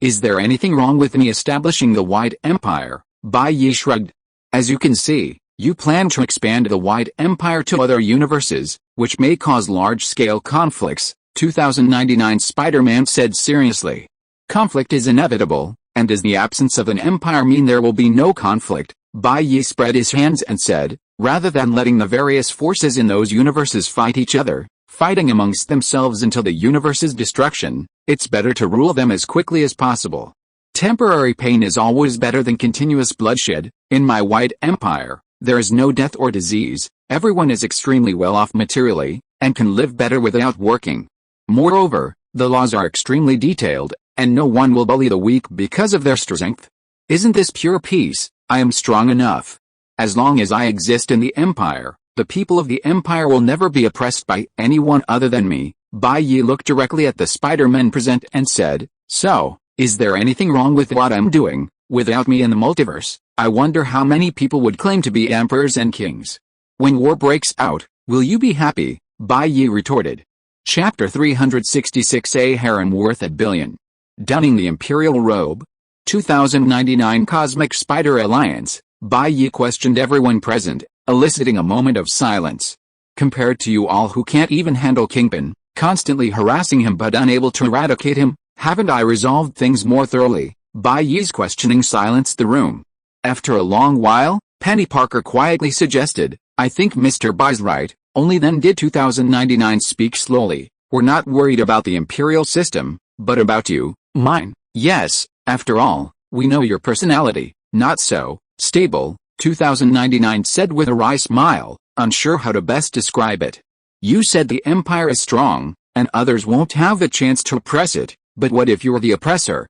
Is there anything wrong with me establishing the White Empire?" Bai Ye shrugged. "As you can see, you plan to expand the White Empire to other universes, which may cause large-scale conflicts," 2099 Spider-Man said seriously. "Conflict is inevitable, and does the absence of an empire mean there will be no conflict?" Bai Ye spread his hands and said, "Rather than letting the various forces in those universes fight each other, fighting amongst themselves until the universe's destruction, it's better to rule them as quickly as possible. Temporary pain is always better than continuous bloodshed. In my White Empire, there is no death or disease, everyone is extremely well off materially, and can live better without working. Moreover, the laws are extremely detailed, and no one will bully the weak because of their strength. Isn't this pure peace? I am strong enough. As long as I exist in the Empire, the people of the Empire will never be oppressed by anyone other than me." Bai Ye looked directly at the Spider-Men present and said, "So, is there anything wrong with what I'm doing? Without me in the multiverse, I wonder how many people would claim to be emperors and kings. When war breaks out, will you be happy?" Bai Ye retorted. Chapter 366 A Harem Worth $1 Billion. Donning the Imperial Robe. 2099 Cosmic Spider Alliance. Bai Ye questioned everyone present, eliciting a moment of silence. "Compared to you all who can't even handle Kingpin, constantly harassing him but unable to eradicate him, haven't I resolved things more thoroughly?" Bai Ye's questioning silenced the room. After a long while, Penny Parker quietly suggested, I think Mr. Bai's right. Only then did 2099 speak slowly. We're not worried about the imperial system, but about you, mine. Yes, after all, we know your personality, not so stable, 2099 said with a wry smile, unsure how to best describe it. You said the empire is strong, and others won't have the chance to oppress it, but what if you're the oppressor?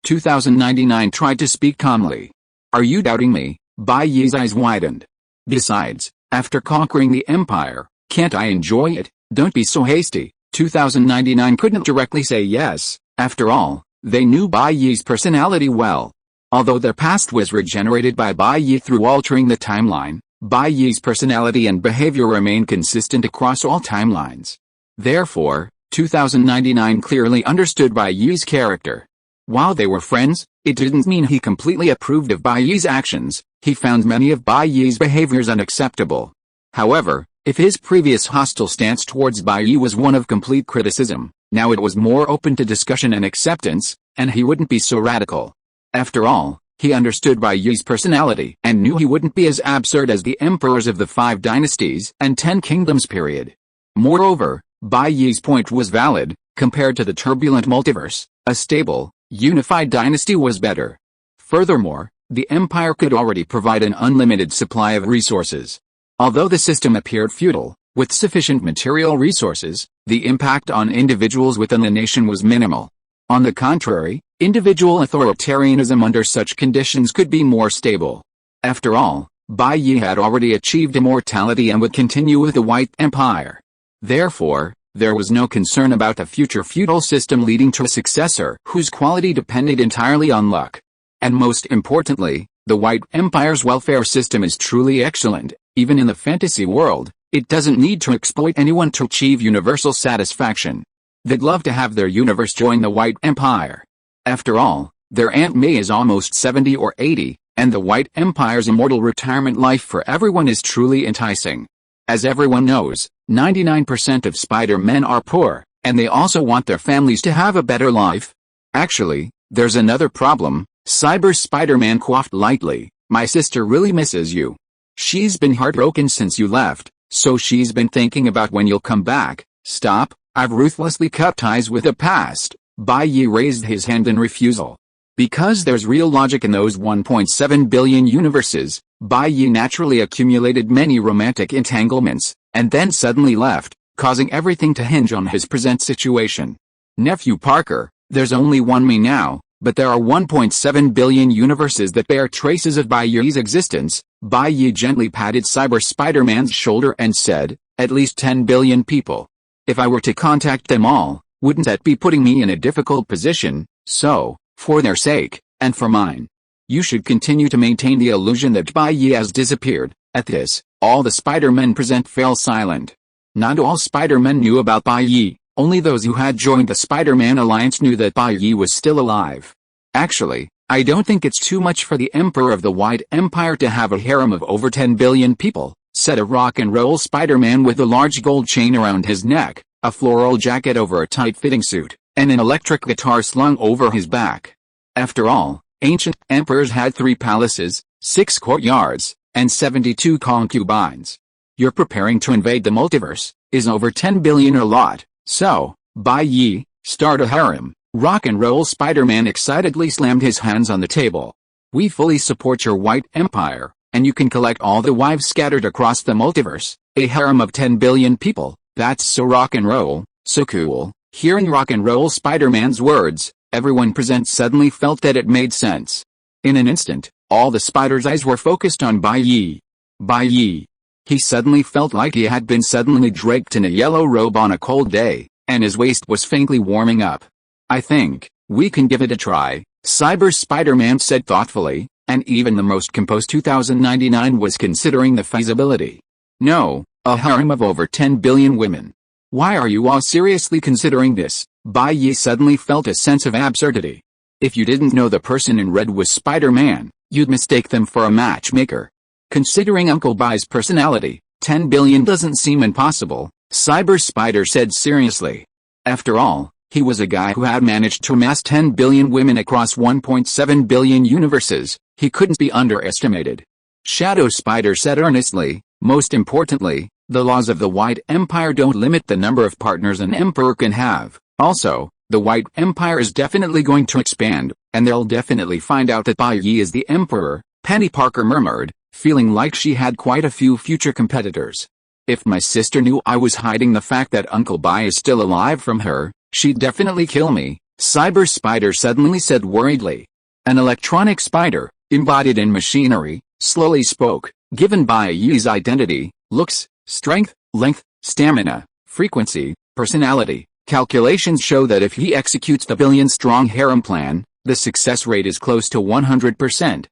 2099 tried to speak calmly. Are you doubting me? Bai Ye's eyes widened. Besides, after conquering the empire, can't I enjoy it? Don't be so hasty. 2099 couldn't directly say yes. After all, they knew Bai Ye's personality well. Although their past was regenerated by Bai Ye through altering the timeline, Bai Ye's personality and behavior remained consistent across all timelines. Therefore, 2099 clearly understood Bai Ye's character. While they were friends, it didn't mean he completely approved of Bai Ye's actions. He found many of Bai Ye's behaviors unacceptable. However, if his previous hostile stance towards Bai Ye was one of complete criticism, now it was more open to discussion and acceptance, and he wouldn't be so radical. After all, he understood Bai Ye's personality and knew he wouldn't be as absurd as the emperors of the 5 dynasties and 10 kingdoms period. Moreover, Bai Ye's point was valid. Compared to the turbulent multiverse, a stable, unified dynasty was better. Furthermore, the empire could already provide an unlimited supply of resources. Although the system appeared futile, with sufficient material resources, the impact on individuals within the nation was minimal. On the contrary, individual authoritarianism under such conditions could be more stable. After all, Bai Ye had already achieved immortality and would continue with the White Empire. Therefore, there was no concern about a future feudal system leading to a successor whose quality depended entirely on luck. And most importantly, the White Empire's welfare system is truly excellent. Even in the fantasy world, it doesn't need to exploit anyone to achieve universal satisfaction. They'd love to have their universe join the White Empire. After all, their Aunt May is almost 70 or 80, and the White Empire's immortal retirement life for everyone is truly enticing. As everyone knows, 99% of Spider-Men are poor, and they also want their families to have a better life. Actually, there's another problem. Cyber Spider-Man coughed lightly. My sister really misses you. She's been heartbroken since you left, so she's been thinking about when you'll come back. Stop, I've ruthlessly cut ties with the past. Bai Ye raised his hand in refusal. Because there's real logic in those 1.7 billion universes, Bai Ye naturally accumulated many romantic entanglements, and then suddenly left, causing everything to hinge on his present situation. Nephew Parker, there's only one me now, but there are 1.7 billion universes that bear traces of Bai Ye's existence. Bai Ye gently patted Cyber Spider-Man's shoulder and said, at least 10 billion people. If I were to contact them all, wouldn't that be putting me in a difficult position? So, for their sake, and for mine, you should continue to maintain the illusion that Bai Ye has disappeared. At this, all the Spider-Men present fell silent. Not all Spider-Men knew about Bai Ye. Only those who had joined the Spider-Man Alliance knew that Bai Ye was still alive. Actually, I don't think it's too much for the Emperor of the White Empire to have a harem of over 10 billion people, said a rock-and-roll Spider-Man with a large gold chain around his neck, a floral jacket over a tight-fitting suit, and an electric guitar slung over his back. After all, ancient emperors had 3 palaces, 6 courtyards, and 72 concubines. You're preparing to invade the multiverse. Is over 10 billion a lot? So, Bai Ye, start a harem. Rock-and-roll Spider-Man excitedly slammed his hands on the table. We fully support your White Empire, and you can collect all the wives scattered across the multiverse. A harem of 10 billion people, that's so rock-and-roll, so cool. Hearing rock-and-roll Spider-Man's words, everyone present suddenly felt that it made sense. In an instant, all the spiders' eyes were focused on Bai Ye. Bai Ye. He suddenly felt like he had been suddenly draped in a yellow robe on a cold day, and his waist was faintly warming up. I think we can give it a try, Cyber Spider-Man said thoughtfully, and even the most composed 2099 was considering the feasibility. No, a harem of over 10 billion women. Why are you all seriously considering this? Bai Ye suddenly felt a sense of absurdity. If you didn't know the person in red was Spider-Man, you'd mistake them for a matchmaker. Considering Uncle Bai's personality, 10 billion doesn't seem impossible, Cyber Spider said seriously. After all, he was a guy who had managed to amass 10 billion women across 1.7 billion universes. He couldn't be underestimated. Shadow Spider said earnestly. Most importantly, the laws of the White Empire don't limit the number of partners an emperor can have. Also, the White Empire is definitely going to expand, and they'll definitely find out that Bai Ye is the emperor, Penny Parker murmured, feeling like she had quite a few future competitors. If my sister knew I was hiding the fact that Uncle Bai is still alive from her, she'd definitely kill me, Cyber Spider suddenly said worriedly. An electronic spider, embodied in machinery, slowly spoke, given Bai Ye's identity, looks, strength, length, stamina, frequency, personality. Calculations show that if he executes the billion-strong harem plan, the success rate is close to 100%.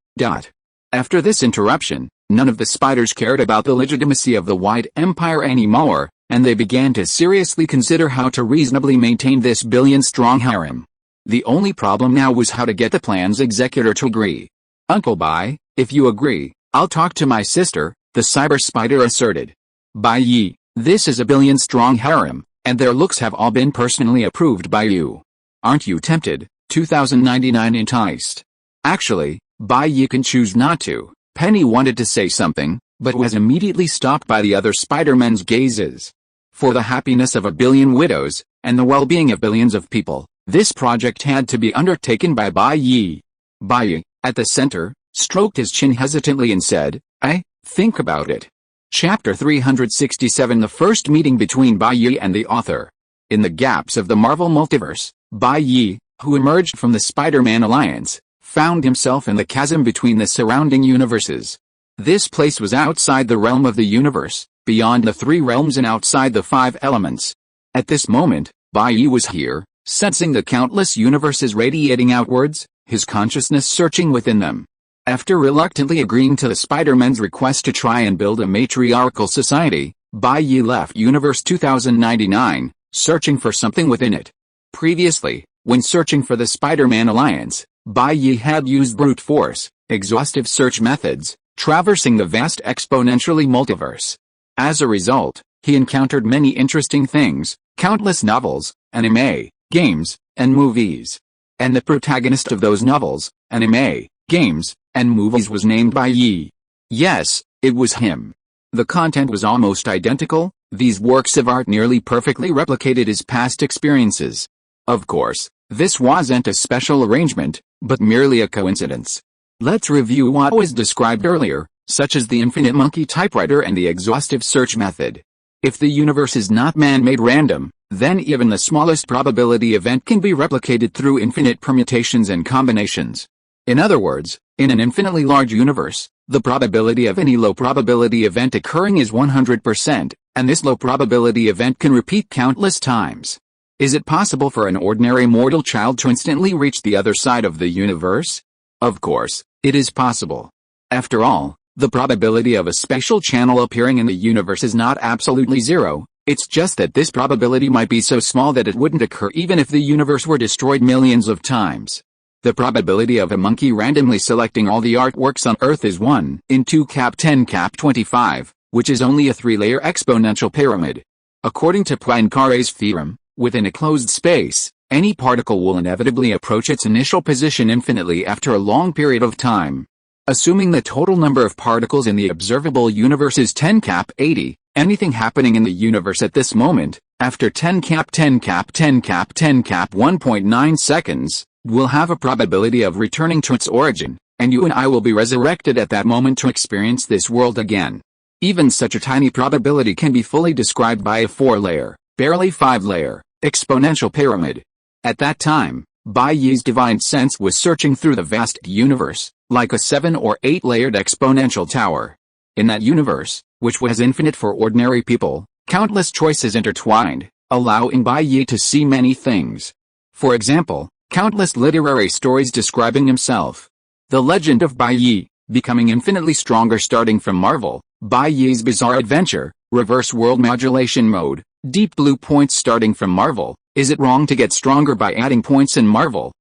After this interruption, none of the spiders cared about the legitimacy of the White Empire anymore, and they began to seriously consider how to reasonably maintain this billion-strong harem. The only problem now was how to get the plan's executor to agree. Uncle Bai, if you agree, I'll talk to my sister, the cyber spider asserted. Bai Ye, this is a billion-strong harem, and their looks have all been personally approved by you. Aren't you tempted? 2099 enticed. Actually, Bai Ye can choose not to. Penny wanted to say something, but was immediately stopped by the other Spider-Men's gazes. For the happiness of a billion widows, and the well-being of billions of people, this project had to be undertaken by Bai Ye. Bai Ye, at the center, stroked his chin hesitantly and said, I think about it. Chapter 367 The first meeting between Bai Ye and the author. In the gaps of the Marvel multiverse, Bai Ye, who emerged from the Spider-Man alliance, found himself in the chasm between the surrounding universes. This place was outside the realm of the universe, beyond the three realms and outside the five elements. At this moment, Bai Ye was here, sensing the countless universes radiating outwards, his consciousness searching within them. After reluctantly agreeing to the Spider-Man's request to try and build a matriarchal society, Bai Ye left Universe 2099, searching for something within it. Previously, when searching for the Spider-Man alliance, Bai Ye had used brute force, exhaustive search methods, traversing the vast exponentially multiverse. As a result, he encountered many interesting things, countless novels, anime, games, and movies. And the protagonist of those novels, anime, games, and movies was named Bai Ye. Yes, it was him. The content was almost identical, these works of art nearly perfectly replicated his past experiences. Of course, this wasn't a special arrangement, but merely a coincidence. Let's review what was described earlier, such as the infinite monkey typewriter and the exhaustive search method. If the universe is not man-made random, then even the smallest probability event can be replicated through infinite permutations and combinations. In other words, in an infinitely large universe, the probability of any low probability event occurring is 100%, and this low probability event can repeat countless times. Is it possible for an ordinary mortal child to instantly reach the other side of the universe? Of course, it is possible. After all, the probability of a special channel appearing in the universe is not absolutely zero, it's just that this probability might be so small that it wouldn't occur even if the universe were destroyed millions of times. The probability of a monkey randomly selecting all the artworks on Earth is 1 in 2 cap 10 cap 25, which is only a 3-layer exponential pyramid. According to Poincaré's theorem, within a closed space, any particle will inevitably approach its initial position infinitely after a long period of time. Assuming the total number of particles in the observable universe is 10 cap 80, anything happening in the universe at this moment, after 10 cap 10 cap 10 cap 10 cap 1.9 seconds, will have a probability of returning to its origin, and you and I will be resurrected at that moment to experience this world again. Even such a tiny probability can be fully described by a 4-layer, barely 5-layer, exponential pyramid. At that time, Bai Ye's divine sense was searching through the vast universe, like a 7 or 8-layered exponential tower. In that universe, which was infinite for ordinary people, countless choices intertwined, allowing Bai Ye to see many things. For example, countless literary stories describing himself. The legend of Bai Ye, becoming infinitely stronger starting from Marvel, Bai Ye's bizarre adventure, reverse world modulation mode, deep blue points starting from Marvel, is it wrong to get stronger by adding points in Marvel?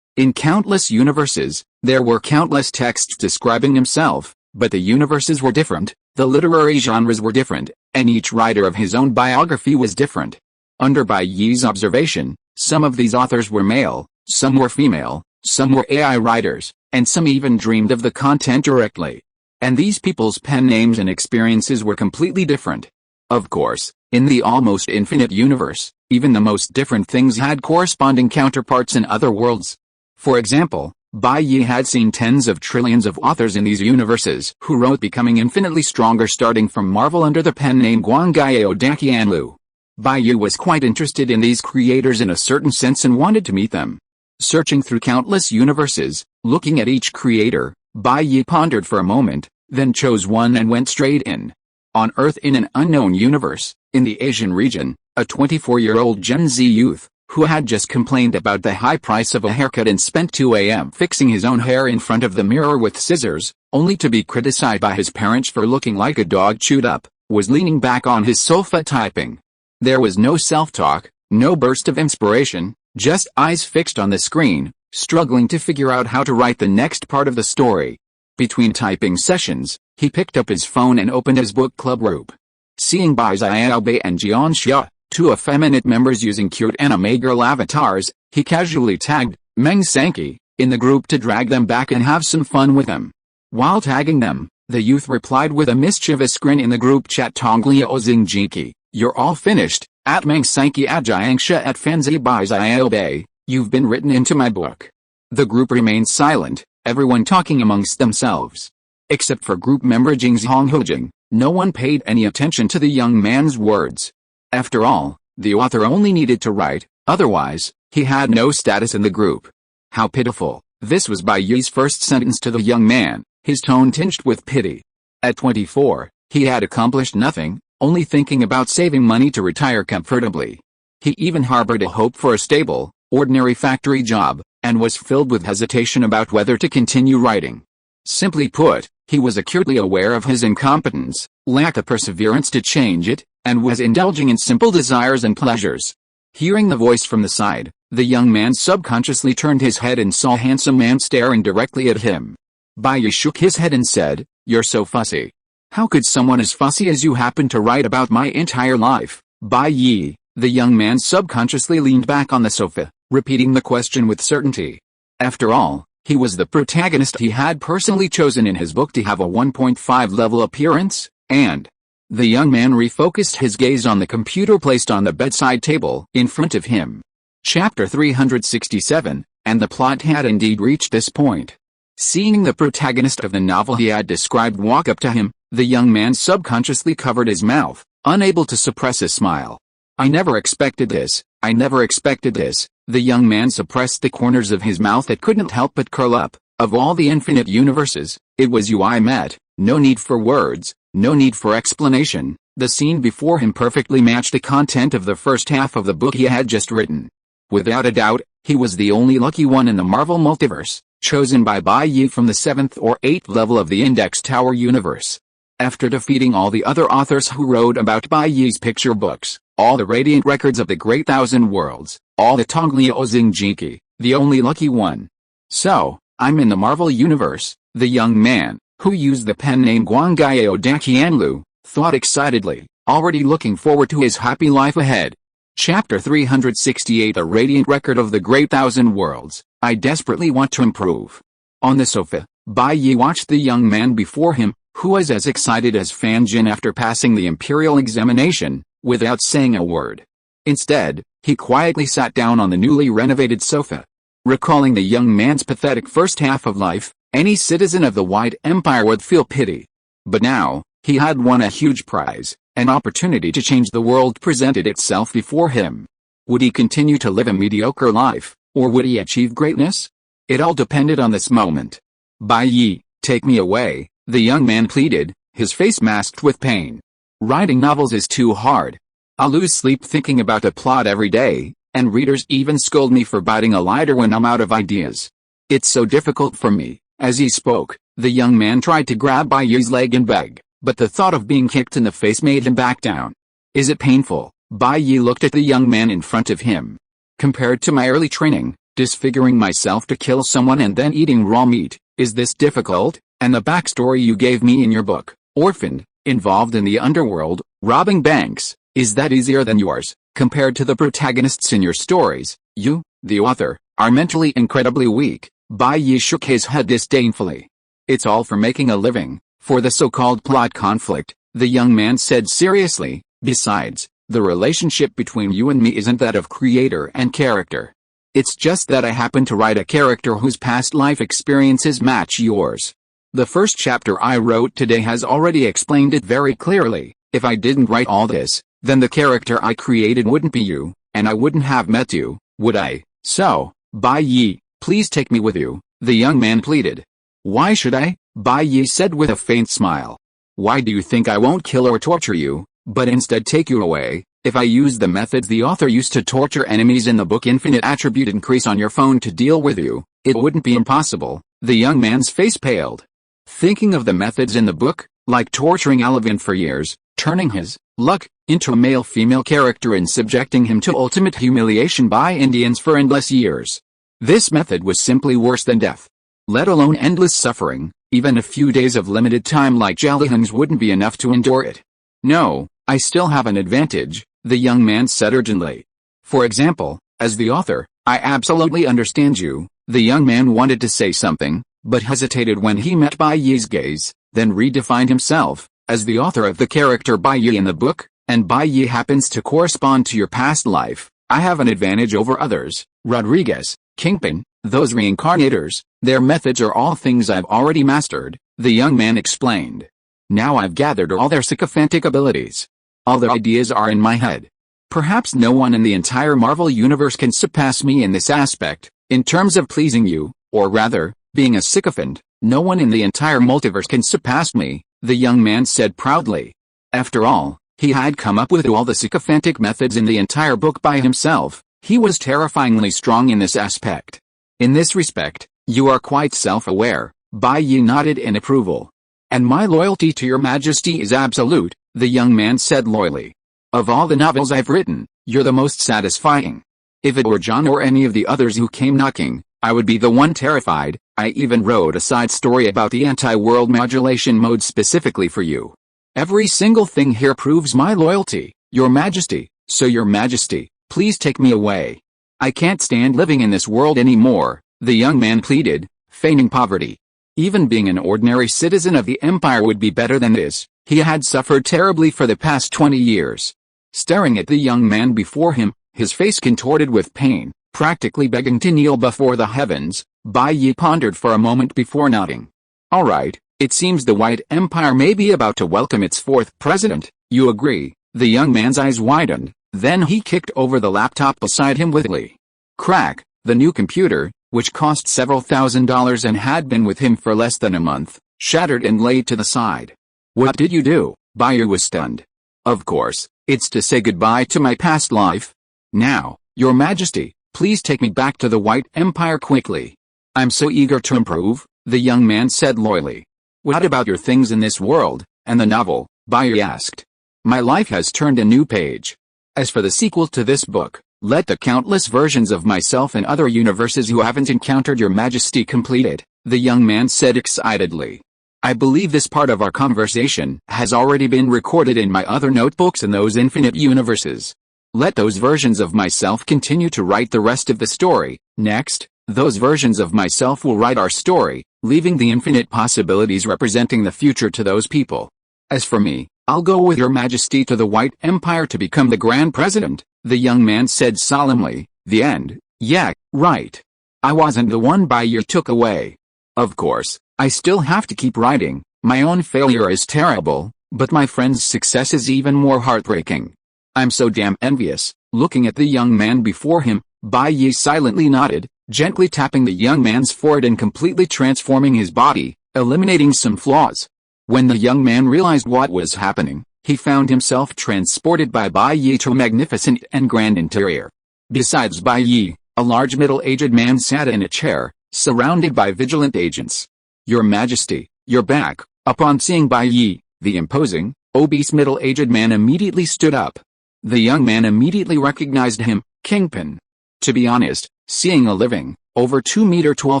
In countless universes, there were countless texts describing himself, but the universes were different, the literary genres were different, and each writer of his own biography was different. Under Bai Ye's observation, some of these authors were male, some were female, some were AI writers, and some even dreamed of the content directly. And these people's pen names and experiences were completely different. Of course, in the almost infinite universe, even the most different things had corresponding counterparts in other worlds. For example, Bai Ye had seen tens of trillions of authors in these universes who wrote becoming infinitely stronger starting from Marvel under the pen name Guangayo Daqianlu. Bai Ye was quite interested in these creators in a certain sense and wanted to meet them. Searching through countless universes, looking at each creator, Bai Ye pondered for a moment, then chose one and went straight in. On Earth in an unknown universe, in the Asian region, a 24-year-old Gen Z youth, who had just complained about the high price of a haircut and spent 2 a.m. fixing his own hair in front of the mirror with scissors, only to be criticized by his parents for looking like a dog chewed up, was leaning back on his sofa typing. There was no self-talk, no burst of inspiration, just eyes fixed on the screen, struggling to figure out how to write the next part of the story. Between typing sessions, he picked up his phone and opened his book club group. Seeing Bai Xiaobei and Jian Xia, two effeminate members using cute anime girl avatars, he casually tagged Meng Sanqi in the group to drag them back and have some fun with them. While tagging them, the youth replied with a mischievous grin in the group chat Tongliao Xingjiki, "You're all finished, at Meng Sanqi at Jiangxia at Fanzi Bai Xiaobei, you've been written into my book." The group remained silent, everyone talking amongst themselves. Except for group member Jingzhong Hojing, no one paid any attention to the young man's words. After all, the author only needed to write, otherwise, he had no status in the group. How pitiful. This was Bai Ye's first sentence to the young man, his tone tinged with pity. At 24, he had accomplished nothing, only thinking about saving money to retire comfortably. He even harbored a hope for a stable, ordinary factory job, and was filled with hesitation about whether to continue writing. Simply put, he was acutely aware of his incompetence, lacked the perseverance to change it, and was indulging in simple desires and pleasures. Hearing the voice from the side, the young man subconsciously turned his head and saw a handsome man staring directly at him. Bai Ye shook his head and said, "You're so fussy. How could someone as fussy as you happen to write about my entire life?" Bai Ye, the young man subconsciously leaned back on the sofa, repeating the question with certainty. After all, he was the protagonist. He had personally chosen in his book to have a 1.5 level appearance, and the young man refocused his gaze on the computer placed on the bedside table in front of him. Chapter 367, and the plot had indeed reached this point. Seeing the protagonist of the novel he had described walk up to him, the young man subconsciously covered his mouth, unable to suppress a smile. "I never expected this, I never expected this." The young man suppressed the corners of his mouth that couldn't help but curl up. Of all the infinite universes, it was you I met. No need for words, no need for explanation. The scene before him perfectly matched the content of the first half of the book he had just written. Without a doubt, he was the only lucky one in the Marvel multiverse, chosen by Bai Ye from the 7th or 8th level of the Index Tower universe. After defeating all the other authors who wrote about Bai Ye's picture books, all the radiant records of the Great Thousand Worlds, all the Tongliao Xingjiki, the only lucky one. "So, I'm in the Marvel universe," the young man, who used the pen name Guangayo Daqianlu, thought excitedly, already looking forward to his happy life ahead. Chapter 368, a radiant record of the Great Thousand Worlds. I desperately want to improve. On the sofa, Bai Ye watched the young man before him, who was as excited as Fan Jin after passing the imperial examination, without saying a word. Instead, he quietly sat down on the newly renovated sofa. Recalling the young man's pathetic first half of life, any citizen of the wide empire would feel pity. But now, he had won a huge prize, an opportunity to change the world presented itself before him. Would he continue to live a mediocre life, or would he achieve greatness? It all depended on this moment. "Bai Ye, take me away," the young man pleaded, his face masked with pain. "Writing novels is too hard. I lose sleep thinking about the plot every day, and readers even scold me for biting a lighter when I'm out of ideas. It's so difficult for me." As he spoke, the young man tried to grab Bai Ye's leg and beg, but the thought of being kicked in the face made him back down. "Is it painful?" Bai Ye looked at the young man in front of him. "Compared to my early training, disfiguring myself to kill someone and then eating raw meat, is this difficult? And the backstory you gave me in your book, orphaned, involved in the underworld, robbing banks, is that easier than yours? Compared to the protagonists in your stories, you, the author, are mentally incredibly weak." Bai Ye shook his head disdainfully. "It's all for making a living, for the so-called plot conflict, the young man said seriously. Besides, the relationship between you and me isn't that of creator and character. It's just that I happen to write a character whose past life experiences match yours. The first chapter I wrote today has already explained it very clearly. If I didn't write all this, then the character I created wouldn't be you, and I wouldn't have met you, would I? So, Bai Ye, please take me with you, the young man pleaded. Why should I? Bai Ye said with a faint smile. Why do you think I won't kill or torture you, but instead take you away? If I use the methods the author used to torture enemies in the book Infinite Attribute Increase on your phone to deal with you, it wouldn't be impossible. The young man's face paled. Thinking of the methods in the book, like torturing Alevin for years, turning his luck into a male-female character and subjecting him to ultimate humiliation by Indians for endless years. This method was simply worse than death. Let alone endless suffering, even a few days of limited time like Jalihun's wouldn't be enough to endure it. No, I still have an advantage, the young man said urgently. For example, as the author, I absolutely understand you. The young man wanted to say something, but hesitated when he met Bai Ye's gaze, then redefined himself as the author of the character Bai Ye in the book, and Bai Ye happens to correspond to your past life. I have an advantage over others. Rodriguez, Kingpin, those reincarnators, their methods are all things I've already mastered, the young man explained. Now I've gathered all their sycophantic abilities. All their ideas are in my head. Perhaps no one in the entire Marvel universe can surpass me in this aspect, in terms of pleasing you, or rather, being a sycophant. No one in the entire multiverse can surpass me, the young man said proudly. After all, he had come up with all the sycophantic methods in the entire book by himself. He was terrifyingly strong in this aspect. In this respect, you are quite self-aware, Bai Ye nodded in approval. And my loyalty to your majesty is absolute, the young man said loyally. Of all the novels I've written, you're the most satisfying. If it were John or any of the others who came knocking, I would be the one terrified. I even wrote a side story about the anti-world modulation mode specifically for you. Every single thing here proves my loyalty, your majesty, so your majesty, please take me away. I can't stand living in this world anymore, the young man pleaded, feigning poverty. Even being an ordinary citizen of the empire would be better than this. He had suffered terribly for the past 20 years. Staring at the young man before him, his face contorted with pain, practically begging to kneel before the heavens, Bai Ye pondered for a moment before nodding. All right, it seems the White Empire may be about to welcome its fourth president, you agree? The young man's eyes widened, then he kicked over the laptop beside him with glee. Crack, the new computer, which cost several $1,000s and had been with him for less than a month, shattered and laid to the side. What did you do? Bai Ye was stunned. Of course, it's to say goodbye to my past life. Now, your majesty, please take me back to the White Empire quickly. I'm so eager to improve, the young man said loyally. What about your things in this world, and the novel? Bai Ye asked. My life has turned a new page. As for the sequel to this book, let the countless versions of myself in other universes who haven't encountered your majesty complete it, the young man said excitedly. I believe this part of our conversation has already been recorded in my other notebooks in those infinite universes. Let those versions of myself continue to write the rest of the story. Next, those versions of myself will write our story, leaving the infinite possibilities representing the future to those people. As for me, I'll go with your majesty to the White Empire to become the Grand President, the young man said solemnly. The end. Yeah, right. I wasn't the one Bai Ye took away. Of course, I still have to keep writing. My own failure is terrible, but my friend's success is even more heartbreaking. I'm so damn envious. Looking at the young man before him, Bai Ye silently nodded, gently tapping the young man's forehead and completely transforming his body, eliminating some flaws. When the young man realized what was happening, he found himself transported by Bai Ye to a magnificent and grand interior. Besides Bai Ye, a large middle-aged man sat in a chair, surrounded by vigilant agents. Your Majesty, you're back. Upon seeing Bai Ye, the imposing, obese middle-aged man immediately stood up. The young man immediately recognized him, Kingpin. To be honest, seeing a living, over 2-meter tall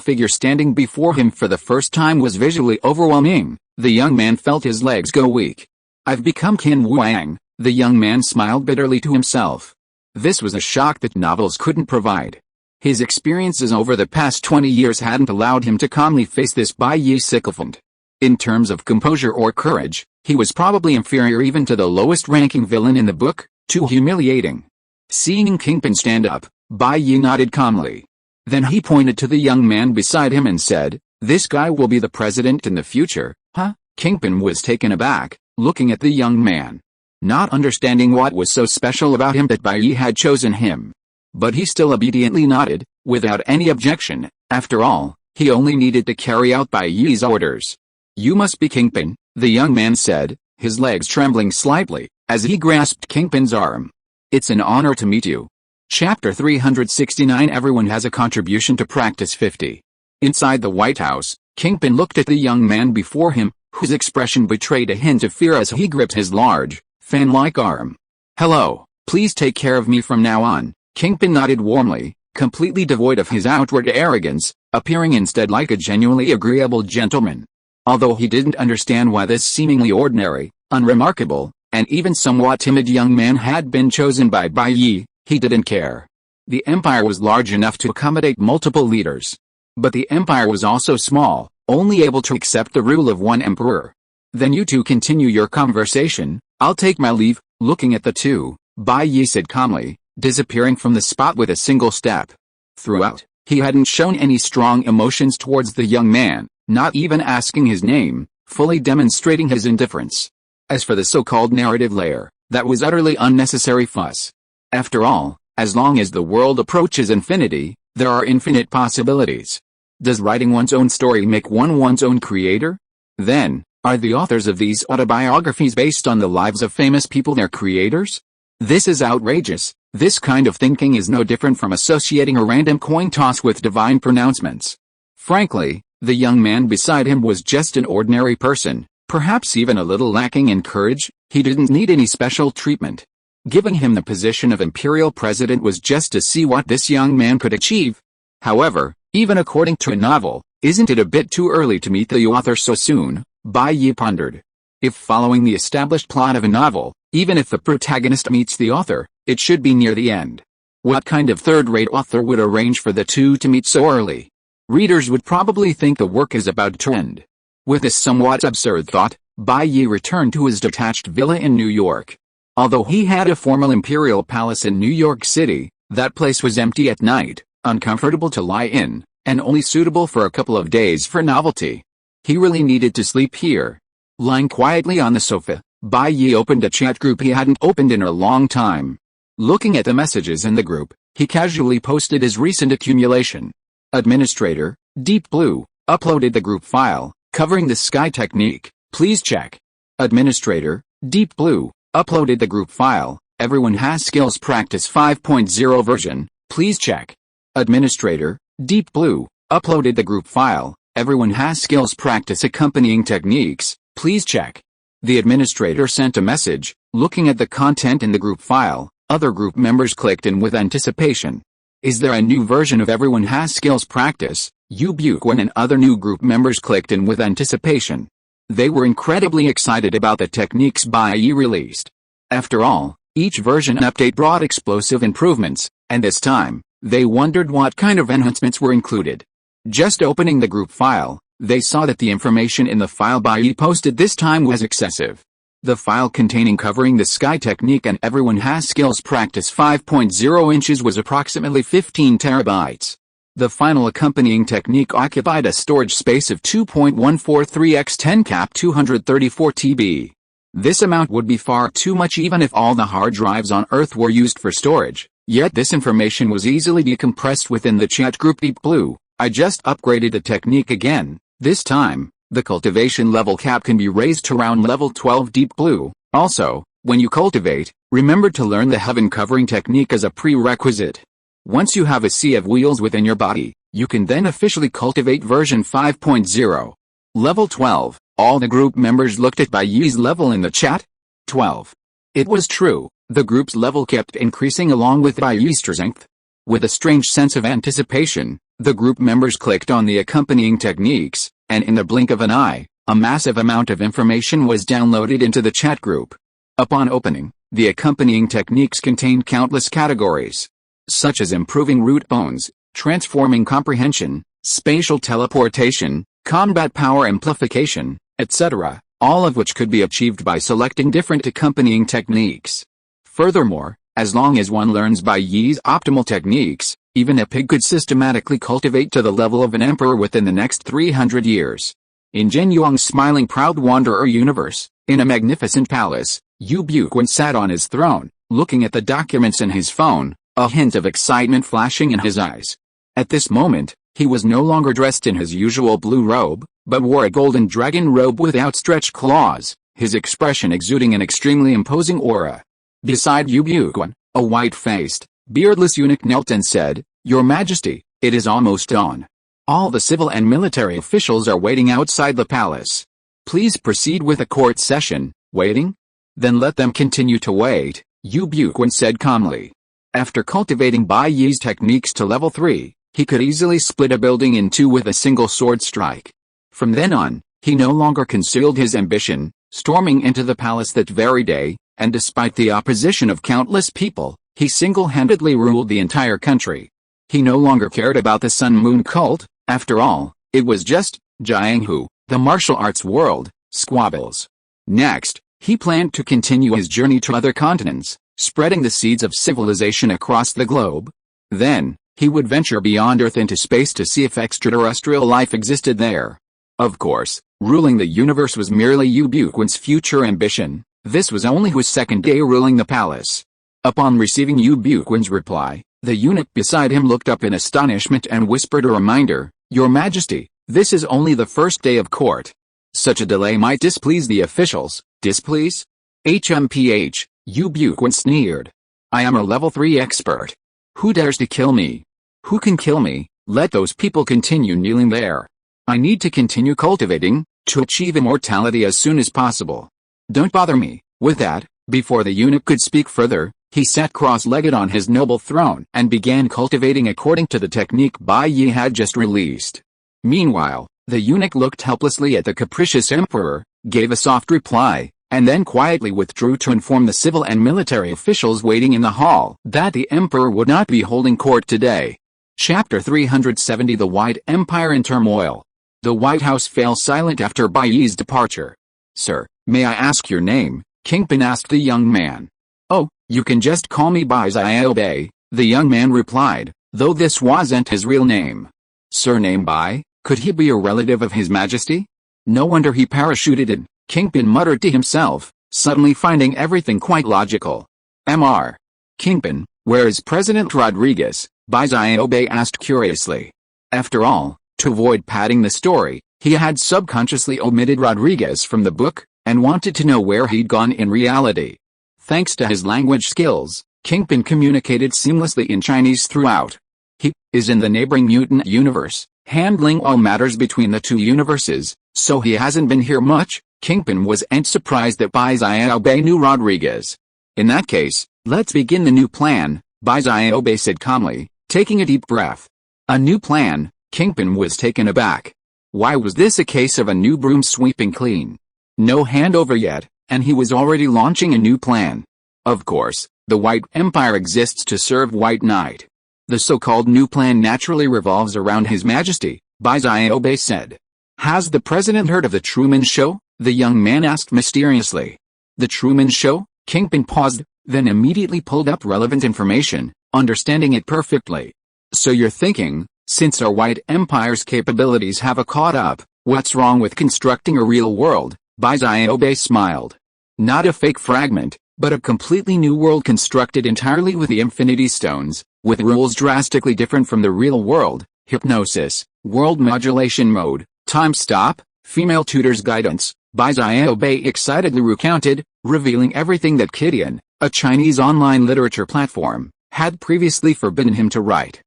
figure standing before him for the first time was visually overwhelming. The young man felt his legs go weak. I've become Qin Wang, the young man smiled bitterly to himself. This was a shock that novels couldn't provide. His experiences over the past 20 years hadn't allowed him to calmly face this Bai Ye sycophant. In terms of composure or courage, he was probably inferior even to the lowest-ranking villain in the book. Too humiliating. Seeing Kingpin stand up, Bai Ye nodded calmly. Then he pointed to the young man beside him and said, "This guy will be the president in the future, huh?" Kingpin was taken aback, looking at the young man, not understanding what was so special about him that Bai Ye had chosen him. But he still obediently nodded, without any objection. After all, he only needed to carry out Bai Ye's orders. "You must be Kingpin," the young man said, his legs trembling slightly, as he grasped Kingpin's arm. "It's an honor to meet you." Chapter 369. Everyone has a contribution to Practice 50. Inside the White House, Kingpin looked at the young man before him, whose expression betrayed a hint of fear as he gripped his large, fan-like arm. "Hello, please take care of me from now on." Kingpin nodded warmly, completely devoid of his outward arrogance, appearing instead like a genuinely agreeable gentleman. Although he didn't understand why this seemingly ordinary, unremarkable, and even somewhat timid young man had been chosen by Bai Ye, he didn't care. The empire was large enough to accommodate multiple leaders. But the empire was also small, only able to accept the rule of one emperor. "Then you two continue your conversation, I'll take my leave." Looking at the two, Bai Ye said calmly, disappearing from the spot with a single step. Throughout, he hadn't shown any strong emotions towards the young man, not even asking his name, fully demonstrating his indifference. As for the so-called narrative layer, that was utterly unnecessary fuss. After all, as long as the world approaches infinity, there are infinite possibilities. Does writing one's own story make one one's own creator? Then, are the authors of these autobiographies based on the lives of famous people their creators? This is outrageous. This kind of thinking is no different from associating a random coin toss with divine pronouncements. Frankly, the young man beside him was just an ordinary person, perhaps even a little lacking in courage. He didn't need any special treatment. Giving him the position of imperial president was just to see what this young man could achieve. However, even according to a novel, isn't it a bit too early to meet the author so soon? Bai Ye pondered. If following the established plot of a novel, even if the protagonist meets the author, it should be near the end. What kind of third-rate author would arrange for the two to meet so early? Readers would probably think the work is about to end. With this somewhat absurd thought, Bai Ye returned to his detached villa in New York. Although he had a formal imperial palace in New York City, that place was empty at night, uncomfortable to lie in, and only suitable for a couple of days for novelty. He really needed to sleep here. Lying quietly on the sofa, Bai Ye opened a chat group he hadn't opened in a long time. Looking at the messages in the group, he casually posted his recent accumulation. Administrator, Deep Blue, uploaded the group file, covering the sky technique. Please check. Administrator, Deep Blue, uploaded the group file. Everyone has skills practice 5.0 version. Please check. Administrator, Deep Blue, uploaded the group file. Everyone has skills practice accompanying techniques. Please check. The administrator sent a message. Looking at the content in the group file, other group members clicked in with anticipation. Is there a new version of Everyone Has Skills Practice? Gwen and other new group members clicked in with anticipation. They were incredibly excited about the techniques Bai Ye released. After all, each version update brought explosive improvements, and this time, they wondered what kind of enhancements were included. Just opening the group file, they saw that the information in the file Bai Ye posted this time was excessive. The file containing covering the sky technique and Everyone Has Skills Practice 5.0 inches was approximately 15 terabytes. The final accompanying technique occupied a storage space of 2.143 x 10 cap 234 TB. This amount would be far too much even if all the hard drives on Earth were used for storage, yet this information was easily decompressed within the chat group Deep Blue. I just upgraded the technique again. This time, the cultivation level cap can be raised to around level 12 Deep Blue. Also, when you cultivate, remember to learn the heaven covering technique as a prerequisite. Once you have a sea of wheels within your body, you can then officially cultivate version 5.0. Level 12. All the group members looked at Bai Ye's level in the chat. 12. It was true, the group's level kept increasing along with Bai Ye's strength. With a strange sense of anticipation, the group members clicked on the accompanying techniques, and in the blink of an eye, a massive amount of information was downloaded into the chat group. Upon opening, the accompanying techniques contained countless categories, such as improving root bones, transforming comprehension, spatial teleportation, combat power amplification, etc., all of which could be achieved by selecting different accompanying techniques. Furthermore, as long as one learns Bai Ye's optimal techniques, even a pig could systematically cultivate to the level of an emperor within the next 300 years. In Zhen Yuang's smiling proud wanderer universe, in a magnificent palace, Yu Buquan sat on his throne, looking at the documents in his phone, a hint of excitement flashing in his eyes. At this moment, he was no longer dressed in his usual blue robe, but wore a golden dragon robe with outstretched claws, his expression exuding an extremely imposing aura. Beside Yu Buquan, a white-faced, beardless eunuch knelt and said, "Your Majesty, it is almost dawn. All the civil and military officials are waiting outside the palace. Please proceed with the court session." "Waiting? Then let them continue to wait," Yu Buquan said calmly. After cultivating Bai Ye's techniques to level 3, he could easily split a building in two with a single sword strike. From then on, he no longer concealed his ambition, storming into the palace that very day, and despite the opposition of countless people, he single-handedly ruled the entire country. He no longer cared about the Sun-Moon cult. After all, it was just Jianghu, the martial arts world, squabbles. Next, he planned to continue his journey to other continents, spreading the seeds of civilization across the globe. Then, he would venture beyond Earth into space to see if extraterrestrial life existed there. Of course, ruling the universe was merely Yu Buquan's future ambition. This was only his second day ruling the palace. Upon receiving Yu Buquan's reply, the eunuch beside him looked up in astonishment and whispered a reminder, "Your Majesty, this is only the first day of court. Such a delay might displease the officials." "Displease? HMPH, Yu Buquan sneered. "I am a level 3 expert. Who dares to kill me? Who can kill me? Let those people continue kneeling there. I need to continue cultivating, to achieve immortality as soon as possible. Don't bother me." With that, before the eunuch could speak further, he sat cross-legged on his noble throne and began cultivating according to the technique Bai Ye had just released. Meanwhile, the eunuch looked helplessly at the capricious emperor, gave a soft reply, and then quietly withdrew to inform the civil and military officials waiting in the hall that the emperor would not be holding court today. Chapter 370 The White Empire in Turmoil. The White House fell silent after Bai Ye's departure. "Sir, may I ask your name?" Kingpin asked the young man. "Oh, you can just call me Bai Ye," the young man replied, though this wasn't his real name. Surname Bai? Could he be a relative of His Majesty? No wonder he parachuted in, Kingpin muttered to himself, suddenly finding everything quite logical. Mr. Kingpin, where is President Rodriguez? Bai Ye asked curiously. After all, to avoid padding the story, he had subconsciously omitted Rodriguez from the book, and wanted to know where he'd gone in reality. Thanks to his language skills, Kingpin communicated seamlessly in Chinese throughout. He is in the neighboring mutant universe, handling all matters between the two universes, so he hasn't been here much. Kingpin wasn't surprised that Bai Ye knew Rodriguez. In that case, let's begin the new plan, Bai Ye said calmly, taking a deep breath. A new plan? Kingpin was taken aback. Why was this a case of a new broom sweeping clean? No handover yet, and he was already launching a new plan. Of course, the White Empire exists to serve White Knight. The so-called new plan naturally revolves around His Majesty, Bai Ye said. Has the president heard of the Truman Show? The young man asked mysteriously. The Truman Show? Kingpin paused, then immediately pulled up relevant information, understanding it perfectly. So you're thinking, since our White Empire's capabilities have caught up, what's wrong with constructing a real world? Bai Ye smiled. Not a fake fragment, but a completely new world constructed entirely with the Infinity Stones, with rules drastically different from the real world, hypnosis, world modulation mode, time stop, female tutor's guidance, Bai Ye excitedly recounted, revealing everything that Kidian, a Chinese online literature platform, had previously forbidden him to write.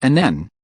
And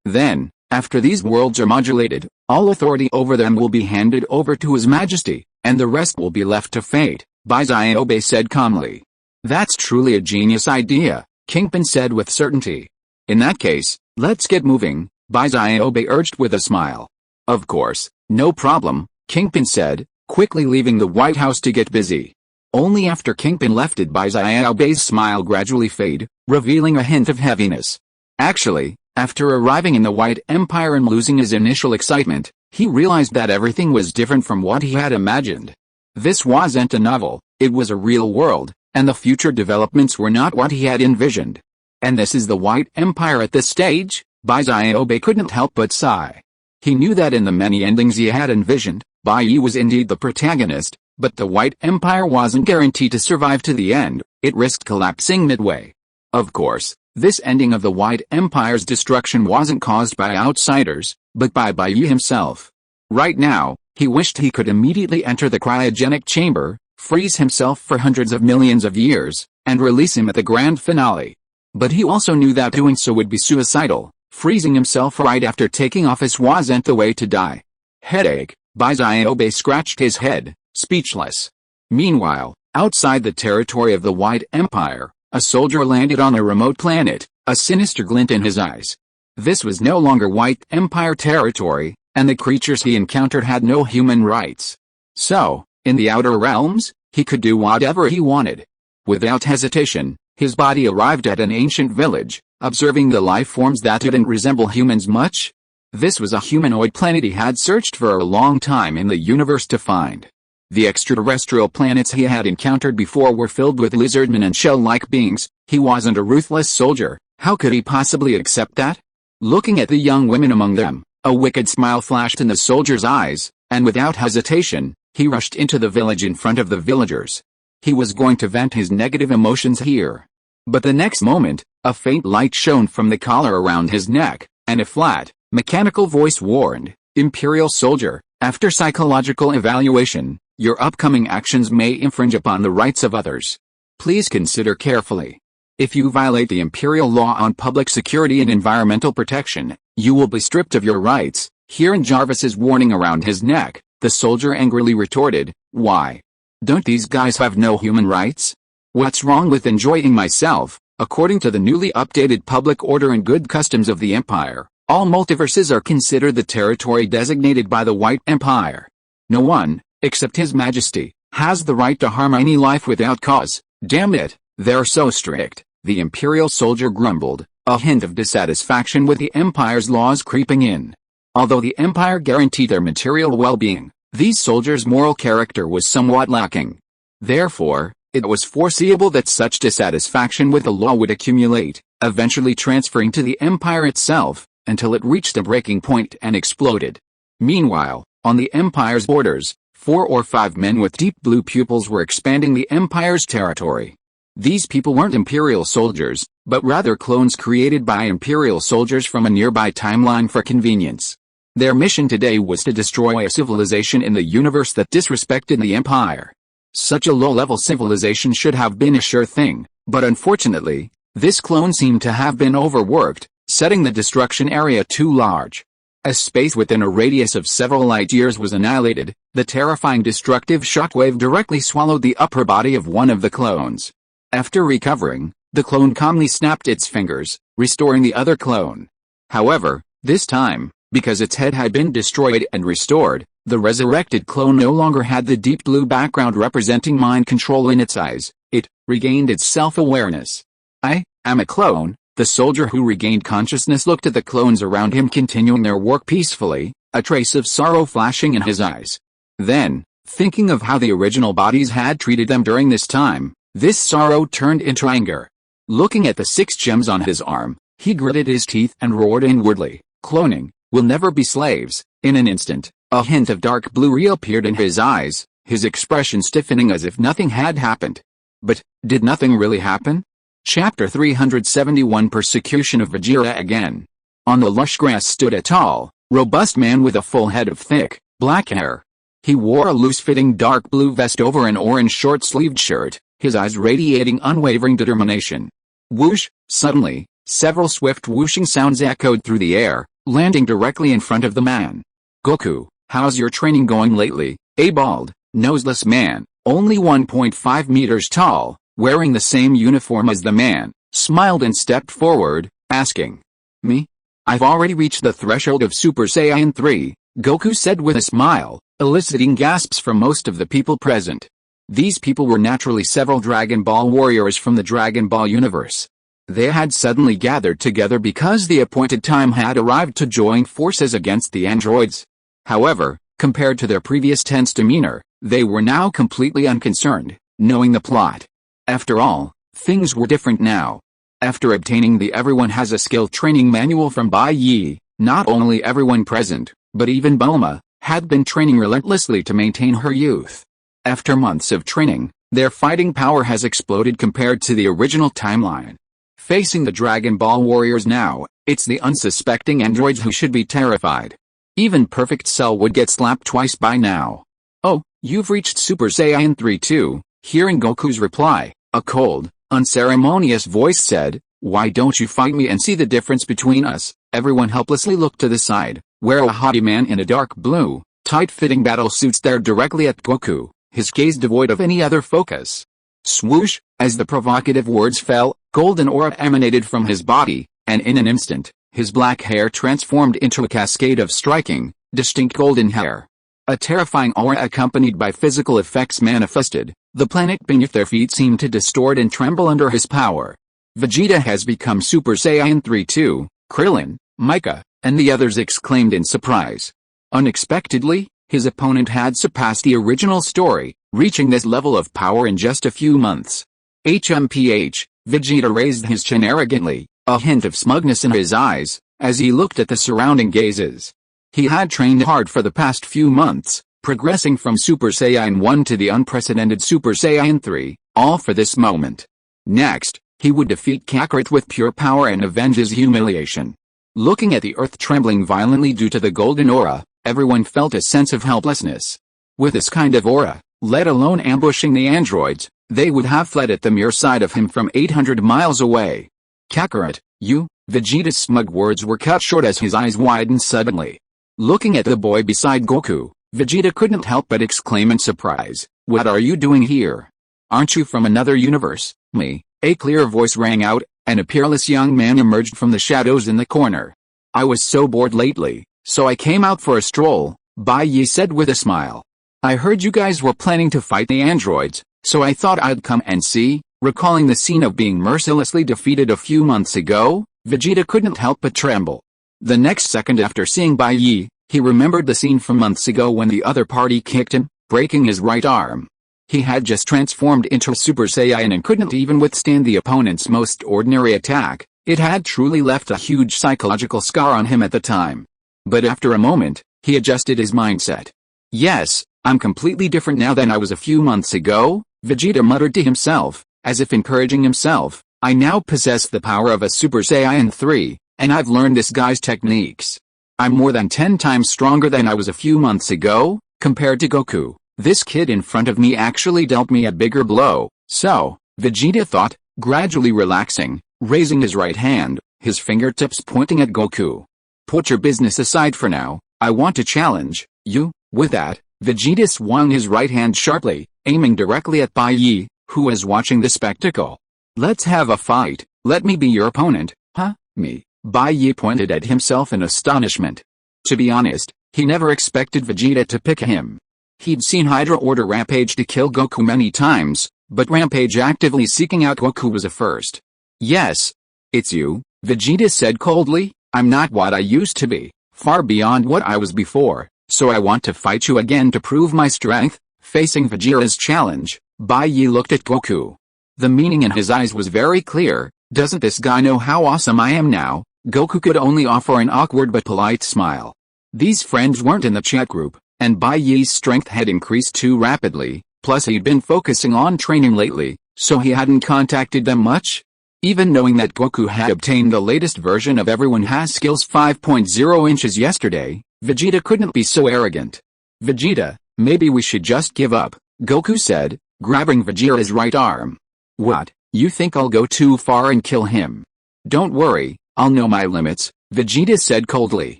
then, after these worlds are modulated, all authority over them will be handed over to His Majesty, and the rest will be left to fate, Bai Ye said calmly. That's truly a genius idea, Kingpin said with certainty. In that case, let's get moving, Bai Ye urged with a smile. Of course, no problem, Kingpin said, quickly leaving the White House to get busy. Only after Kingpin left did Bai Ye's smile gradually fade, revealing a hint of heaviness. Actually, after arriving in the White Empire and losing his initial excitement, He realized that everything was different from what he had imagined. This wasn't a novel, it was a real world, and the future developments were not what he had envisioned. And this is the White Empire at this stage? Bai Ye couldn't help but sigh. He knew that in the many endings he had envisioned, Bai Ye was indeed the protagonist, but the White Empire wasn't guaranteed to survive to the end, it risked collapsing midway. Of course, this ending of the White Empire's destruction wasn't caused by outsiders, but by Bai Ye himself. Right now, he wished he could immediately enter the cryogenic chamber, freeze himself for hundreds of millions of years, and release him at the grand finale. But he also knew that doing so would be suicidal. Freezing himself right after taking office wasn't the way to die. Headache, Bai Ye scratched his head, speechless. Meanwhile, outside the territory of the White Empire, a soldier landed on a remote planet, a sinister glint in his eyes. This was no longer White Empire territory, and the creatures he encountered had no human rights. So, in the outer realms, he could do whatever he wanted. Without hesitation, his body arrived at an ancient village, observing the life forms that didn't resemble humans much. This was a humanoid planet he had searched for a long time in the universe to find. The extraterrestrial planets he had encountered before were filled with lizardmen and shell-like beings. He wasn't a ruthless soldier, how could he possibly accept that? Looking at the young women among them, a wicked smile flashed in the soldier's eyes, and without hesitation, he rushed into the village in front of the villagers. He was going to vent his negative emotions here. But the next moment, a faint light shone from the collar around his neck, and a flat, mechanical voice warned, "Imperial soldier, after psychological evaluation, your upcoming actions may infringe upon the rights of others. Please consider carefully. If you violate the Imperial law on public security and environmental protection, you will be stripped of your rights." Hearing Jarvis's warning around his neck, the soldier angrily retorted, "Why? Don't these guys have no human rights? What's wrong with enjoying myself?" According to the newly updated public order and good customs of the Empire, all multiverses are considered the territory designated by the White Empire. No one, except His Majesty, has the right to harm any life without cause. Damn it, they're so strict, the Imperial soldier grumbled, a hint of dissatisfaction with the Empire's laws creeping in. Although the Empire guaranteed their material well-being, these soldiers' moral character was somewhat lacking. Therefore, it was foreseeable that such dissatisfaction with the law would accumulate, eventually transferring to the Empire itself, until it reached a breaking point and exploded. Meanwhile, on the Empire's borders, 4 or 5 men with deep blue pupils were expanding the Empire's territory. These people weren't Imperial soldiers, but rather clones created by Imperial soldiers from a nearby timeline for convenience. Their mission today was to destroy a civilization in the universe that disrespected the Empire. Such a low-level civilization should have been a sure thing, but unfortunately, this clone seemed to have been overworked, setting the destruction area too large. As space within a radius of several light-years was annihilated, the terrifying destructive shockwave directly swallowed the upper body of one of the clones. After recovering, the clone calmly snapped its fingers, restoring the other clone. However, this time, because its head had been destroyed and restored, the resurrected clone no longer had the deep blue background representing mind control in its eyes. It regained its self-awareness. "I am a clone." The soldier who regained consciousness looked at the clones around him continuing their work peacefully, a trace of sorrow flashing in his eyes. Then, thinking of how the original bodies had treated them during this time, this sorrow turned into anger. Looking at the 6 gems on his arm, he gritted his teeth and roared inwardly, "Cloning will never be slaves." In an instant, a hint of dark blue reappeared in his eyes, his expression stiffening as if nothing had happened. But, did nothing really happen? Chapter 371 Persecution of Vajira again. On the lush grass stood a tall, robust man with a full head of thick, black hair. He wore a loose-fitting dark blue vest over an orange short-sleeved shirt, his eyes radiating unwavering determination. Whoosh! Suddenly, several swift whooshing sounds echoed through the air, landing directly in front of the man. "Goku, how's your training going lately?" A bald, noseless man, only 1.5 meters tall, wearing the same uniform as the man, smiled and stepped forward, asking, "Me? I've already reached the threshold of Super Saiyan 3, Goku said with a smile, eliciting gasps from most of the people present. These people were naturally several Dragon Ball warriors from the Dragon Ball universe. They had suddenly gathered together because the appointed time had arrived to join forces against the androids. However, compared to their previous tense demeanor, they were now completely unconcerned, knowing the plot. After all, things were different now. After obtaining the Everyone Has a Skill training manual from Bai Ye, not only everyone present, but even Bulma, had been training relentlessly to maintain her youth. After months of training, their fighting power has exploded compared to the original timeline. Facing the Dragon Ball warriors now, it's the unsuspecting androids who should be terrified. Even Perfect Cell would get slapped twice by now. "Oh, you've reached Super Saiyan 3 too," hearing Goku's reply, a cold, unceremonious voice said, "Why don't you fight me and see the difference between us?" Everyone helplessly looked to the side, where a haughty man in a dark blue, tight-fitting battlesuit stared directly at Goku, his gaze devoid of any other focus. Swoosh, as the provocative words fell, golden aura emanated from his body, and in an instant, his black hair transformed into a cascade of striking, distinct golden hair. A terrifying aura accompanied by physical effects manifested. The planet beneath their feet seemed to distort and tremble under his power. "Vegeta has become Super Saiyan 3 too," Krillin, Micah, and the others exclaimed in surprise. Unexpectedly, his opponent had surpassed the original story, reaching this level of power in just a few months. HMPH, Vegeta raised his chin arrogantly, a hint of smugness in his eyes, as he looked at the surrounding gazes. He had trained hard for the past few months, progressing from Super Saiyan 1 to the unprecedented Super Saiyan 3, all for this moment. Next, he would defeat Kakarot with pure power and avenge his humiliation. Looking at the earth trembling violently due to the golden aura, everyone felt a sense of helplessness. With this kind of aura, let alone ambushing the androids, they would have fled at the mere sight of him from 800 miles away. "Kakarot, you," Vegeta's smug words were cut short as his eyes widened suddenly. Looking at the boy beside Goku, Vegeta couldn't help but exclaim in surprise, "What are you doing here? Aren't you from another universe?" "Me," a clear voice rang out, and a peerless young man emerged from the shadows in the corner. "I was so bored lately, so I came out for a stroll," Bai Ye said with a smile. "I heard you guys were planning to fight the androids, so I thought I'd come and see." Recalling the scene of being mercilessly defeated a few months ago, Vegeta couldn't help but tremble. The next second after seeing Bai Ye, he remembered the scene from months ago when the other party kicked him, breaking his right arm. He had just transformed into a Super Saiyan and couldn't even withstand the opponent's most ordinary attack. It had truly left a huge psychological scar on him at the time. But after a moment, he adjusted his mindset. "Yes, I'm completely different now than I was a few months ago," Vegeta muttered to himself, as if encouraging himself. "I now possess the power of a Super Saiyan 3, and I've learned this guy's techniques. I'm more than 10 times stronger than I was a few months ago." Compared to Goku, this kid in front of me actually dealt me a bigger blow. "So," Vegeta thought, gradually relaxing, raising his right hand, his fingertips pointing at Goku. "Put your business aside for now, I want to challenge you." With that, Vegeta swung his right hand sharply, aiming directly at Bai Ye, who was watching the spectacle. "Let's have a fight, let me be your opponent." "Huh, me?" Bai Ye pointed at himself in astonishment. To be honest, he never expected Vegeta to pick him. He'd seen Hydra order Rampage to kill Goku many times, but Rampage actively seeking out Goku was a first. "Yes, it's you," Vegeta said coldly. "I'm not what I used to be, far beyond what I was before, so I want to fight you again to prove my strength." Facing Vegeta's challenge, Bai Ye looked at Goku. The meaning in his eyes was very clear. Doesn't this guy know how awesome I am now? Goku could only offer an awkward but polite smile. These friends weren't in the chat group, and Bai Ye's strength had increased too rapidly, plus he'd been focusing on training lately, so he hadn't contacted them much. Even knowing that Goku had obtained the latest version of Everyone Has Skills 5.0 inches yesterday, Vegeta couldn't be so arrogant. "Vegeta, maybe we should just give up," Goku said, grabbing Vegeta's right arm. "What, you think I'll go too far and kill him?" "Don't worry, I'll know my limits," Vegeta said coldly.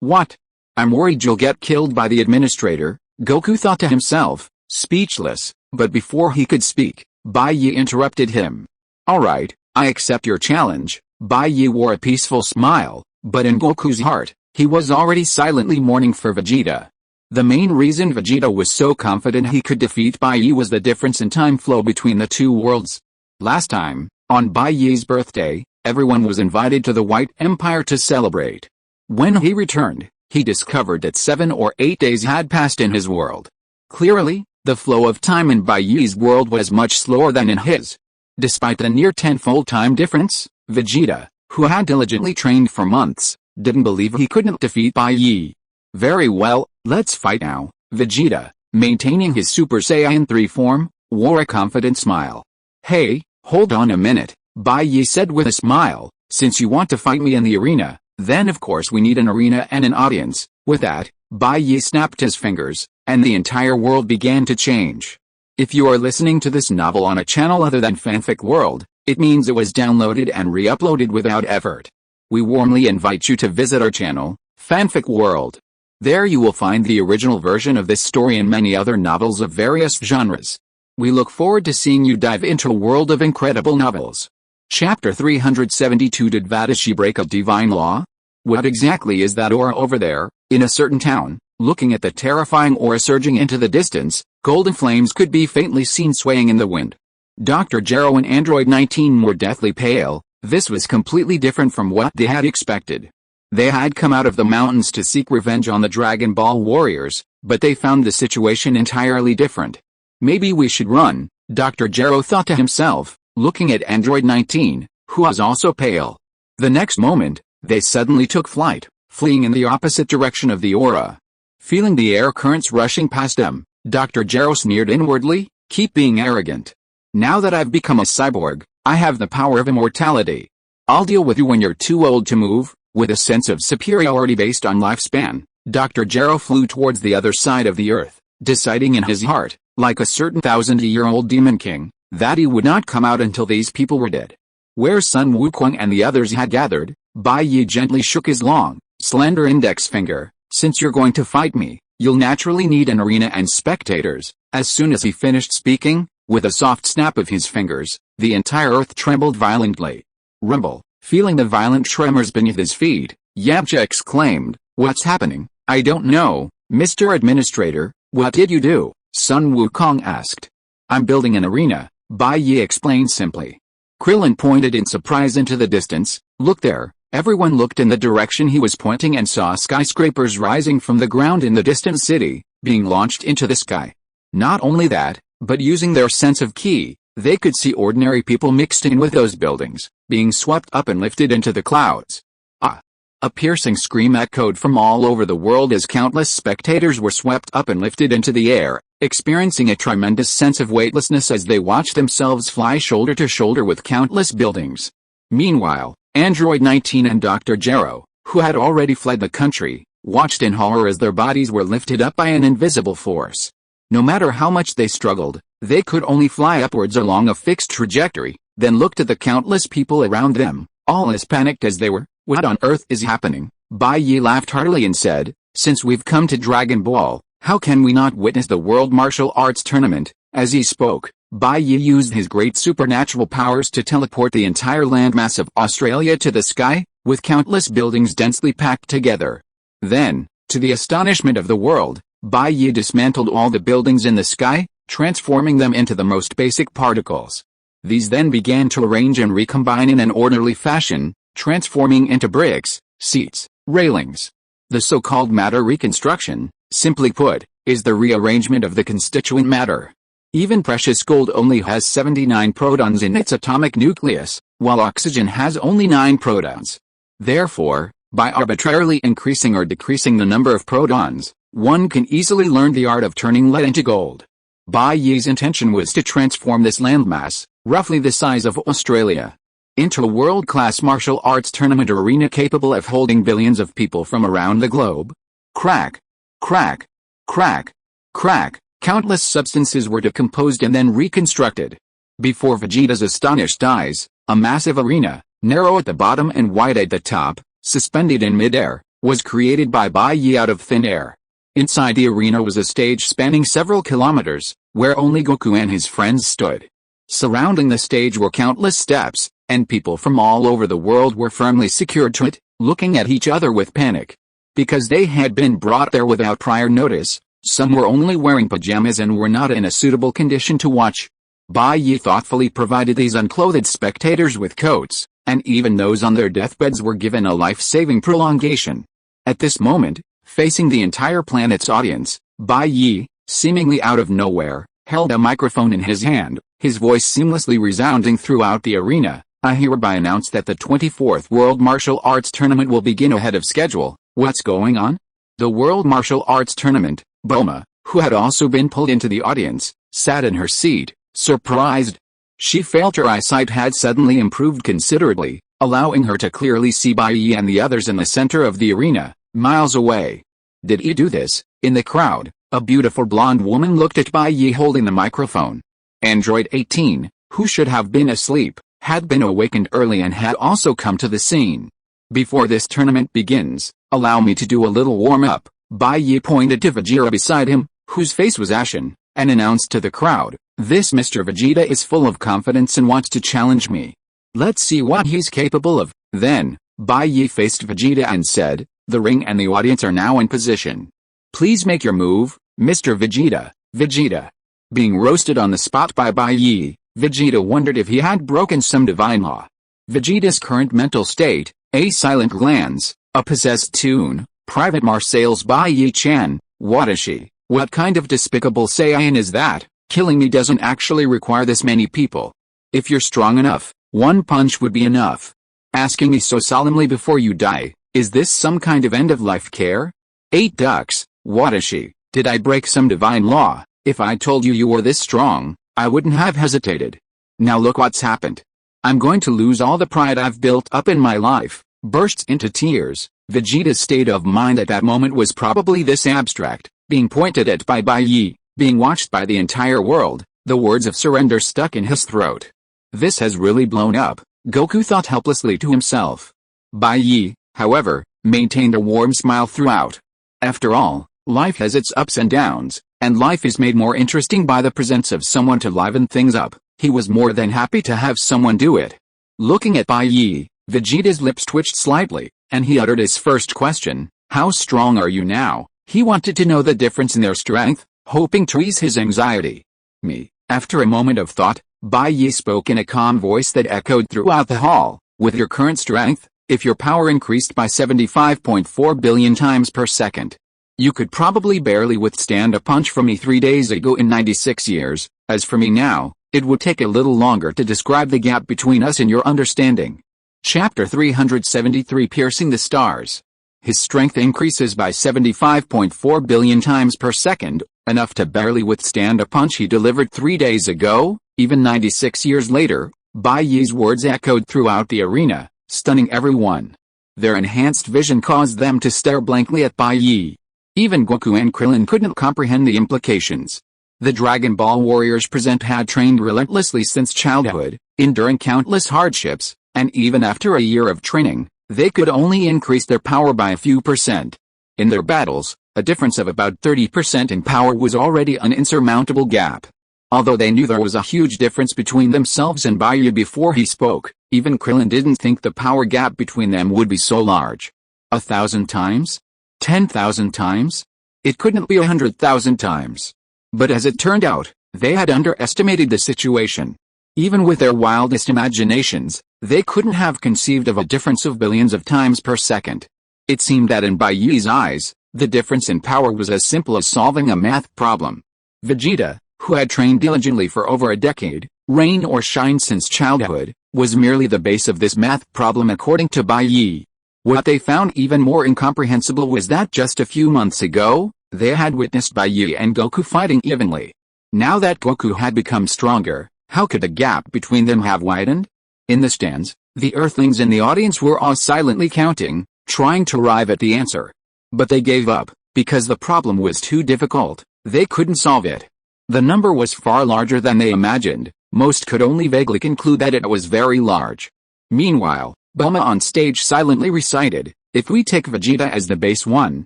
"What? I'm worried you'll get killed by the administrator," Goku thought to himself, speechless, but before he could speak, Bai Ye interrupted him. "Alright, I accept your challenge." Bai Ye wore a peaceful smile, but in Goku's heart, he was already silently mourning for Vegeta. The main reason Vegeta was so confident he could defeat Bai Ye was the difference in time flow between the two worlds. Last time, on Bai Ye's birthday, everyone was invited to the White Empire to celebrate. When he returned, he discovered that 7 or 8 days had passed in his world. Clearly, the flow of time in Bai Ye's world was much slower than in his. Despite the near tenfold time difference, Vegeta, who had diligently trained for months, didn't believe he couldn't defeat Bai Ye. Very well, let's fight now. Vegeta, maintaining his Super Saiyan 3 form, wore a confident smile. Hey, hold on a minute, Bai Ye said with a smile, since you want to fight me in the arena, then of course we need an arena and an audience. With that, Bai Ye snapped his fingers, and the entire world began to change. If you are listening to this novel on a channel other than Fanfic World, it means it was downloaded and re-uploaded without effort. We warmly invite you to visit our channel, Fanfic World. There you will find the original version of this story and many other novels of various genres. We look forward to seeing you dive into a world of incredible novels. Chapter 372. Did Vadashi break a divine law? What exactly is that aura over there, in a certain town? Looking at the terrifying aura surging into the distance, golden flames could be faintly seen swaying in the wind. Dr. Gero and Android 19 were deathly pale. This was completely different from what they had expected. They had come out of the mountains to seek revenge on the Dragon Ball warriors, but they found the situation entirely different. Maybe we should run, Dr. Gero thought to himself, looking at Android 19, who was also pale. The next moment, they suddenly took flight, fleeing in the opposite direction of the aura. Feeling the air currents rushing past them, Dr. Gero sneered inwardly, keep being arrogant. Now that I've become a cyborg, I have the power of immortality. I'll deal with you when you're too old to move. With a sense of superiority based on lifespan, Dr. Gero flew towards the other side of the earth, deciding in his heart, like a certain 1,000-year-old demon king, that he would not come out until these people were dead. Where Sun Wukong and the others had gathered, Bai Ye gently shook his long, slender index finger. Since you're going to fight me, you'll naturally need an arena and spectators. As soon as he finished speaking, with a soft snap of his fingers, the entire earth trembled violently. Rumble. Feeling the violent tremors beneath his feet, Yamcha exclaimed, "What's happening?" "I don't know, Mr. Administrator, what did you do?" Sun Wukong asked. "I'm building an arena," Bai Ye explained simply. Krillin pointed in surprise into the distance. "Look there." Everyone looked in the direction he was pointing and saw skyscrapers rising from the ground in the distant city, being launched into the sky. Not only that, but using their sense of ki, they could see ordinary people mixed in with those buildings, being swept up and lifted into the clouds. Ah! A piercing scream echoed from all over the world as countless spectators were swept up and lifted into the air, experiencing a tremendous sense of weightlessness as they watched themselves fly shoulder to shoulder with countless buildings. Meanwhile, Android 19 and Dr. Gero, who had already fled the country, watched in horror as their bodies were lifted up by an invisible force. No matter how much they struggled, they could only fly upwards along a fixed trajectory, then looked at the countless people around them, all as panicked as they were. "What on earth is happening?" Bai Ye laughed heartily and said, "Since we've come to Dragon Ball, how can we not witness the World Martial Arts Tournament?" As he spoke, Bai Ye used his great supernatural powers to teleport the entire landmass of Australia to the sky, with countless buildings densely packed together. Then, to the astonishment of the world, Bai Ye dismantled all the buildings in the sky, transforming them into the most basic particles. These then began to arrange and recombine in an orderly fashion, transforming into bricks, seats, railings. The so-called matter reconstruction, simply put, is the rearrangement of the constituent matter. Even precious gold only has 79 protons in its atomic nucleus, while oxygen has only 9 protons. Therefore, by arbitrarily increasing or decreasing the number of protons, one can easily learn the art of turning lead into gold. Bai Ye's intention was to transform this landmass, roughly the size of Australia, into a world-class martial arts tournament arena capable of holding billions of people from around the globe. Crack, crack, crack, crack, countless substances were decomposed and then reconstructed. Before Vegeta's astonished eyes, a massive arena, narrow at the bottom and wide at the top, suspended in midair, was created by Bai Ye out of thin air. Inside the arena was a stage spanning several kilometers, where only Goku and his friends stood. Surrounding the stage were countless steps, and people from all over the world were firmly secured to it, looking at each other with panic. Because they had been brought there without prior notice, some were only wearing pajamas and were not in a suitable condition to watch. Bai Ye thoughtfully provided these unclothed spectators with coats, and even those on their deathbeds were given a life-saving prolongation. At this moment, Facing the entire planet's audience, Bai Ye, seemingly out of nowhere, held a microphone in his hand, his voice seamlessly resounding throughout the arena. I hereby announce that the 24th World Martial Arts Tournament will begin ahead of schedule. What's going on? The World Martial Arts Tournament, Bulma, who had also been pulled into the audience, sat in her seat, surprised. She felt her eyesight had suddenly improved considerably, allowing her to clearly see Bai Ye and the others in the center of the arena, miles away. Did he do this? In the crowd, a beautiful blonde woman looked at Bai Ye holding the microphone. Android 18, who should have been asleep, had been awakened early and had also come to the scene. Before this tournament begins, allow me to do a little warm-up. Bai Ye pointed to Vegeta beside him, whose face was ashen, and announced to the crowd, "This Mr. Vegeta is full of confidence and wants to challenge me. Let's see what he's capable of." Then, Bai Ye faced Vegeta and said, "The ring and the audience are now in position. Please make your move, Mr. Vegeta." Vegeta. Being roasted on the spot by Bai Ye, Vegeta wondered if he had broken some divine law. Vegeta's current mental state, a silent glance, a possessed tune, Private Marseille's Bai Ye-chan, what is she? What kind of despicable Saiyan is that? Killing me doesn't actually require this many people. If you're strong enough, one punch would be enough. Asking me so solemnly before you die, is this some kind of end-of-life care? 8 ducks, what is she? Did I break some divine law? If I told you you were this strong, I wouldn't have hesitated. Now look what's happened. I'm going to lose all the pride I've built up in my life. Bursts into tears. Vegeta's state of mind at that moment was probably this abstract, being pointed at by Bai Ye, being watched by the entire world, the words of surrender stuck in his throat. This has really blown up, Goku thought helplessly to himself. Bai Ye, however, maintained a warm smile throughout. After all, life has its ups and downs, and life is made more interesting by the presence of someone to liven things up. He was more than happy to have someone do it. Looking at Bai Ye, Vegeta's lips twitched slightly, and he uttered his first question, "How strong are you now?" He wanted to know the difference in their strength, hoping to ease his anxiety. "Me." After a moment of thought, Bai Ye spoke in a calm voice that echoed throughout the hall. "With your current strength, if your power increased by 75.4 billion times per second, you could probably barely withstand a punch from me 3 days ago in 96 years. As for me now, it would take a little longer to describe the gap between us in your understanding." Chapter 373 Piercing the Stars. His strength increases by 75.4 billion times per second, enough to barely withstand a punch he delivered 3 days ago. Even 96 years later, Bai Ye's words echoed throughout the arena, stunning everyone. Their enhanced vision caused them to stare blankly at Bai Ye. Even Goku and Krillin couldn't comprehend the implications. The Dragon Ball warriors present had trained relentlessly since childhood, enduring countless hardships, and even after a year of training, they could only increase their power by a few percent. In their battles, a difference of about 30% in power was already an insurmountable gap. Although they knew there was a huge difference between themselves and Bai Ye before he spoke, even Krillin didn't think the power gap between them would be so large. 1,000 times? 10,000 times? It couldn't be 100,000 times. But as it turned out, they had underestimated the situation. Even with their wildest imaginations, they couldn't have conceived of a difference of billions of times per second. It seemed that in Bai Ye's eyes, the difference in power was as simple as solving a math problem. Vegeta, who had trained diligently for over a decade, rain or shine since childhood, was merely the base of this math problem according to Bai Ye. What they found even more incomprehensible was that just a few months ago, they had witnessed Bai Ye and Goku fighting evenly. Now that Goku had become stronger, how could the gap between them have widened? In the stands, the Earthlings in the audience were all silently counting, trying to arrive at the answer. But they gave up, because the problem was too difficult. They couldn't solve it. The number was far larger than they imagined. Most could only vaguely conclude that it was very large. Meanwhile, Bulma on stage silently recited, "If we take Vegeta as the base 1,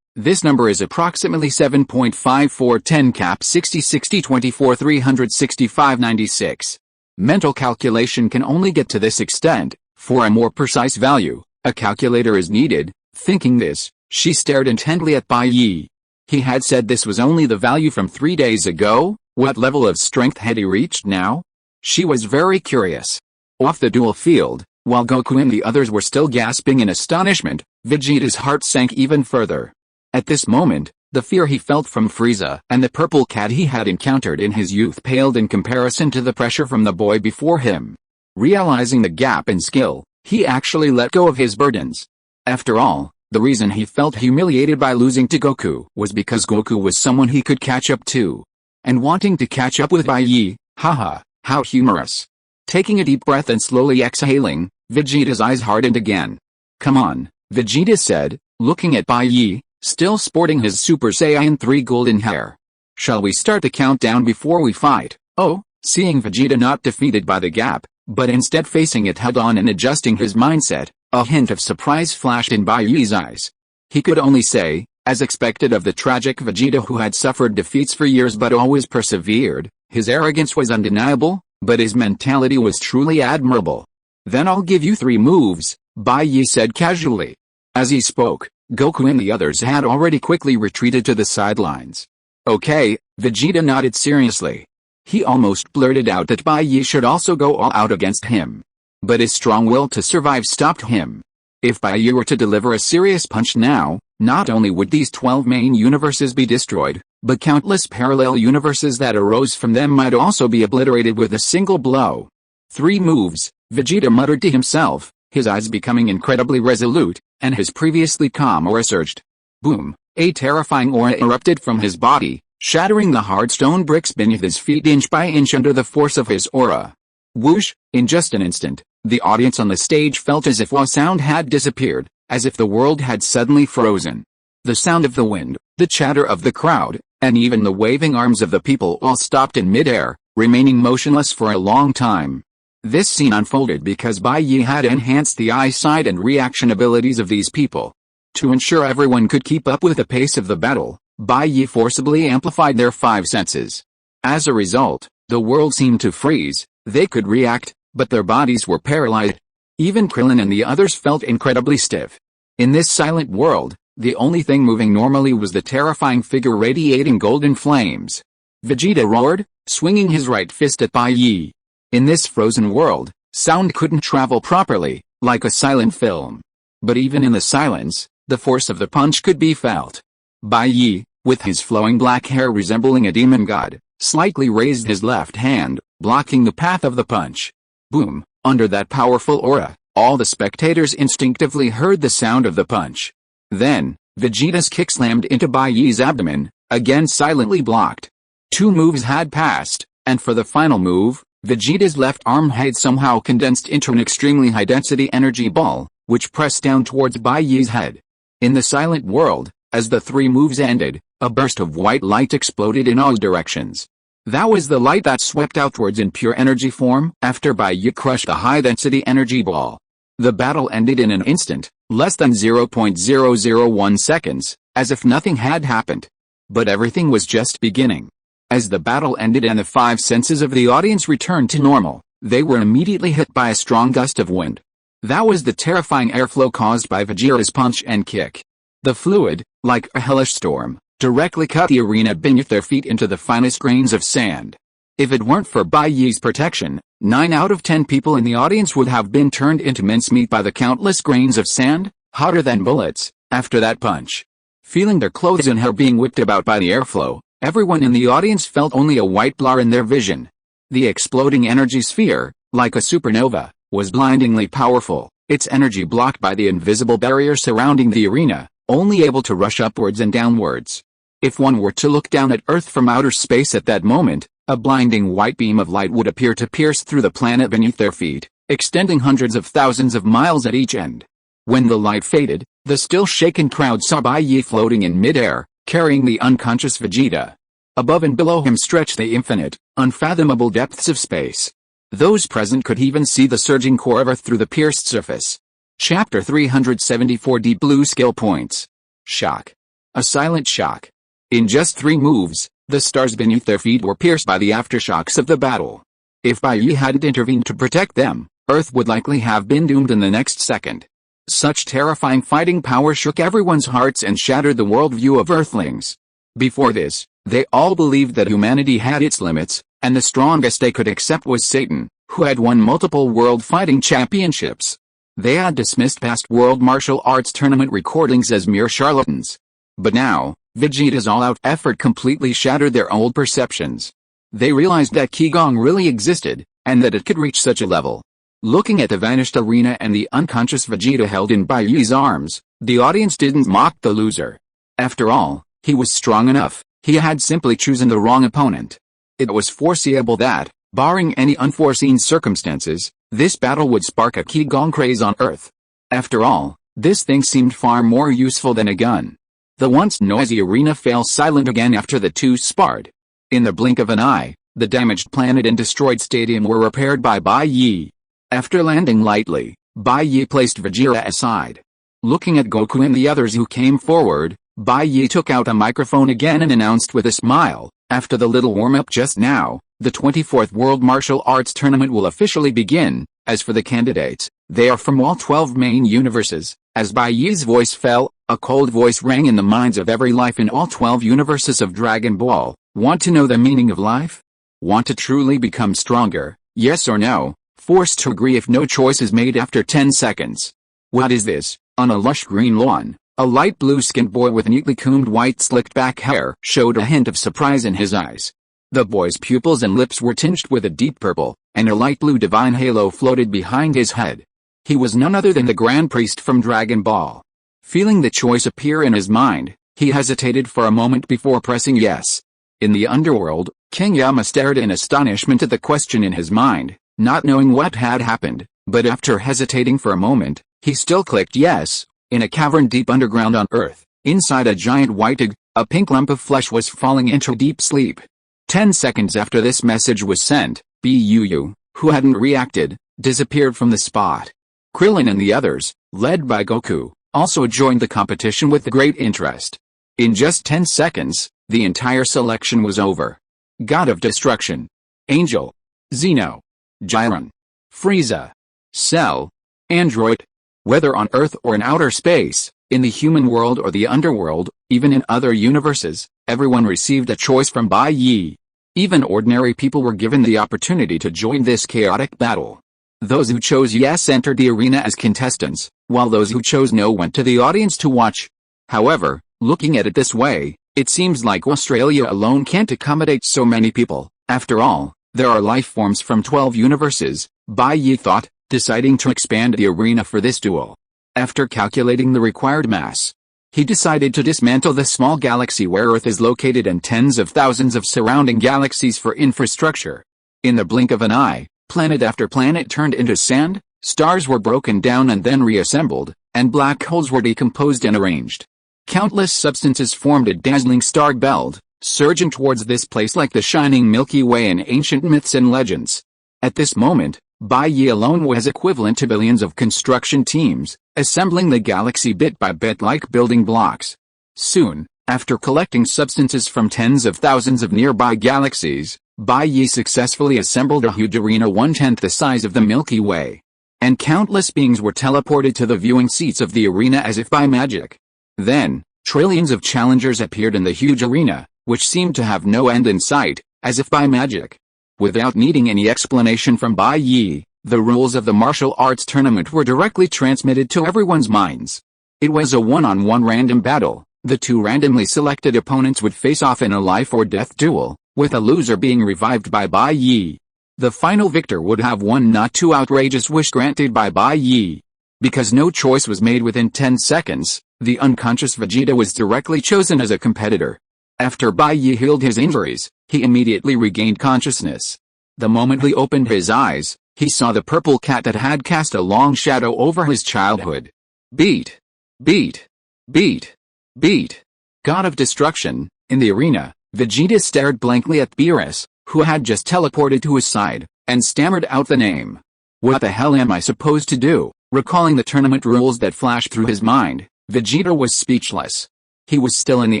this number is approximately 7.5410 cap 60 60 24 365 96. Mental calculation can only get to this extent. For a more precise value, a calculator is needed." Thinking this, she stared intently at Bai Ye. He had said this was only the value from 3 days ago. What level of strength had he reached now? She was very curious. Off the duel field, while Goku and the others were still gasping in astonishment, Vegeta's heart sank even further. At this moment, the fear he felt from Frieza and the purple cat he had encountered in his youth paled in comparison to the pressure from the boy before him. Realizing the gap in skill, he actually let go of his burdens. After all, the reason he felt humiliated by losing to Goku was because Goku was someone he could catch up to. And wanting to catch up with Bai Ye, haha, how humorous. Taking a deep breath and slowly exhaling, Vegeta's eyes hardened again. Come on, Vegeta said, looking at Bai Ye, still sporting his Super Saiyan 3 golden hair. Shall we start the countdown before we fight? Oh, seeing Vegeta not defeated by the gap, but instead facing it head-on and adjusting his mindset, a hint of surprise flashed in Bai Ye's eyes. He could only say, as expected of the tragic Vegeta who had suffered defeats for years but always persevered, his arrogance was undeniable, but his mentality was truly admirable. Then I'll give you 3 moves, Bai Ye said casually. As he spoke, Goku and the others had already quickly retreated to the sidelines. Okay, Vegeta nodded seriously. He almost blurted out that Bai Ye should also go all out against him. But his strong will to survive stopped him. If Bai Ye were to deliver a serious punch now, not only would these 12 main universes be destroyed, but countless parallel universes that arose from them might also be obliterated with a single blow. 3 moves, Vegeta muttered to himself, his eyes becoming incredibly resolute, and his previously calm aura surged. Boom, a terrifying aura erupted from his body, shattering the hard stone bricks beneath his feet inch by inch under the force of his aura. Whoosh, in just an instant, the audience on the stage felt as if all sound had disappeared, as if the world had suddenly frozen. The sound of the wind, the chatter of the crowd, and even the waving arms of the people all stopped in midair, remaining motionless for a long time. This scene unfolded because Bai Ye had enhanced the eyesight and reaction abilities of these people. To ensure everyone could keep up with the pace of the battle, Bai Ye forcibly amplified their 5 senses. As a result, the world seemed to freeze. They could react, but their bodies were paralyzed. Even Krillin and the others felt incredibly stiff. In this silent world, the only thing moving normally was the terrifying figure radiating golden flames. Vegeta roared, swinging his right fist at Bai Ye. In this frozen world, sound couldn't travel properly, like a silent film. But even in the silence, the force of the punch could be felt. Bai Ye, with his flowing black hair resembling a demon god, slightly raised his left hand, blocking the path of the punch. Boom, under that powerful aura, all the spectators instinctively heard the sound of the punch. Then, Vegeta's kick slammed into Bai Ye's abdomen, again silently blocked. 2 moves had passed, and for the final move, Vegeta's left arm had somehow condensed into an extremely high-density energy ball, which pressed down towards Bai Ye's head. In the silent world, as the 3 moves ended, a burst of white light exploded in all directions. That was the light that swept outwards in pure energy form after Bai Ye crushed the high-density energy ball. The battle ended in an instant, less than 0.001 seconds, as if nothing had happened. But everything was just beginning. As the battle ended and the 5 senses of the audience returned to normal, they were immediately hit by a strong gust of wind. That was the terrifying airflow caused by Vegeta's punch and kick. The fluid, like a hellish storm, directly cut the arena beneath their feet into the finest grains of sand. If it weren't for Bai Ye's protection, 9 out of 10 people in the audience would have been turned into mincemeat by the countless grains of sand, hotter than bullets, after that punch. Feeling their clothes and hair being whipped about by the airflow, everyone in the audience felt only a white blur in their vision. The exploding energy sphere, like a supernova, was blindingly powerful, its energy blocked by the invisible barrier surrounding the arena, only able to rush upwards and downwards. If one were to look down at Earth from outer space at that moment, a blinding white beam of light would appear to pierce through the planet beneath their feet, extending hundreds of thousands of miles at each end. When the light faded, the still shaken crowd saw Bai Ye floating in midair, carrying the unconscious Vegeta. Above and below him stretched the infinite, unfathomable depths of space. Those present could even see the surging core of Earth through the pierced surface. Chapter 374 Deep Blue Skill Points. Shock. A silent shock. In just 3 moves, the stars beneath their feet were pierced by the aftershocks of the battle. If Bai Ye hadn't intervened to protect them, Earth would likely have been doomed in the next second. Such terrifying fighting power shook everyone's hearts and shattered the worldview of Earthlings. Before this, they all believed that humanity had its limits, and the strongest they could accept was Satan, who had won multiple world fighting championships. They had dismissed past world martial arts tournament recordings as mere charlatans. But now, Vegeta's all-out effort completely shattered their old perceptions. They realized that Qigong really existed, and that it could reach such a level. Looking at the vanished arena and the unconscious Vegeta held in Bai Ye's arms, the audience didn't mock the loser. After all, he was strong enough. He had simply chosen the wrong opponent. It was foreseeable that, barring any unforeseen circumstances, this battle would spark a Qigong craze on Earth. After all, this thing seemed far more useful than a gun. The once noisy arena fell silent again after the two sparred. In the blink of an eye, the damaged planet and destroyed stadium were repaired by Bai Ye. After landing lightly, Bai Ye placed Vegeta aside. Looking at Goku and the others who came forward, Bai Ye took out a microphone again and announced with a smile, "After the little warm-up just now, the 24th World Martial Arts Tournament will officially begin. As for the candidates, they are from all 12 main universes." As Bai Ye's voice fell, a cold voice rang in the minds of every life in all 12 universes of Dragon Ball. Want to know the meaning of life? Want to truly become stronger, yes or no? Forced to agree if no choice is made after 10 seconds. What is this? On a lush green lawn, a light blue-skinned boy with neatly combed white slicked-back hair showed a hint of surprise in his eyes. The boy's pupils and lips were tinged with a deep purple, and a light blue divine halo floated behind his head. He was none other than the Grand Priest from Dragon Ball. Feeling the choice appear in his mind, he hesitated for a moment before pressing yes. In the underworld, King Yama stared in astonishment at the question in his mind, not knowing what had happened, but after hesitating for a moment, he still clicked yes. In a cavern deep underground on Earth, inside a giant white egg, a pink lump of flesh was falling into deep sleep. 10 seconds after this message was sent, Buu, who hadn't reacted, disappeared from the spot. Krillin and the others, led by Goku, also joined the competition with great interest. In just 10 seconds, the entire selection was over. God of Destruction, Angel, Zeno, Jiren, Frieza, Cell, Android. Whether on Earth or in outer space, in the human world or the underworld, even in other universes, everyone received a choice from Bai Ye. Even ordinary people were given the opportunity to join this chaotic battle. Those who chose yes entered the arena as contestants, while those who chose no went to the audience to watch. However, looking at it this way, it seems like Australia alone can't accommodate so many people. After all, there are life forms from 12 universes, Bai Ye thought, deciding to expand the arena for this duel. After calculating the required mass, he decided to dismantle the small galaxy where Earth is located and tens of thousands of surrounding galaxies for infrastructure. In the blink of an eye, planet after planet turned into sand, stars were broken down and then reassembled, and black holes were decomposed and arranged. Countless substances formed a dazzling star belt, surging towards this place like the shining Milky Way in ancient myths and legends. At this moment, Bai Ye alone was equivalent to billions of construction teams, assembling the galaxy bit by bit like building blocks. Soon, after collecting substances from tens of thousands of nearby galaxies, Bai Ye successfully assembled a huge arena 1/10 the size of the Milky Way. And countless beings were teleported to the viewing seats of the arena as if by magic. Then, trillions of challengers appeared in the huge arena, which seemed to have no end in sight, as if by magic. Without needing any explanation from Bai Ye, the rules of the martial arts tournament were directly transmitted to everyone's minds. It was a one-on-one random battle. The two randomly selected opponents would face off in a life-or-death duel, with a loser being revived by Bai Ye. The final victor would have one not too outrageous wish granted by Bai Ye. Because no choice was made within 10 seconds, the unconscious Vegeta was directly chosen as a competitor. After Bai Ye healed his injuries, he immediately regained consciousness. The moment he opened his eyes, he saw the purple cat that had cast a long shadow over his childhood. Beat! Beat! Beat! Beat! God of Destruction. In the arena, Vegeta stared blankly at Beerus, who had just teleported to his side, and stammered out the name. What the hell am I supposed to do? Recalling the tournament rules that flashed through his mind, Vegeta was speechless. He was still in the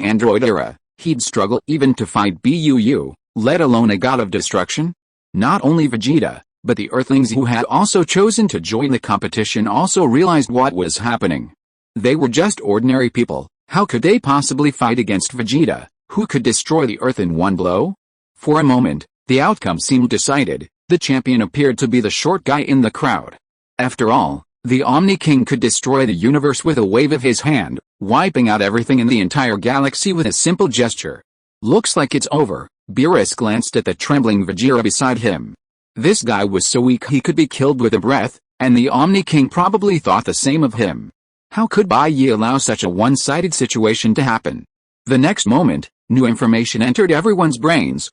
android era. He'd struggle even to fight Buu, let alone a God of Destruction. Not only Vegeta, but the Earthlings who had also chosen to join the competition also realized what was happening. They were just ordinary people. How could they possibly fight against Vegeta, who could destroy the Earth in one blow? For a moment, the outcome seemed decided. The champion appeared to be the short guy in the crowd. After all, The Omni King could destroy the universe with a wave of his hand, wiping out everything in the entire galaxy with a simple gesture. Looks like it's over. Beerus glanced at the trembling Vegeta beside him. This guy was so weak he could be killed with a breath, and the Omni King probably thought the same of him. How could Bai Ye allow such a one-sided situation to happen? The next moment, new information entered everyone's brains.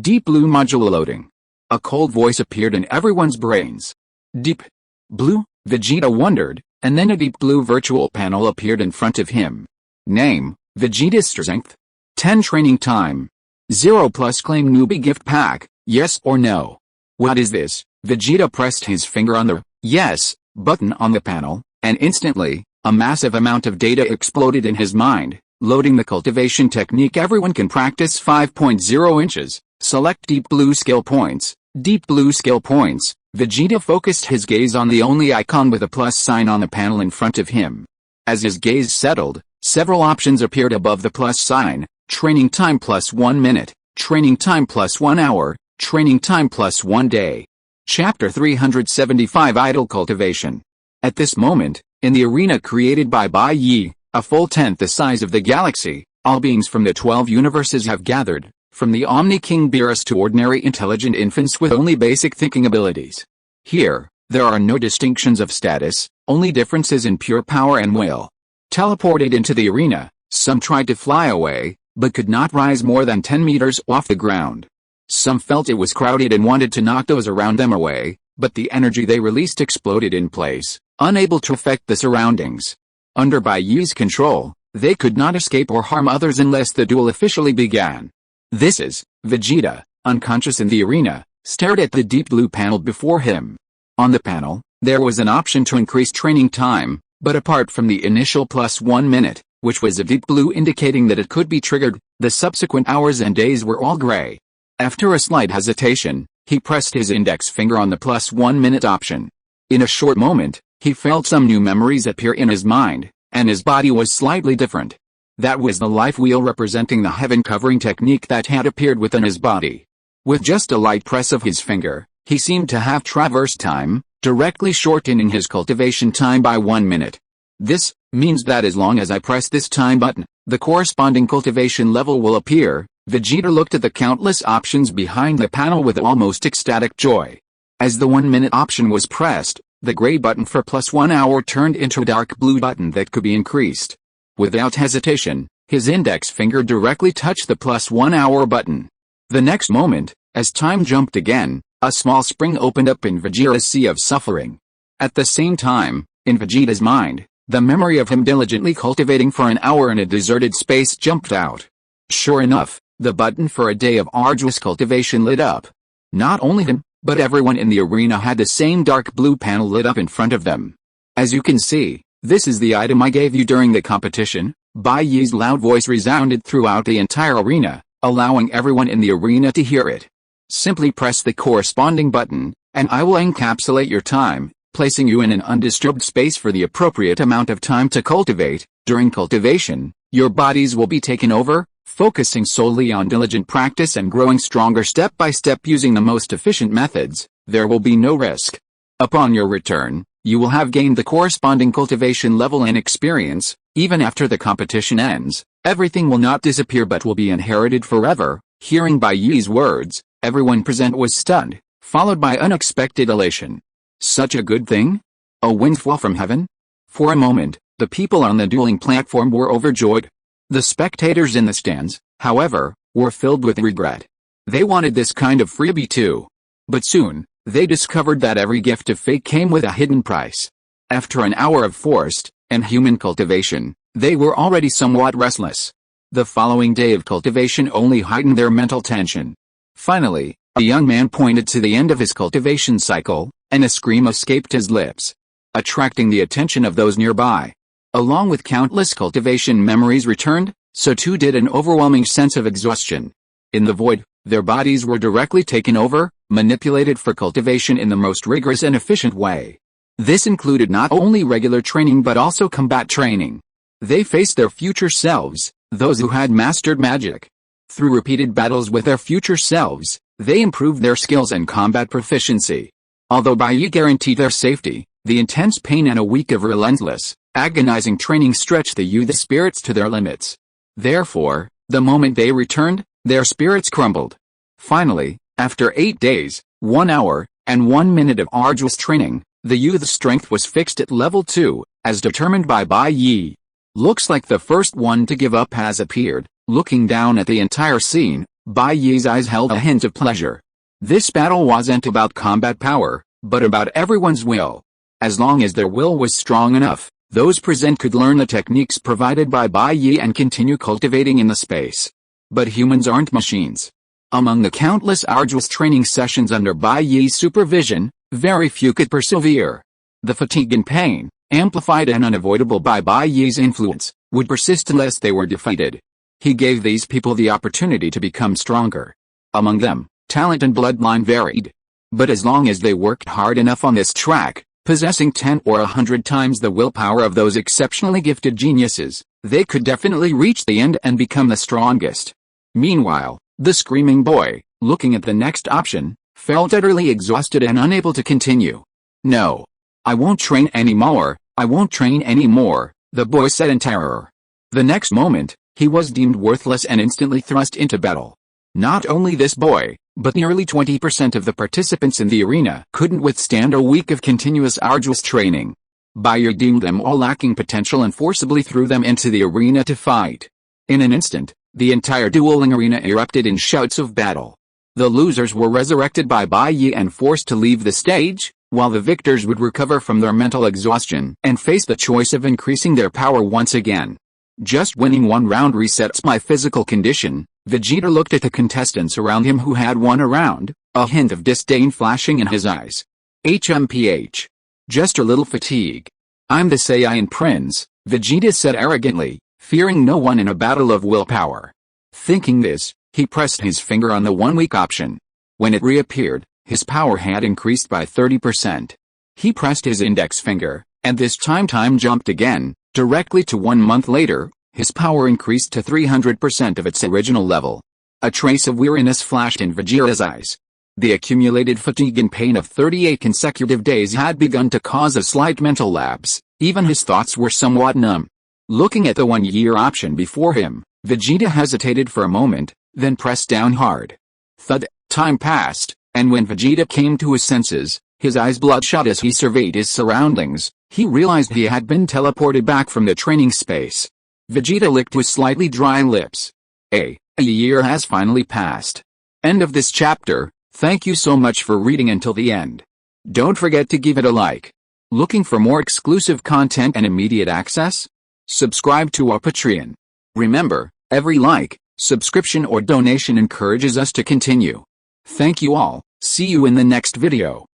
Deep Blue module loading. A cold voice appeared in everyone's brains. Deep Blue? Vegeta wondered, and then a Deep Blue virtual panel appeared in front of him. Name, Vegeta's strength. 10 training time. 0 plus claim newbie gift pack, yes or no? What is this? Vegeta pressed his finger on the yes button on the panel, and instantly, a massive amount of data exploded in his mind. Loading the cultivation technique everyone can practice 5.0 inches. Select Deep Blue skill points. Deep Blue skill points. Vegeta focused his gaze on the only icon with a plus sign on the panel in front of him. As his gaze settled, several options appeared above the plus sign. Training time plus 1 minute. Training time plus 1 hour. Training time plus 1 day. Chapter 375 Idle Cultivation. At this moment, in the arena created by Bai Ye, a full tenth the size of the galaxy, all beings from the 12 universes have gathered, from the Omni King Beerus to ordinary intelligent infants with only basic thinking abilities. Here, there are no distinctions of status, only differences in pure power and will. Teleported into the arena, some tried to fly away, but could not rise more than 10 meters off the ground. Some felt it was crowded and wanted to knock those around them away, but the energy they released exploded in place, unable to affect the surroundings. Under Bai Ye's control, they could not escape or harm others unless the duel officially began. This is, Vegeta, unconscious in the arena, stared at the Deep Blue panel before him. On the panel, there was an option to increase training time, but apart from the initial plus 1 minute, which was a Deep Blue indicating that it could be triggered, the subsequent hours and days were all gray. After a slight hesitation, he pressed his index finger on the plus 1 minute option. In a short moment, he felt some new memories appear in his mind, and his body was slightly different. That was the life wheel representing the heaven covering technique that had appeared within his body. With just a light press of his finger, he seemed to have traversed time, directly shortening his cultivation time by 1 minute. This means that as long as I press this time button, the corresponding cultivation level will appear. Vegeta looked at the countless options behind the panel with almost ecstatic joy. As the 1 minute option was pressed, the gray button for plus 1 hour turned into a dark blue button that could be increased. Without hesitation, his index finger directly touched the plus 1 hour button. The next moment, as time jumped again, a small spring opened up in Vegeta's sea of suffering. At the same time, in Vegeta's mind, the memory of him diligently cultivating for an hour in a deserted space jumped out. Sure enough, the button for a day of arduous cultivation lit up. Not only him, but everyone in the arena had the same dark blue panel lit up in front of them. As you can see, this is the item I gave you during the competition. Bai Ye's loud voice resounded throughout the entire arena, allowing everyone in the arena to hear it. Simply press the corresponding button, and I will encapsulate your time, placing you in an undisturbed space for the appropriate amount of time to cultivate. During cultivation, your bodies will be taken over, focusing solely on diligent practice and growing stronger step by step using the most efficient methods. There will be no risk. Upon your return, you will have gained the corresponding cultivation level and experience. Even after the competition ends, everything will not disappear but will be inherited forever. Hearing Bai Ye's words, everyone present was stunned, followed by unexpected elation. Such a good thing? A windfall from heaven? For a moment, the people on the dueling platform were overjoyed. The spectators in the stands, however, were filled with regret. They wanted this kind of freebie too. But soon, they discovered that every gift of fate came with a hidden price. After an hour of forced and human cultivation, they were already somewhat restless. The following day of cultivation only heightened their mental tension. Finally, a young man pointed to the end of his cultivation cycle, and a scream escaped his lips, attracting the attention of those nearby. Along with countless cultivation memories returned, so too did an overwhelming sense of exhaustion. In the void, their bodies were directly taken over, manipulated for cultivation in the most rigorous and efficient way. This included not only regular training but also combat training. They faced their future selves, those who had mastered magic. Through repeated battles with their future selves, they improved their skills and combat proficiency. Although Bai Ye guaranteed their safety, The intense pain and a week of relentless, agonizing training stretched the youth's spirits to their limits. Therefore, the moment they returned, their spirits crumbled. Finally, after 8 days, 1 hour, and 1 minute of arduous training, the youth's strength was fixed at level 2, as determined by Bai Ye. Looks like the first one to give up has appeared. Looking down at the entire scene, Bai Ye's eyes held a hint of pleasure. This battle wasn't about combat power, but about everyone's will. As long as their will was strong enough, those present could learn the techniques provided by Bai Ye and continue cultivating in the space. But humans aren't machines. Among the countless arduous training sessions under Bai Ye's supervision, very few could persevere. The fatigue and pain, amplified and unavoidable by Bai Ye's influence, would persist unless they were defeated. He gave these people the opportunity to become stronger. Among them, talent and bloodline varied. But as long as they worked hard enough on this track, possessing 10 or 100 times the willpower of those exceptionally gifted geniuses, they could definitely reach the end and become the strongest. Meanwhile, the screaming boy, looking at the next option, felt utterly exhausted and unable to continue. "No. I won't train anymore, I won't train anymore," the boy said in terror. The next moment, he was deemed worthless and instantly thrust into battle. Not only this boy, but nearly 20% of the participants in the arena couldn't withstand a week of continuous arduous training. Bai Ye deemed them all lacking potential and forcibly threw them into the arena to fight. In an instant, the entire dueling arena erupted in shouts of battle. The losers were resurrected by Bai Ye and forced to leave the stage, while the victors would recover from their mental exhaustion and face the choice of increasing their power once again. "Just winning one round resets my physical condition," Vegeta looked at the contestants around him who had won a round, a hint of disdain flashing in his eyes. "HMPH. Just a little fatigue. I'm the Saiyan Prince," Vegeta said arrogantly, fearing no one in a battle of willpower. Thinking this, he pressed his finger on the 1-week option. When it reappeared, his power had increased by 30%. He pressed his index finger, and this time jumped again, directly to 1 month later. His power increased to 300% of its original level. A trace of weariness flashed in Vegeta's eyes. The accumulated fatigue and pain of 38 consecutive days had begun to cause a slight mental lapse. Even his thoughts were somewhat numb. Looking at the 1-year option before him, Vegeta hesitated for a moment, then pressed down hard. Thud. Time passed, and when Vegeta came to his senses, his eyes bloodshot as he surveyed his surroundings, he realized he had been teleported back from the training space. Vegeta licked his slightly dry lips. A year has finally passed. End of this chapter. Thank you so much for reading until the end. Don't forget to give it a like. Looking for more exclusive content and immediate access? Subscribe to our Patreon. Remember, every like, subscription or donation encourages us to continue. Thank you all. See you in the next video.